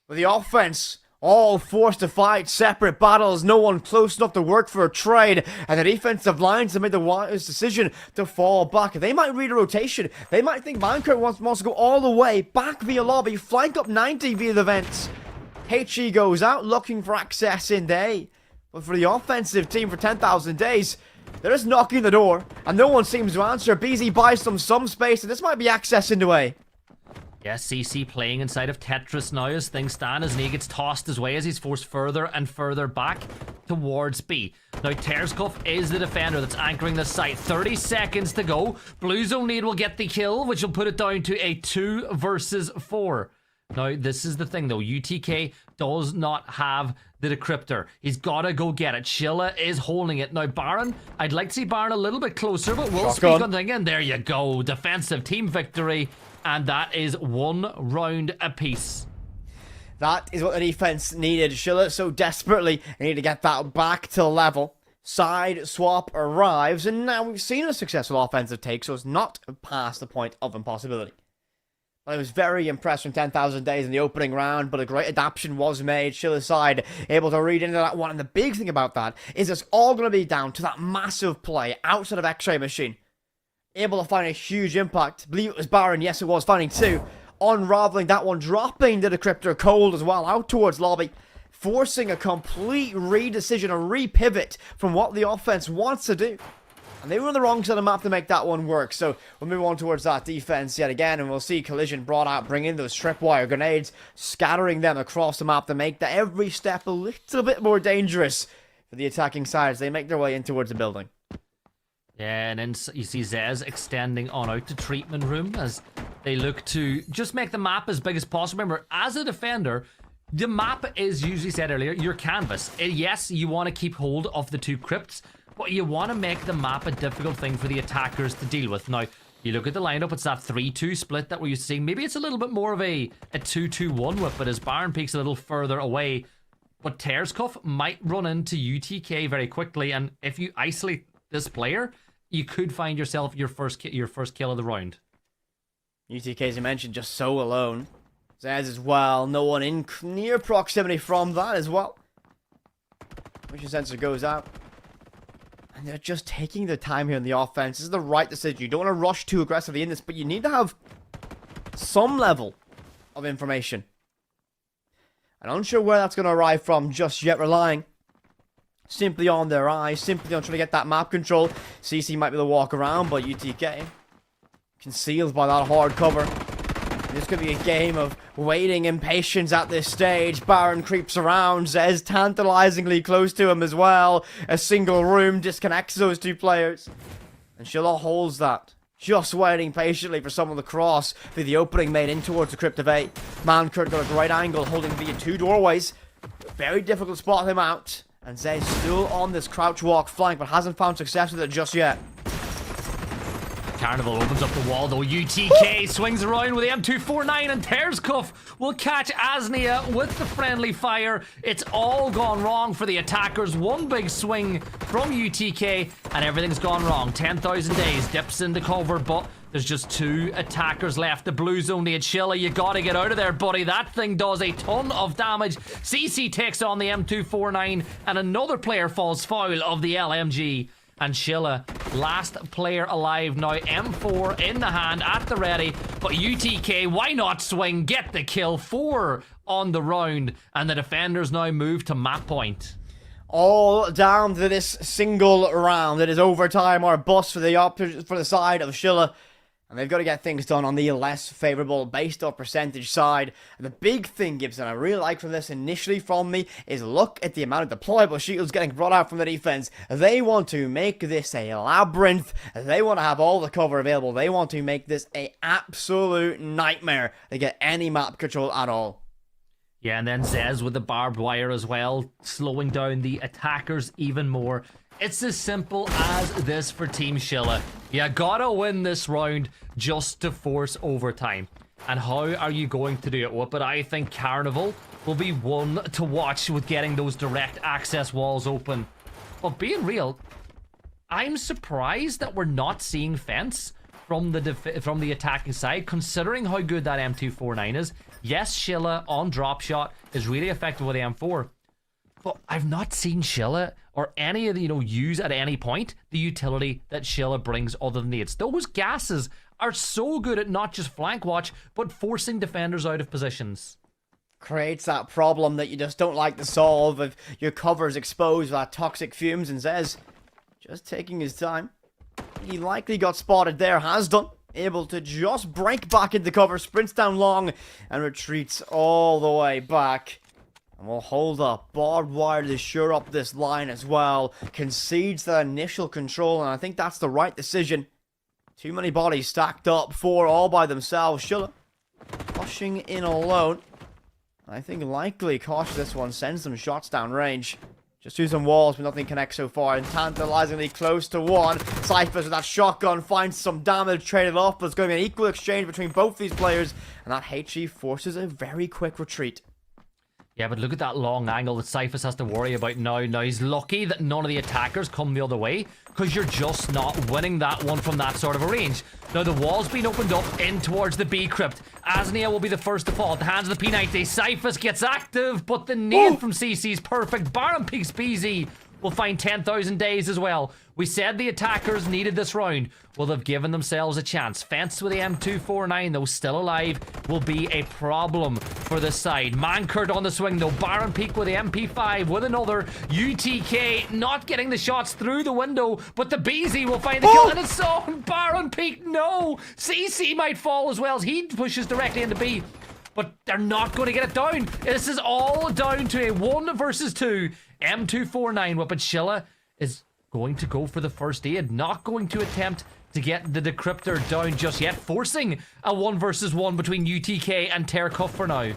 S5: But the offense all forced to fight separate battles. No one close enough to work for a trade. And the defensive lines have made the wise decision to fall back. They might read a rotation. They might think Mankurt wants to go all the way back via lobby, flank up 90 via the vents. HE goes out looking for access in day. But for the offensive team for 10,000 days, they're just knocking the door, and no one seems to answer. BZ buys some space, and this might be access into A.
S8: Yeah, CC playing inside of Tetris now as things stand, as he gets tossed his way as he's forced further and further back towards B. Now, Terzkov is the defender that's anchoring the site. 30 seconds to go. Blue Zone Lead will get the kill, which will put it down to a 2 versus 4. Now, this is the thing, though. UTK does not have the decryptor. He's got to go get it. Shilla is holding it. Now, Baron, I'd like to see Baron a little bit closer, but we'll speak on thing. And there you go. Defensive team victory. And that is 1 round apiece.
S5: That is what the defense needed. Shilla so desperately need to get that back to level. Side swap arrives, and now we've seen a successful offensive take, so it's not past the point of impossibility. I was very impressed from 10,000 days in the opening round, but a great adaptation was made. Shilla's side able to read into that one, and the big thing about that is it's all going to be down to that massive play outside of X-Ray Machine. Able to find a huge impact. I believe it was Baron, yes it was, finding 2. Unraveling that one, dropping the decryptor cold as well, out towards lobby. Forcing a complete redecision, a repivot from what the offense wants to do. And they were on the wrong side of the map to make that one work. So we'll move on towards that defense yet again. And we'll see Collision brought out, bringing those tripwire grenades, scattering them across the map to make that every step a little bit more dangerous for the attacking side as they make their way in towards the building.
S8: Yeah, and then you see Zez extending on out to treatment room as they look to just make the map as big as possible. Remember, as a defender, the map is usually said earlier, your canvas. Yes, you want to keep hold of the 2 crypts, but you want to make the map a difficult thing for the attackers to deal with. Now, you look at the lineup, it's that 3-2 split that we're used to seeing. Maybe it's a little bit more of a 2-2-1 whip, but as Baron peaks a little further away. But Terzkov might run into UTK very quickly, and if you isolate this player, you could find yourself your first kill of the round.
S5: UTK, as you mentioned, just so alone. Zez as well, no one in near proximity from that as well. Mission sensor goes out. And they're just taking their time here in the offense. This is the right decision. You don't want to rush too aggressively in this, but you need to have some level of information. I'm unsure where that's going to arrive from just yet, relying simply on their eyes, simply on trying to get that map control. CC might be able to walk around, but UTK concealed by that hard cover. This could be a game of waiting and patience at this stage. Baron creeps around. Zez tantalizingly close to him as well. A single room disconnects those 2 players. And Shilla holds that. Just waiting patiently for someone to cross through the opening made in towards the Crypt of 8. Mankurt got a great angle holding via 2 doorways. Very difficult to spot him out. And Zez still on this crouch walk flank, but hasn't found success with it just yet.
S8: Carnival opens up the wall, though. UTK swings around with the M249, and Terzkov will catch Asnia with the friendly fire. It's all gone wrong for the attackers. One big swing from UTK, and everything's gone wrong. 10,000 days dips into cover, but there's just 2 attackers left. The blue zone need Shilla. You gotta get out of there, buddy. That thing does a ton of damage. CC takes on the M249, and another player falls foul of the LMG. And Shilla, last player alive now. M4 in the hand, at the ready. But UTK, why not swing? Get the kill. 4 on the round. And the defenders now move to map point.
S5: All down to this single round. It is overtime or bust for the side of Shilla. And they've got to get things done on the less favourable based off percentage side. And the big thing, Gibson, I really like from this initially from me, is look at the amount of deployable shields getting brought out from the defense. They want to make this a labyrinth. They want to have all the cover available. They want to make this an absolute nightmare to get any map control at all.
S8: Yeah, and then Zez with the barbed wire as well, slowing down the attackers even more. It's as simple as this for Team Shilla. You gotta win this round just to force overtime. And how are you going to do it? Well, but I think Carnival will be one to watch with getting those direct access walls open. But being real, I'm surprised that we're not seeing fence from the attacking side, considering how good that M249 is. Yes, Shilla on drop shot is really effective with the M4. But I've not seen Shilla or any of the, use at any point the utility that Shilla brings other than nades. Those gases are so good at not just flank watch, but forcing defenders out of positions.
S5: Creates that problem that you just don't like to solve if your cover's exposed with that toxic fumes, and Zez just taking his time. He likely got spotted there, has done. Able to just break back into cover, sprints down long, and retreats all the way back. And we'll hold up. Barbed wire to shore up this line as well. Concedes the initial control, and I think that's the right decision. Too many bodies stacked up, 4 all by themselves. Schiller pushing in alone. I think likely cautious this one, sends some shots down range. Just through some walls, but nothing connects so far. And tantalizingly close to one. Cyphers with that shotgun finds some damage traded off, but it's going to be an equal exchange between both these players. And that HE forces a very quick retreat.
S8: Yeah, but look at that long angle that Cyphers has to worry about now. Now, he's lucky that none of the attackers come the other way, because you're just not winning that one from that sort of a range. Now, the wall's been opened up in towards the B crypt. Asnia will be the first to fall at the hands of the P90. Cyphers gets active, but the nade from CC's perfect. Baron Peaks BZ will find 10,000 days as well. We said the attackers needed this round. Well, they've given themselves a chance. Fence with the M249, though, still alive, will be a problem for this side. Mankurt on the swing, though. Baron Peak with the MP5 with another. UTK not getting the shots through the window, but the BZ will find the kill, and it's on Baron Peak. No! CC might fall as well as he pushes directly into B. But they're not going to get it down. This is all down to a 1 versus 2. M249 weapon. Schiller is going to go for the first aid, not going to attempt to get the decryptor down just yet, forcing a 1 versus 1 between UTK and Tercuff for now.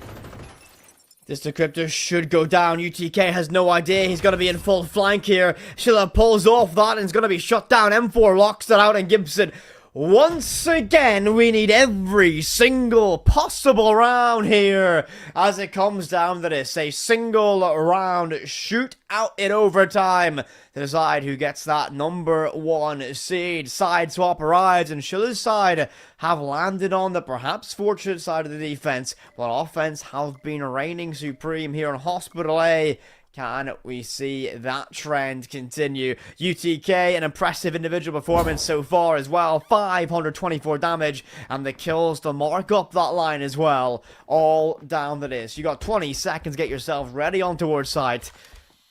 S5: This decryptor should go down. UTK has no idea he's going to be in full flank here. Schiller pulls off that and is going to be shut down. M4 locks it out, and Gibson, once again, we need every single possible round here as it comes down to this. A single round shoot out in overtime to decide who gets that number 1 seed. Side swap arrives, and Schiller's side have landed on the perhaps fortunate side of the defense, while offense have been reigning supreme here on Hospital A. Can we see that trend continue? UTK, an impressive individual performance so far as well. 524 damage, and the kills to mark up that line as well. All down to this. You got 20 seconds, get yourself ready on towards site.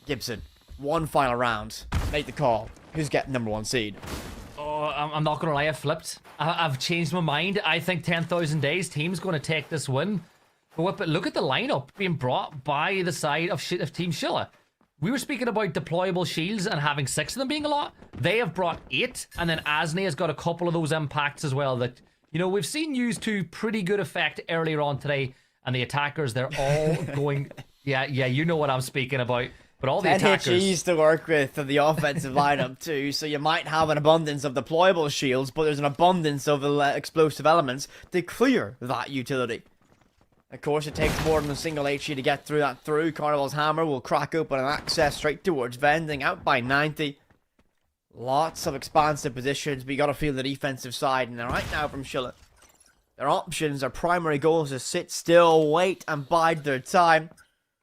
S5: Gibson, one final round. Make the call. Who's getting number 1 seed?
S8: Oh, I'm not going to lie, I've flipped. I've changed my mind. I think 10,000 days team's going to take this win. But look at the lineup being brought by the side of Team Schiller. We were speaking about deployable shields and having 6 of them being a lot. They have brought 8, and then Asni has got a couple of those impacts as well that, you know, we've seen used to pretty good effect earlier on today. And the attackers, they're all going... Yeah, you know what I'm speaking about. But all the attackers...
S5: HEs to work with for the offensive lineup too, so you might have an abundance of deployable shields, but there's an abundance of explosive elements to clear that utility. Of course, it takes more than a single HE to get through that through. Carnival's hammer will crack open and access straight towards vending, out by 90. Lots of expansive positions, but you got to feel the defensive side. And right now from Schiller, their options, their primary goals is sit still, wait, and bide their time.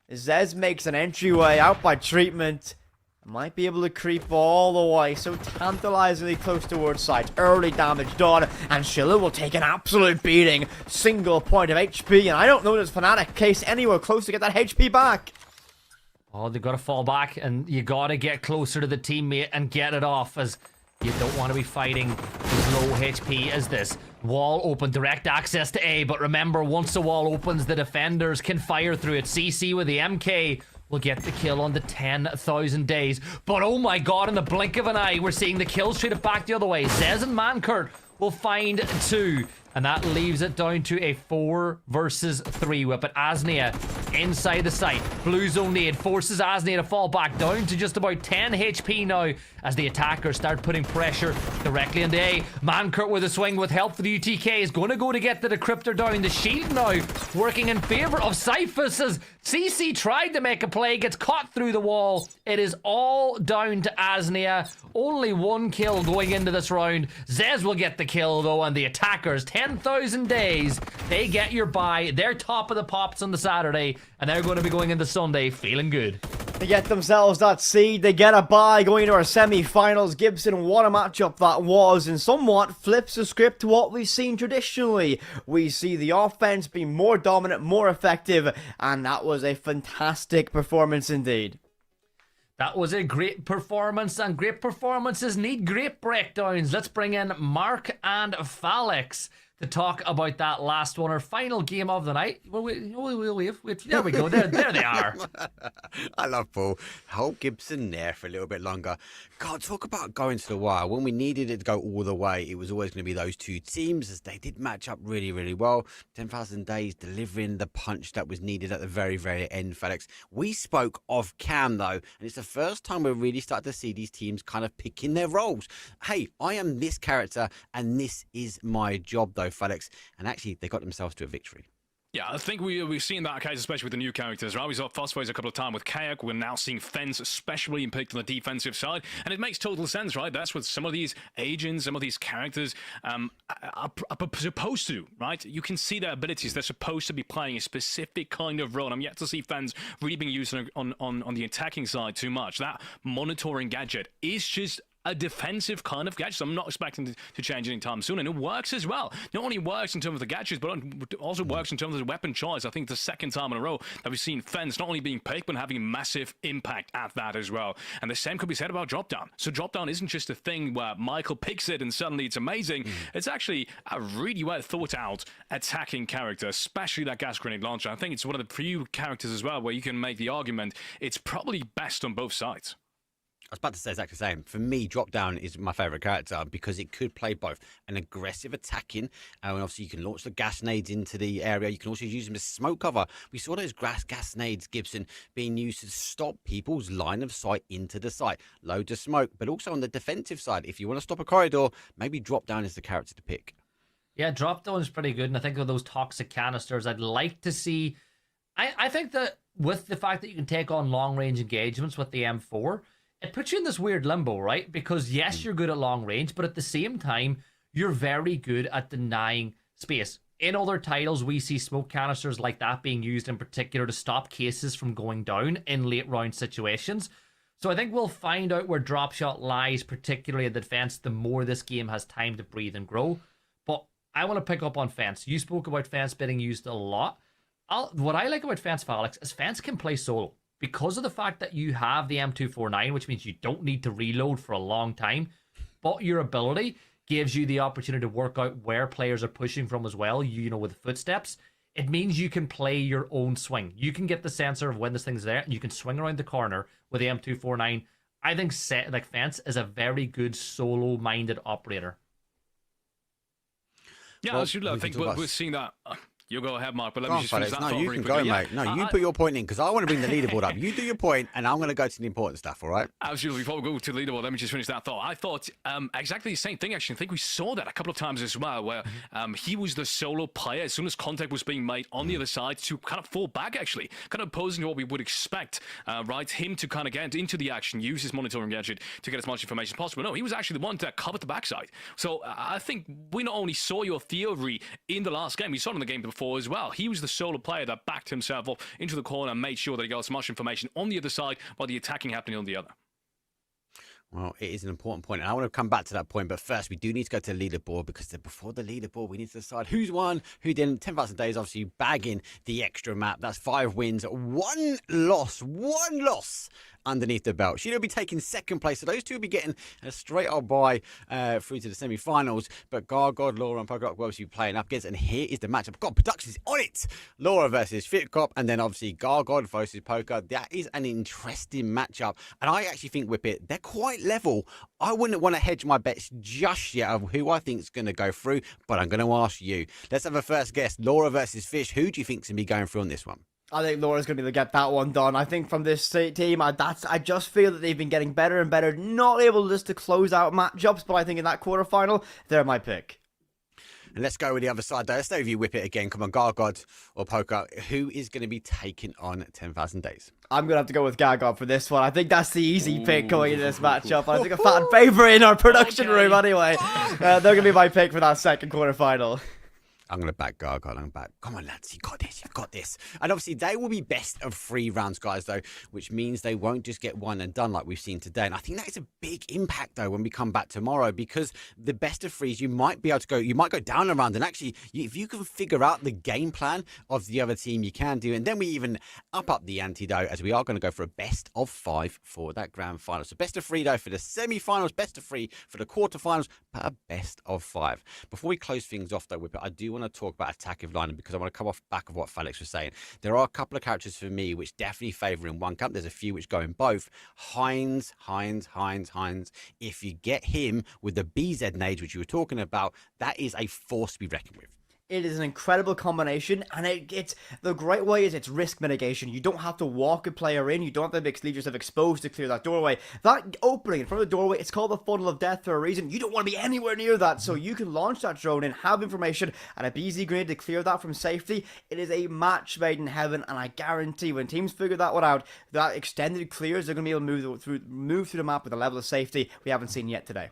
S5: Zez makes an entryway out by treatment. Might be able to creep all the way, so tantalizingly close towards site. Early damage done, and Schiller will take an absolute beating. Single point of HP, and I don't know this Fnatic case anywhere close to get that HP back.
S8: Oh, they've got to fall back, and you got to get closer to the teammate and get it off, as you don't want to be fighting as low HP as this. Wall open, direct access to A, but remember, once the wall opens, the defenders can fire through it. CC with the MK will get the kill on the 10,000 days. But oh my god, in the blink of an eye, we're seeing the kills traded back the other way. Zez and Mankurt will find 2. And that leaves it down to a 4 versus 3 whip. But Asnia inside the site. Blue zone nade forces Asnia to fall back down to just about 10 HP now as the attackers start putting pressure directly into A. Mankurt with a swing with help for the UTK is going to go to get the decryptor down. The shield now working in favor of Cyphus as CC tried to make a play, gets caught through the wall. It is all down to Asnia. Only 1 kill going into this round. Zez will get the kill though, and the attackers, 10,000 days, they get your bye. They're top of the pops on the Saturday, and they're going to be going into Sunday feeling good.
S5: They get themselves that seed, they get a bye going into our semi-finals. Gibson, what a matchup that was, and somewhat flips the script to what we've seen traditionally. We see the offense be more dominant, more effective, and that was a fantastic performance indeed.
S8: That was a great performance, and great performances need great breakdowns. Let's bring in Mark and Falix to talk about that last one, our final game of the night. Well, we'll leave. There we go. There they are.
S6: I love Paul. Hold Gibson there for a little bit longer. God, talk about going to the wire. When we needed it to go all the way, it was always going to be those two teams, as they did match up really, really well. 10,000 Days delivering the punch that was needed at the very, very end, Felix. We spoke of Cam, though, and it's the first time we're really starting to see these teams kind of picking their roles. Hey, I am this character, and this is my job, though, Felix. And actually, they got themselves to a victory.
S7: Yeah, I think we've seen that case, especially with the new characters, right? We saw Phosphorus a couple of times with Kayak. We're now seeing Fence, especially picked on the defensive side. And it makes total sense, right? That's what some of these agents, some of these characters are supposed to do, right? You can see their abilities. They're supposed to be playing a specific kind of role. And I'm yet to see Fence really being used on the attacking side too much. That monitoring gadget is just a defensive kind of gadget. So I'm not expecting to change anytime soon, and it works as well. Not only works in terms of the gadgets, but it also works in terms of the weapon choice. I think the second time in a row that we've seen Fence not only being picked, but having massive impact at that as well. And the same could be said about Drop Down. So Drop Down isn't just a thing where Michael picks it and suddenly it's amazing. It's actually a really well thought out attacking character, especially that gas grenade launcher. I think it's one of the few characters as well where you can make the argument it's probably best on both sides.
S6: I was about to say exactly the same. For me, Drop Down is my favourite character because it could play both an aggressive attacking, and obviously you can launch the gas nades into the area. You can also use them as smoke cover. We saw those gas nades, Gibson, being used to stop people's line of sight into the site. Loads of smoke, but also on the defensive side, if you want to stop a corridor, maybe Drop Down is the character to pick.
S8: Yeah, Drop Down is pretty good, and I think of those toxic canisters, I'd like to see. I think that with the fact that you can take on long range engagements with the M4. It puts you in this weird limbo, right? Because yes, you're good at long range, but at the same time, you're very good at denying space. In other titles, we see smoke canisters like that being used in particular to stop cases from going down in late round situations. So I think we'll find out where Drop Shot lies, particularly in the defense, the more this game has time to breathe and grow. But I want to pick up on Fence. You spoke about Fence being used a lot. What I like about Fence, Felix, is Fence can play solo. Because of the fact that you have the M249, which means you don't need to reload for a long time, but your ability gives you the opportunity to work out where players are pushing from as well, you know, with footsteps. It means you can play your own swing. You can get the sensor of when this thing's there, and you can swing around the corner with the M249. I think Fence is a very good solo-minded operator.
S7: Yeah,
S6: well,
S7: I think we're seeing that. You go ahead, Mark, but let me just finish that
S6: No,
S7: thought
S6: you
S7: very
S6: can
S7: quickly.
S6: go, mate. No, you put your point in, because I want to bring the leaderboard up. You do your point, and I'm going to go to the important stuff, all right?
S7: Absolutely. Before we go to the leaderboard, let me just finish that thought. I thought exactly the same thing, actually. I think we saw that a couple of times as well, where he was the solo player as soon as contact was being made on the other side to kind of fall back, actually, kind of opposing to what we would expect, right? Him to kind of get into the action, use his monitoring gadget to get as much information as possible. No, he was actually the one that covered the backside. So I think we not only saw your theory in the last game, we saw it in the game before as well. He was the solo player that backed himself up into the corner and made sure that he got as much information on the other side while the attacking happening on the other.
S6: Well, it is an important point, and I want to come back to that point, but first we do need to go to the leaderboard, because before the leaderboard we need to decide who's won, who didn't. 10,000 Days obviously bagging the extra map. That's 5 wins, 1 loss underneath the belt. She'll be taking second place, so those two will be getting a straight up bye through to the semi-finals. But God, Laura and Poker will obviously playing up against, and here is the matchup. God, Productions on it. Laura versus FitCop, and then obviously God versus Poker. That is an interesting matchup, and I actually think Whippet, they're quite level. I wouldn't want to hedge my bets just yet of who I think is going to go through, but I'm going to ask you. Let's have a first guess. Laura versus Fish. Who do you think is going to be going through on this one?
S5: I think Laura's going to be able to get that one done. I think from this team, I just feel that they've been getting better and better. Not able just to close out matchups, but I think in that quarterfinal, they're my pick.
S6: And let's go with the other side, though. Let's stay with you, Whip It again. Come on, Gargod or Poker. Who is going to be taking on 10,000 Days?
S5: I'm going to have to go with Gargod for this one. I think that's the easy pick going into this matchup. I think a fan favourite in our production room anyway. They're going to be my pick for that second quarterfinal.
S6: I'm going to back Gargoyle. I'm going to back. Come on, lads. You got this. You've got this. And obviously, they will be best of 3 rounds, guys, though, which means they won't just get one and done like we've seen today. And I think that is a big impact, though, when we come back tomorrow, because the best of 3s, you might be able to go, you might go down a round. And actually, if you can figure out the game plan of the other team, you can do. And then we even up the ante, though, as we are going to go for a best of 5 for that grand final. So best of 3, though, for the semi-finals, best of 3 for the quarterfinals, but a best of 5. Before we close things off, though, Whippet, I do want to talk about attacking line because I want to come off back of what Felix was saying. There are a couple of characters for me which definitely favour in one camp. There's a few which go in both. Heinz. If you get him with the BZ nades, which you were talking about, that is a force to be reckoned with.
S5: It is an incredible combination, and it's the great way is it's risk mitigation. You don't have to walk a player in. You don't have to leave yourself exposed to clear that doorway. That opening in front of the doorway, it's called the funnel of death for a reason. You don't want to be anywhere near that, so you can launch that drone in, have information, and a BZ grenade to clear that from safety. It is a match made in heaven, and I guarantee when teams figure that one out, that extended clears, they're going to be able to move through the map with a level of safety we haven't seen yet today.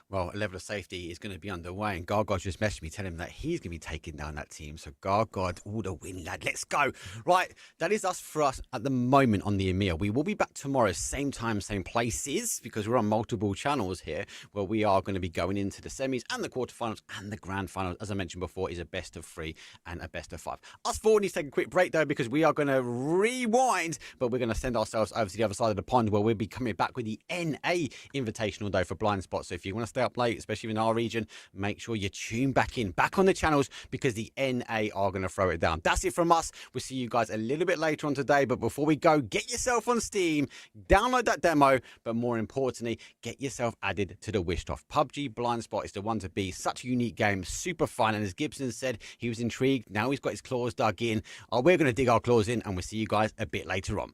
S6: Well, a level of safety is going to be underway, and Gargoyle just messaged me telling him that he's going to be taking down that team. So Gargoyle, all the win, lad. Let's go. Right, that is us for us at the moment on the EMEA. We will be back tomorrow, same time, same places, because we're on multiple channels here, where we are going to be going into the semis and the quarterfinals and the grand finals. As I mentioned before, is a best of 3 and a best of 5. Us 4 need to take a quick break, though, because we are going to rewind, but we're going to send ourselves over to the other side of the pond, where we'll be coming back with the NA Invitational, though, for Blind Spot. So if you want to stay up late, especially in our region, make sure you tune back on the channels, because the NA are going to throw it down. That's it from us. We'll see you guys a little bit later on today, but before we go, get yourself on Steam, download that demo, but more importantly, get yourself added to the wished off. PUBG Blind Spot is the one to be. Such a unique game, super fun, and as Gibson said, he was intrigued. Now he's got his claws dug in. We're going to dig our claws in, and we'll see you guys a bit later on.